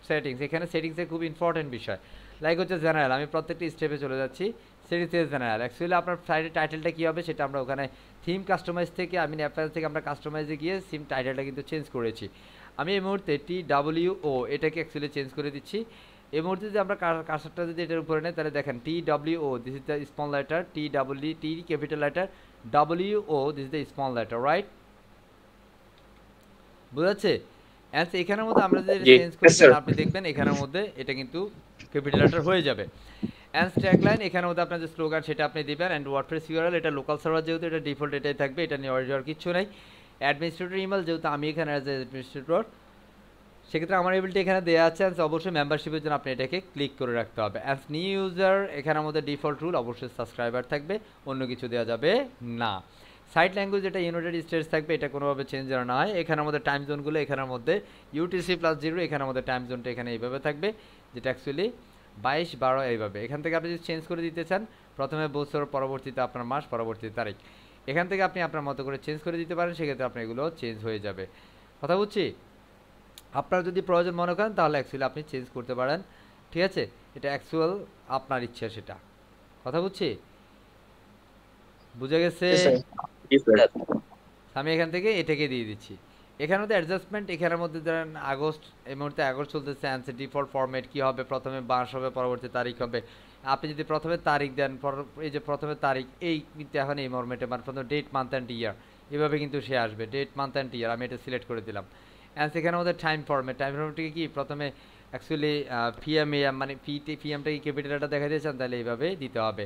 settings. এখানে সেটিংসে খুব ইম্পর্টেন্ট বিষয়, লাইক হচ্ছে জেনারেল। আমি প্রত্যেকটি স্টেপে চলে যাচ্ছি। সেটিংসে জেনারেল, অ্যাকচুয়ালি আপনার সাইটের টাইটেলটা কী হবে সেটা আমরা ওখানে থিম কাস্টমাইজ থেকে অ্যাপারেল থেকে আমরা কাস্টমাইজে গিয়ে সিম টাইটেলটা কিন্তু চেঞ্জ করেছি। আমি এই মুহূর্তে TWO এটাকে অ্যাকচুয়ালি চেঞ্জ করে দিচ্ছি। এই মুহূর্তে যদি আমরা কার্সারটা যদি এটার উপরে নেই তাহলে দেখেন TWO, this is the small letter, T capital letter, WO this is the small letter, right? বুঝাচ্ছে? অ্যান্ড এখানের মধ্যে আমরা যদি চেঞ্জ করি আপনি দেখবেন এখানের মধ্যে এটা কিন্তু ক্যাপিটাল লেটার হয়ে যাবে। অ্যান্ড ট্যাগলাইন, এখানের মধ্যে আপনার যে স্লোগান সেটা আপনি দিবেন। অ্যান্ড ওয়ার্ডপ্রেস ইউআরএল, এটা লোকাল সার্ভার যেহেতু এটা ডিফল্ট এটাই থাকবে, এটা নিয়ে যাওয়ার কিছু নেই। অ্যাডমিনিস্ট্রেটর ইমেল, যেহেতু আমি এখানে অ্যাজ অ্যাডমিনিস্ট্রেটর, সেক্ষেত্রে আমার এবিলিটি এখানে দেওয়া আছে। অবশ্যই মেম্বারশিপের জন্য আপনি এটাকে ক্লিক করে রাখতে হবে। অ্যাজ নিউ ইউজার, এখানের মধ্যে ডিফল্ট রুল অবশ্যই সাবস্ক্রাইবার থাকবে, অন্য কিছু দেওয়া যাবে না। সাইট ল্যাঙ্গুয়েজ, এটা ইউনাইটেড স্টেটস থাকবে, এটা কোনোভাবে চেঞ্জ না হয়। এখানের মধ্যে টাইম জোনগুলো এখানের মধ্যে UTC+0, এখানের মধ্যে টাইম জোনটা এখানে এইভাবে থাকবে, যেটা অ্যাকচুয়ালি 22-12 এইভাবে। এখান থেকে আপনি যদি চেঞ্জ করে দিতে চান, প্রথমে বছর, পরবর্তীতে আপনার মাস, পরবর্তীতে তারিখ, এখান থেকে আপনি আপনার মতো করে চেঞ্জ করে দিতে পারেন, সেক্ষেত্রে আপনার এগুলো চেঞ্জ হয়ে যাবে। কথা বুঝছি? আপনার যদি প্রয়োজন মনে করেন তাহলে অ্যাকচুয়ালি আপনি চেঞ্জ করতে পারেন, ঠিক আছে? এটা অ্যাকচুয়াল আপনার ইচ্ছা সেটা। কথা বুঝছি? বুঝে গেছে? আমি এখান থেকে এটাকে দিয়ে দিচ্ছি। এখানে মধ্যে অ্যাডজাস্টমেন্ট, এখানের মধ্যে ধরেন আগস্ট, এই মুহূর্তে আগস্ট চলতেছে, অ্যান্সার ডিফল্ট ফরম্যাট কী হবে, প্রথমে মাস হবে, পরবর্তী তারিখ হবে। আপনি যদি প্রথমে তারিখ দেন, এই যে প্রথমে তারিখ, এই কিন্তু এখন এই ফরম্যাটে মানে প্রথমে ডেট, মান্থ অ্যান্ড ইয়ার, এভাবে কিন্তু সে আসবে, ডেট, মান্থ অ্যান্ড ইয়ার। আমি এটা সিলেক্ট করে দিলাম। অ্যান্ড সেখানের মধ্যে টাইম ফরম্যাট, টাইম ফরম্যাটকে কি প্রথমে অ্যাকচুয়ালি PM মানে PMটা কি ক্যাপিটালটা দেখা দিয়েছেন, তাহলে এইভাবে দিতে হবে।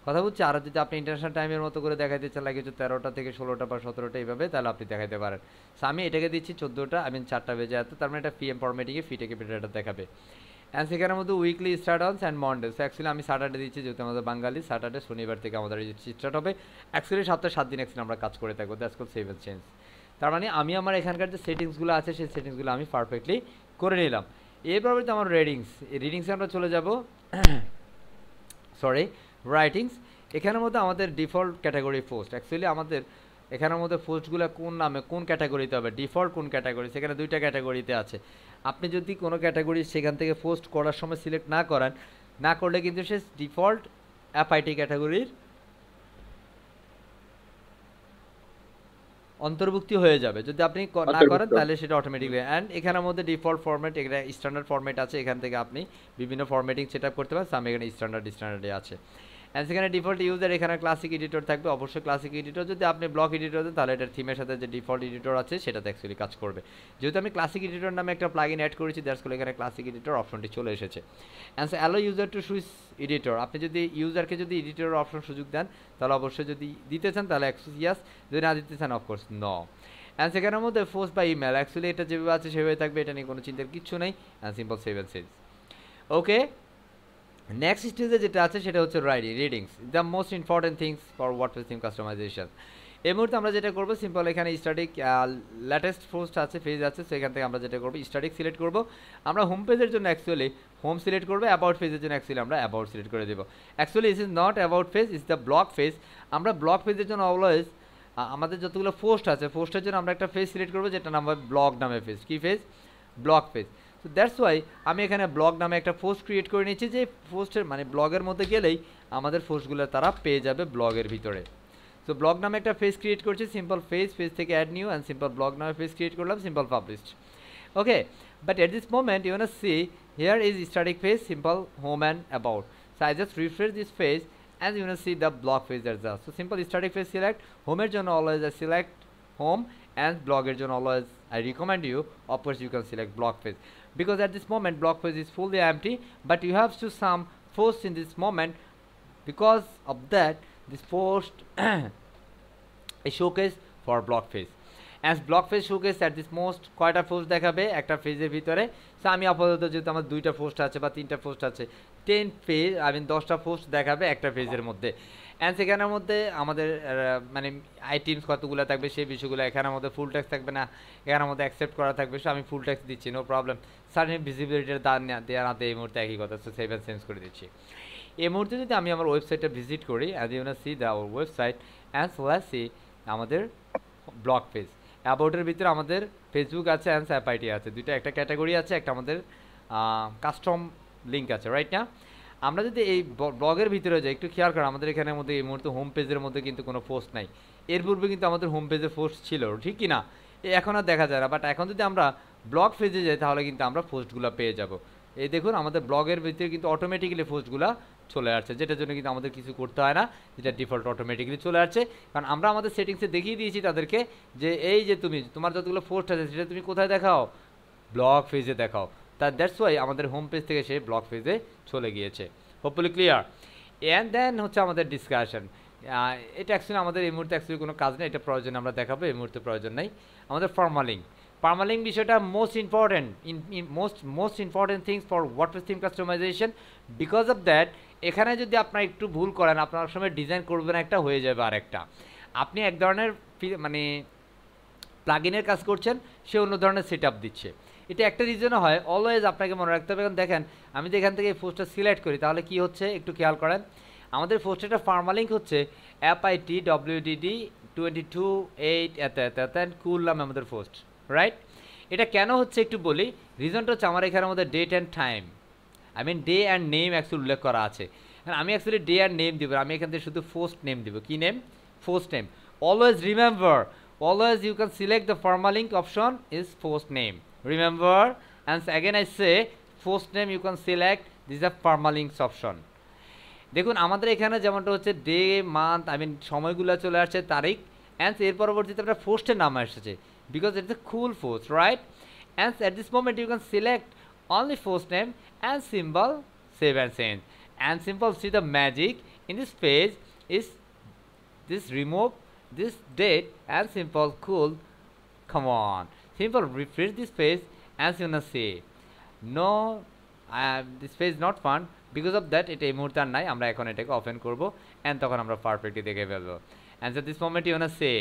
কথা বুঝছি? আর যদি আপনি ইন্টারন্যাশনাল টাইমের মতো করে দেখাইতে চান, লাগে 13টা থেকে 16টা বা 17টা এইভাবে, তাহলে আপনি দেখাইতে পারেন। সো আমি এটাকে দিচ্ছি 14টা, 4টা বেজে এত, তার মানে এটা PM ফরম্যাটিংয়ে ফিটে ক্যাপিটালটা দেখাবে। অ্যান্ড সেখানের মধ্যে weekly start on and Monday. So actually আমি স্যাটারডে দিচ্ছি, যেহেতু আমাদের বাঙালি, স্যাটারডে শনিবার থেকে আমাদের স্টার্ট হবে। অ্যাকচুয়ালি সপ্তাহে 7 দিন অ্যাকচুয়ালি আমরা কাজ করে থাকবো। That's called save and change. তার মানে আমি আমার এখানকার যে সেটিংসগুলো আছে সেই সেটিংসগুলো আমি পারফেক্টলি করে নিলাম। এরপরে তো আমার রিডিংসে আমরা চলে যাব, সরি রাইটিংস। এখানের মধ্যে আমাদের ডিফল্ট ক্যাটাগরি পোস্ট, অ্যাকচুয়ালি আমাদের এখানের মধ্যে পোস্টগুলো কোন নামে কোন ক্যাটাগরিতে হবে, ডিফল্ট কোন ক্যাটাগরি, সেখানে 2টা ক্যাটাগরিতে আছে। আপনি যদি কোনো ক্যাটাগরি সেখান থেকে পোস্ট করার সময় সিলেক্ট না করলে কিন্তু সে ডিফল্ট FIT ক্যাটাগরির অন্তর্ভুক্তি হয়ে যাবে। যদি আপনি না করেন তাহলে সেটা অটোমেটিকলি। অ্যান্ড এখানের মধ্যে ডিফল্ট ফরম্যাট, এখানে স্ট্যান্ডার্ড ফরম্যাট আছে, এখান থেকে আপনি বিভিন্ন ফরম্যাটিং সেট আপ করতে পারেন। আমি এখানে স্ট্যান্ডার্ডে আছে। অ্যান্ড সেখানে ডিফল্ট ইউজার, এখানে ক্লাসিক এডিটর থাকবে, অবশ্যই ক্লাসিক এডিটর। যদি আপনি ব্লক এডিটর দেন তাহলে এটার থিমের সাথে যে ডিফল্ট এডিটর আছে সেটাতে অ্যাকচুয়ালি কাজ করবে। যেহেতু আমি ক্লাসিক এডিটর নামে একটা প্লাগইন অ্যাড করেছি, দ্যাটস কল এখানে ক্লাসিক এডিটর অপশনটি চলে এসেছে। And allow user to switch editor, আপনি যদি ইউজারকে যদি এডিটরের অপশন সুযোগ দেন তাহলে অবশ্যই, যদি দিতে চান তাহলে ইয়াস, যদি না দিতে চান অফকোর্স নো। অ্যান্ড সেখানের মধ্যে পোস্ট বাই ইমেল, অ্যাকচুয়ালি এটা যেভাবে আছে সেভাবে থাকবে, এটা নিয়ে কোনো চিন্তার কিচ্ছু নেই। And simple save and change. Okay, next স্টেজে যেটা আছে সেটা হচ্ছে readings, the most important things for WordPress theme customization. এই মুহূর্তে আমরা যেটা করবো, সিম্পল এখানে স্ট্যাটিক লেটেস্ট পোস্ট আছে, পেজ আছে, সেখান থেকে আমরা যেটা করবো স্ট্যাটিক সিলেক্ট করবো। আমরা হোম পেজের জন্য অ্যাকচুয়ালি হোম সিলেক্ট করবো, অ্যাবাউট পেজের জন্য অ্যাকচুয়ালি আমরা অ্যাবাউট সিলেক্ট করে দেবো। Actually is is not about page, is the blog page. আমরা ব্লগ পেজের জন্য অলওয়েজ আমাদের যতগুলো পোস্ট আছে, পোস্টের জন্য আমরা একটা পেজ সিলেক্ট করবো যেটা নাম হয় ব্লগ নামে পেজ। কি page? Blog page. So that's why আমি এখানে ব্লগ নামে একটা পোস্ট ক্রিয়েট করে নিয়েছি, যে পোস্টের মানে ব্লগের মধ্যে গেলেই আমাদের পোস্টগুলো তারা পেয়ে যাবে ব্লগের ভিতরে। সো ব্লগ নামে একটা পেজ ক্রিয়েট করছি, সিম্পল পেজ থেকে add new and simple blog নামে পেজ ক্রিয়েট করলাম, simple published. Okay, but at this moment you want see here is static page, simple home and about. So I just refresh this page and you will see the blog page as well. So simple static page select, home এর জন্য always I select home, and blog এর জন্য always I recommend you of course you can select blog page, because at this moment blog page is fully empty, but you have to some post in this moment. Because of that this post is showcase for blog page, as blog page showcase at this most কয়টা post দেখাবে একটা পেজের ভিতরে। So আমি আপাতত যেহেতু আমার 2টা পোস্ট আছে বা 3টা পোস্ট আছে, 10 পেজ আই মিন 10টা পোস্ট দেখাবে একটা পেজের মধ্যে। অ্যান্ড সেখানের মধ্যে আমাদের মানে আইটেমস কতগুলো থাকবে সেই বিষয়গুলো, এখানের মধ্যে ফুল ট্যাক্স থাকবে না, এখানের মধ্যে অ্যাকসেপ্ট করা থাকবে। সো আমি ফুল ট্যাক্স দিচ্ছি, নো প্রবলেম। সার্টেন ভিজিবিলিটির দান দেওয়া না দেয় এই মুহূর্তে একই কথা, সো সেভ অ্যান্ড চেঞ্জ করে দিচ্ছি। এই মুহূর্তে যদি আমি আমার ওয়েবসাইটটা ভিজিট করি, as you see the website and let's see আমাদের ব্লগ পেজ। অ্যাবাউটের ভিতরে আমাদের ফেসবুক আছে অ্যান্ড অ্যাপ আইডি আছে, দুইটা একটা ক্যাটাগরি আছে, একটা আমাদের কাস্টম লিঙ্ক আছে, রাইট না? আমরা যদি এই ব্লগের ভিতরে যাই একটু খেয়াল করেন, আমাদের এখানের মধ্যে এই মুহূর্তে হোম পেজের মধ্যে কিন্তু কোনো পোস্ট নাই। এর পূর্বে কিন্তু আমাদের হোম পেজে পোস্ট ছিল, ঠিক কি না? এখন আর দেখা যায় না, বাট এখন যদি আমরা ব্লগ পেজে যাই তাহলে কিন্তু আমরা পোস্টগুলো পেয়ে যাব। এই দেখুন আমাদের ব্লগের ভিতরে কিন্তু অটোমেটিক্যালি পোস্টগুলো চলে আসছে, যেটার জন্য কিন্তু আমাদের কিছু করতে হয় না, যেটা ডিফল্ট অটোমেটিক্যালি চলে আসছে। কারণ আমরা আমাদের সেটিংসে দেখিয়ে দিয়েছি তাদেরকে যে এই যে তোমার যতগুলো পোস্ট আছে সেটা তুমি কোথায় দেখাও, ব্লগ পেজে দেখাও। দ্যাটস ওয়াই আমাদের হোম পেজ থেকে সে ব্লগ পেজে চলে গিয়েছে। Hopefully clear. অ্যান্ড দেন হচ্ছে আমাদের ডিসকাশন। এটা অ্যাকচুয়ালি আমাদের এই মুহূর্তে অ্যাকচুয়ালি কোনো কাজ নেই, এটা প্রয়োজন আমরা দেখাবো, এই মুহূর্তে প্রয়োজন নেই। আমাদের পারমালিঙ্ক বিষয়টা most important things for WordPress theme customisation. Because of that এখানে যদি আপনার একটু ভুল করেন, আপনার সময় ডিজাইন করবেন একটা, হয়ে যাবে আরেকটা। আপনি এক ধরনের মানে প্লাগইনের কাজ করছেন, সে অন্য ধরনের সেট আপ দিচ্ছে। এটা একটা রিজনও হয়, অলওয়েজ আপনাকে মনে রাখতে হবে। এখন দেখেন আমি যদি এখান থেকে এই পোস্টটা সিলেক্ট করি তাহলে কি হচ্ছে একটু খেয়াল করেন। আমাদের পোস্টের পারমালিঙ্ক হচ্ছে FITWDD22 এত কুল নামে আমাদের পোস্ট, রাইট? এটা কেন হচ্ছে একটু বলি। রিজনটা হচ্ছে আমার এখানের মধ্যে date and time, I mean day and name actually উল্লেখ করা আছে। আমি অ্যাকচুয়ালি ডে অ্যান্ড নেম দিব, আমি এখান থেকে শুধু পোস্ট নেম দিব। কি name? Post name. Always remember, always you can select the permalink option is post name, remember. And again I say post name you can select, this is a permalinks option. দেখুন আমাদের এখানে যেমনটা হচ্ছে day, month, I mean সময়গুলো চলে আসছে, তারিখ, and এর পরবর্তীতে আপনার পোস্টের নাম এসেছে, because it's a cool post, right? And at this moment you can select only post name and symbol, save and change. And simple, see the magic in this page is this remove this date and simple cool. Come on, simple refresh this page and you gonna see no this page not fun, because of that এটা এই মুহূর্তে আর নাই। আমরা এখন এটাকে open করব and তখন আমরা পারফেক্টলি দেখে ফেলবো। and so this moment you gonna say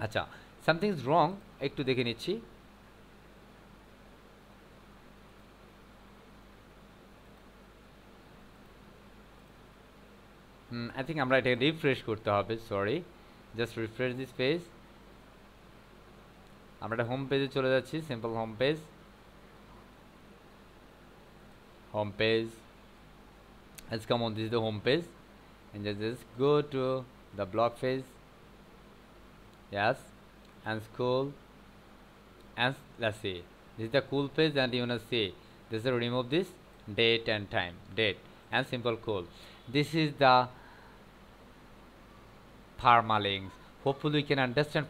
আচ্ছা something is wrong, একটু দেখে নিচ্ছি। I think আমরা এটা রিফ্রেশ করতে হবে, sorry, just refresh this page. আমরা হোম পেজে চলে যাচ্ছি, simple home page, let's come on, this is the home page, and just go to the blog page, yes, and scroll, and let's see, this is the cool page, and you wanna see this is remove this date and time, date and simple cool. This is the permalinks. Hopefully you can understand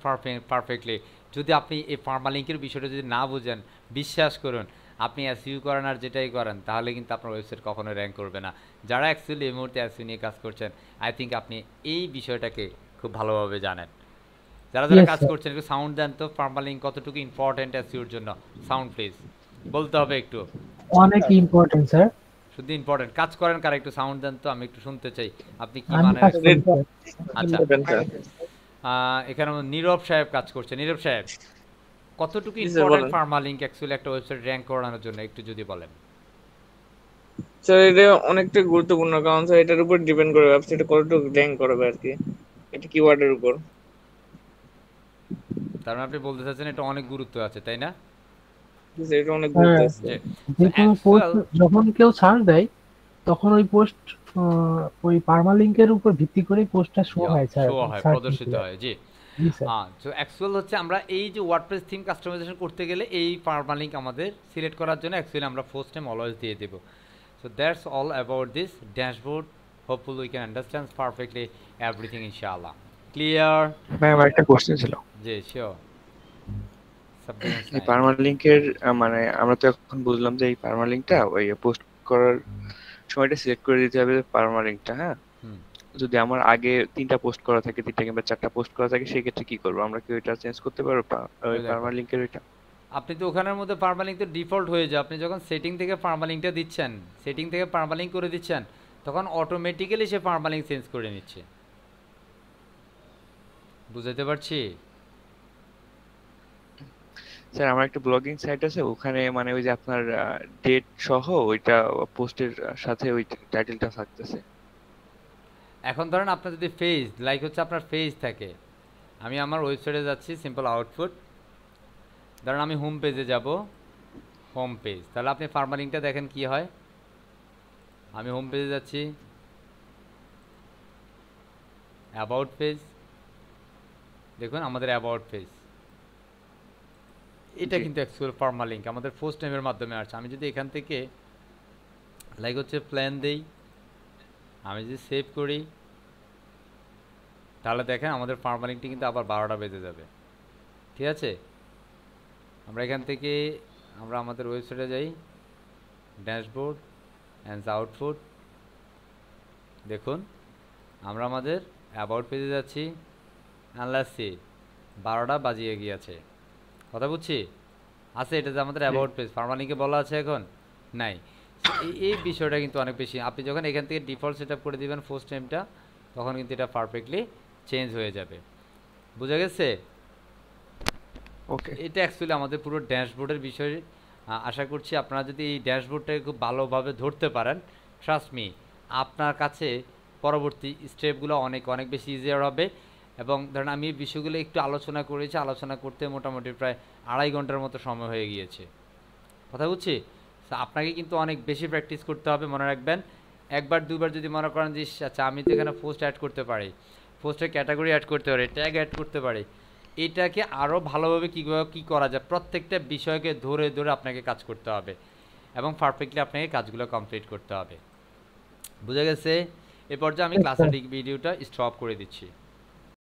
perfectly. যদি আপনি এই পারমালিঙ্কের বিষয়টা যদি না বুঝেন, বিশ্বাস করুন আপনি এসইও করেন আর যেটাই করেন তাহলে কিন্তু আপনার ওয়েবসাইট কখনো র্যাঙ্ক করবে না। যারা অ্যাকচুয়ালি এই মুহূর্তে এসইও নিয়ে কাজ করছেন, আই থিঙ্ক আপনি এই বিষয়টাকে খুব ভালোভাবে জানেন। যারা যারা কাজ করছেন একটু সাউন্ড দেন তো, পারমালিঙ্ক কতটুকু ইম্পর্টেন্ট এসইওর জন্য। সাউন্ড প্লিজ, বলতে হবে একটু। অনেক ইম্পর্টেন্ট স্যার। শুধু ইম্পর্টেন্ট, কাজ করেন কারা, একটু সাউন্ড দেন তো, আমি একটু শুনতে চাই আপনি কি মানে। আচ্ছা এখানে নীরব সাহেব কাজ করছে। নীরব সাহেব কতটুকু ইম্পর্টেন্ট পারমালিঙ্ক অ্যাকচুয়ালি একটা ওয়েবসাইট র‍্যাঙ্ক করানোর জন্য একটু যদি বলেন। স্যার এটা অনেকটা গুরুত্বপূর্ণ, কারণ স্যার এটার উপর ডিপেন্ড করে ওয়েবসাইটে কতটুকু র‍্যাঙ্ক করবে আর কি, এটা কিওয়ার্ডের উপর। তার মানে আপনি বলতে চাচ্ছেন এটা অনেক গুরুত্ব আছে, তাই না? লাগতেছে, এটা অনেক গুরুত্ব আছে। যে কোনো পোস্ট যখন কেউ সার্চ দেয় তখন ওই পোস্ট ওই পারমালিংকের উপর ভিত্তি করে পোস্টটা শো হয় স্যার, শো হয়, প্রদর্শিত হয়। জি তো অ্যাকচুয়াল হচ্ছে আমরা এই যে ওয়ার্ডপ্রেস থিম কাস্টমাইজেশন করতে গেলে এই পারমালিংক আমাদের সিলেক্ট করার জন্য অ্যাকচুয়ালি আমরা ফার্স্ট টাইম অলওয়েজ দিয়ে দেব। So that's all about this dashboard. Hopefully we can understand perfectly everything ইনশাআল্লাহ। ক্লিয়ার? ভাই আমার একটা কোশ্চেন ছিল। জি শিওর। এই পারমালিংকের মানে আমরা তো এখন বুঝলাম যে এই পারমালিংকটা ওই পোস্ট করার সময়টা সিলেক্ট করে দিতে হবে পারমালিংকটা। হ্যাঁ, যদি আমার আগে 3টা পোস্ট করা থাকে, 3টা কিংবা 4টা পোস্ট করা থাকে, সেই ক্ষেত্রে কি করব? আমরা কি ওইটা চেঞ্জ করতে পারবো ওই পারমালিংকের ওইটা? আপনি তো ওখানের মধ্যে পারমালিংক তো ডিফল্ট হয়ে যায়। আপনি যখন সেটিং থেকে পারমালিংকটা দিচ্ছেন, সেটিং থেকে পারমালিংক করে দিচ্ছেন, তখন অটোমেটিক্যালি সে পারমালিংক চেঞ্জ করে নিচ্ছে। বুঝাতে পারছি? স্যার আমার একটা ব্লগিং সাইট আছে, ওখানে মানে ওই যে আপনার ডেট সহ ওইটা পোস্টের সাথে ওই টাইটেলটা থাকতেছে। এখন ধরেন আপনার যদি পেজ লাইক হচ্ছে আপনার পেজ থাকে, আমি আমার ওয়েবসাইটে যাচ্ছি, সিম্পল আউটপুট, ধরেন আমি হোম পেজে যাব, হোম পেজ, তাহলে আপনি পারমালিংকটা দেখেন কি হয়। আমি হোম পেজে যাচ্ছি, অ্যাবাউট পেজ, দেখুন আমাদের অ্যাবাউট পেজ, এটা কিন্তু অ্যাকচুয়াল পারমালিংক আমাদের ফার্স্ট নেমের মাধ্যমে আসছে। আমি যদি এখান থেকে লাইক হচ্ছে প্ল্যান দেই, আমি যদি সেভ করি, তাহলে দেখেন আমাদের পারমালিংকটি কিন্তু আবার 12টা বেজে যাবে। ঠিক আছে, আমরা এখান থেকে আমরা আমাদের ওয়েবসাইটে যাই, ড্যাশবোর্ড অ্যান্ড আউটপুট, দেখুন আমরা আমাদের অ্যাবাউট পেজে যাচ্ছি, আনলাসি 12টা বাজিয়ে গিয়েছে। কথা বুঝছি আছে, এটা যে আমাদের অ্যাবাউট পেজ পারমালিংকে বলা আছে এখন নাই। এই বিষয়টা কিন্তু অনেক বেশি, আপনি যখন এখান থেকে ডিফল্ট সেট আপ করে দিবেন ফার্স্ট নেমটা, তখন কিন্তু এটা পারফেক্টলি চেঞ্জ হয়ে যাবে। বুঝা গেছে? ওকে, এটা অ্যাকচুয়ালি আমাদের পুরো ড্যাশবোর্ডের বিষয়। আশা করছি আপনারা যদি এই ড্যাশবোর্ডটাকে খুব ভালোভাবে ধরতে পারেন, ট্রাস্ট মি, আপনার কাছে পরবর্তী স্টেপগুলো অনেক অনেক বেশি ইজিয়ার হবে। এবং ধরেন আমি বিষয়গুলো একটু আলোচনা করেছি, আলোচনা করতে মোটামুটি প্রায় 2.5 ঘন্টার মতো সময় হয়ে গিয়েছে। কথা বুঝছি? আপনাকে কিন্তু অনেক বেশি প্র্যাকটিস করতে হবে। মনে রাখবেন, একবার দুবার যদি মনে করেন যে আচ্ছা আমি তো এখানে পোস্ট অ্যাড করতে পারি, পোস্টের ক্যাটাগরি অ্যাড করতে পারি, ট্যাগ অ্যাড করতে পারি, এটাকে আরও ভালোভাবে কীভাবে কী করা যায়, প্রত্যেকটা বিষয়কে ধরে ধরে আপনাকে কাজ করতে হবে এবং পারফেক্টলি আপনাকে কাজগুলো কমপ্লিট করতে হবে। বুঝা গেছে? এ পর্যায়ে আমি ক্লাসের ভিডিওটা স্টপ করে দিচ্ছি।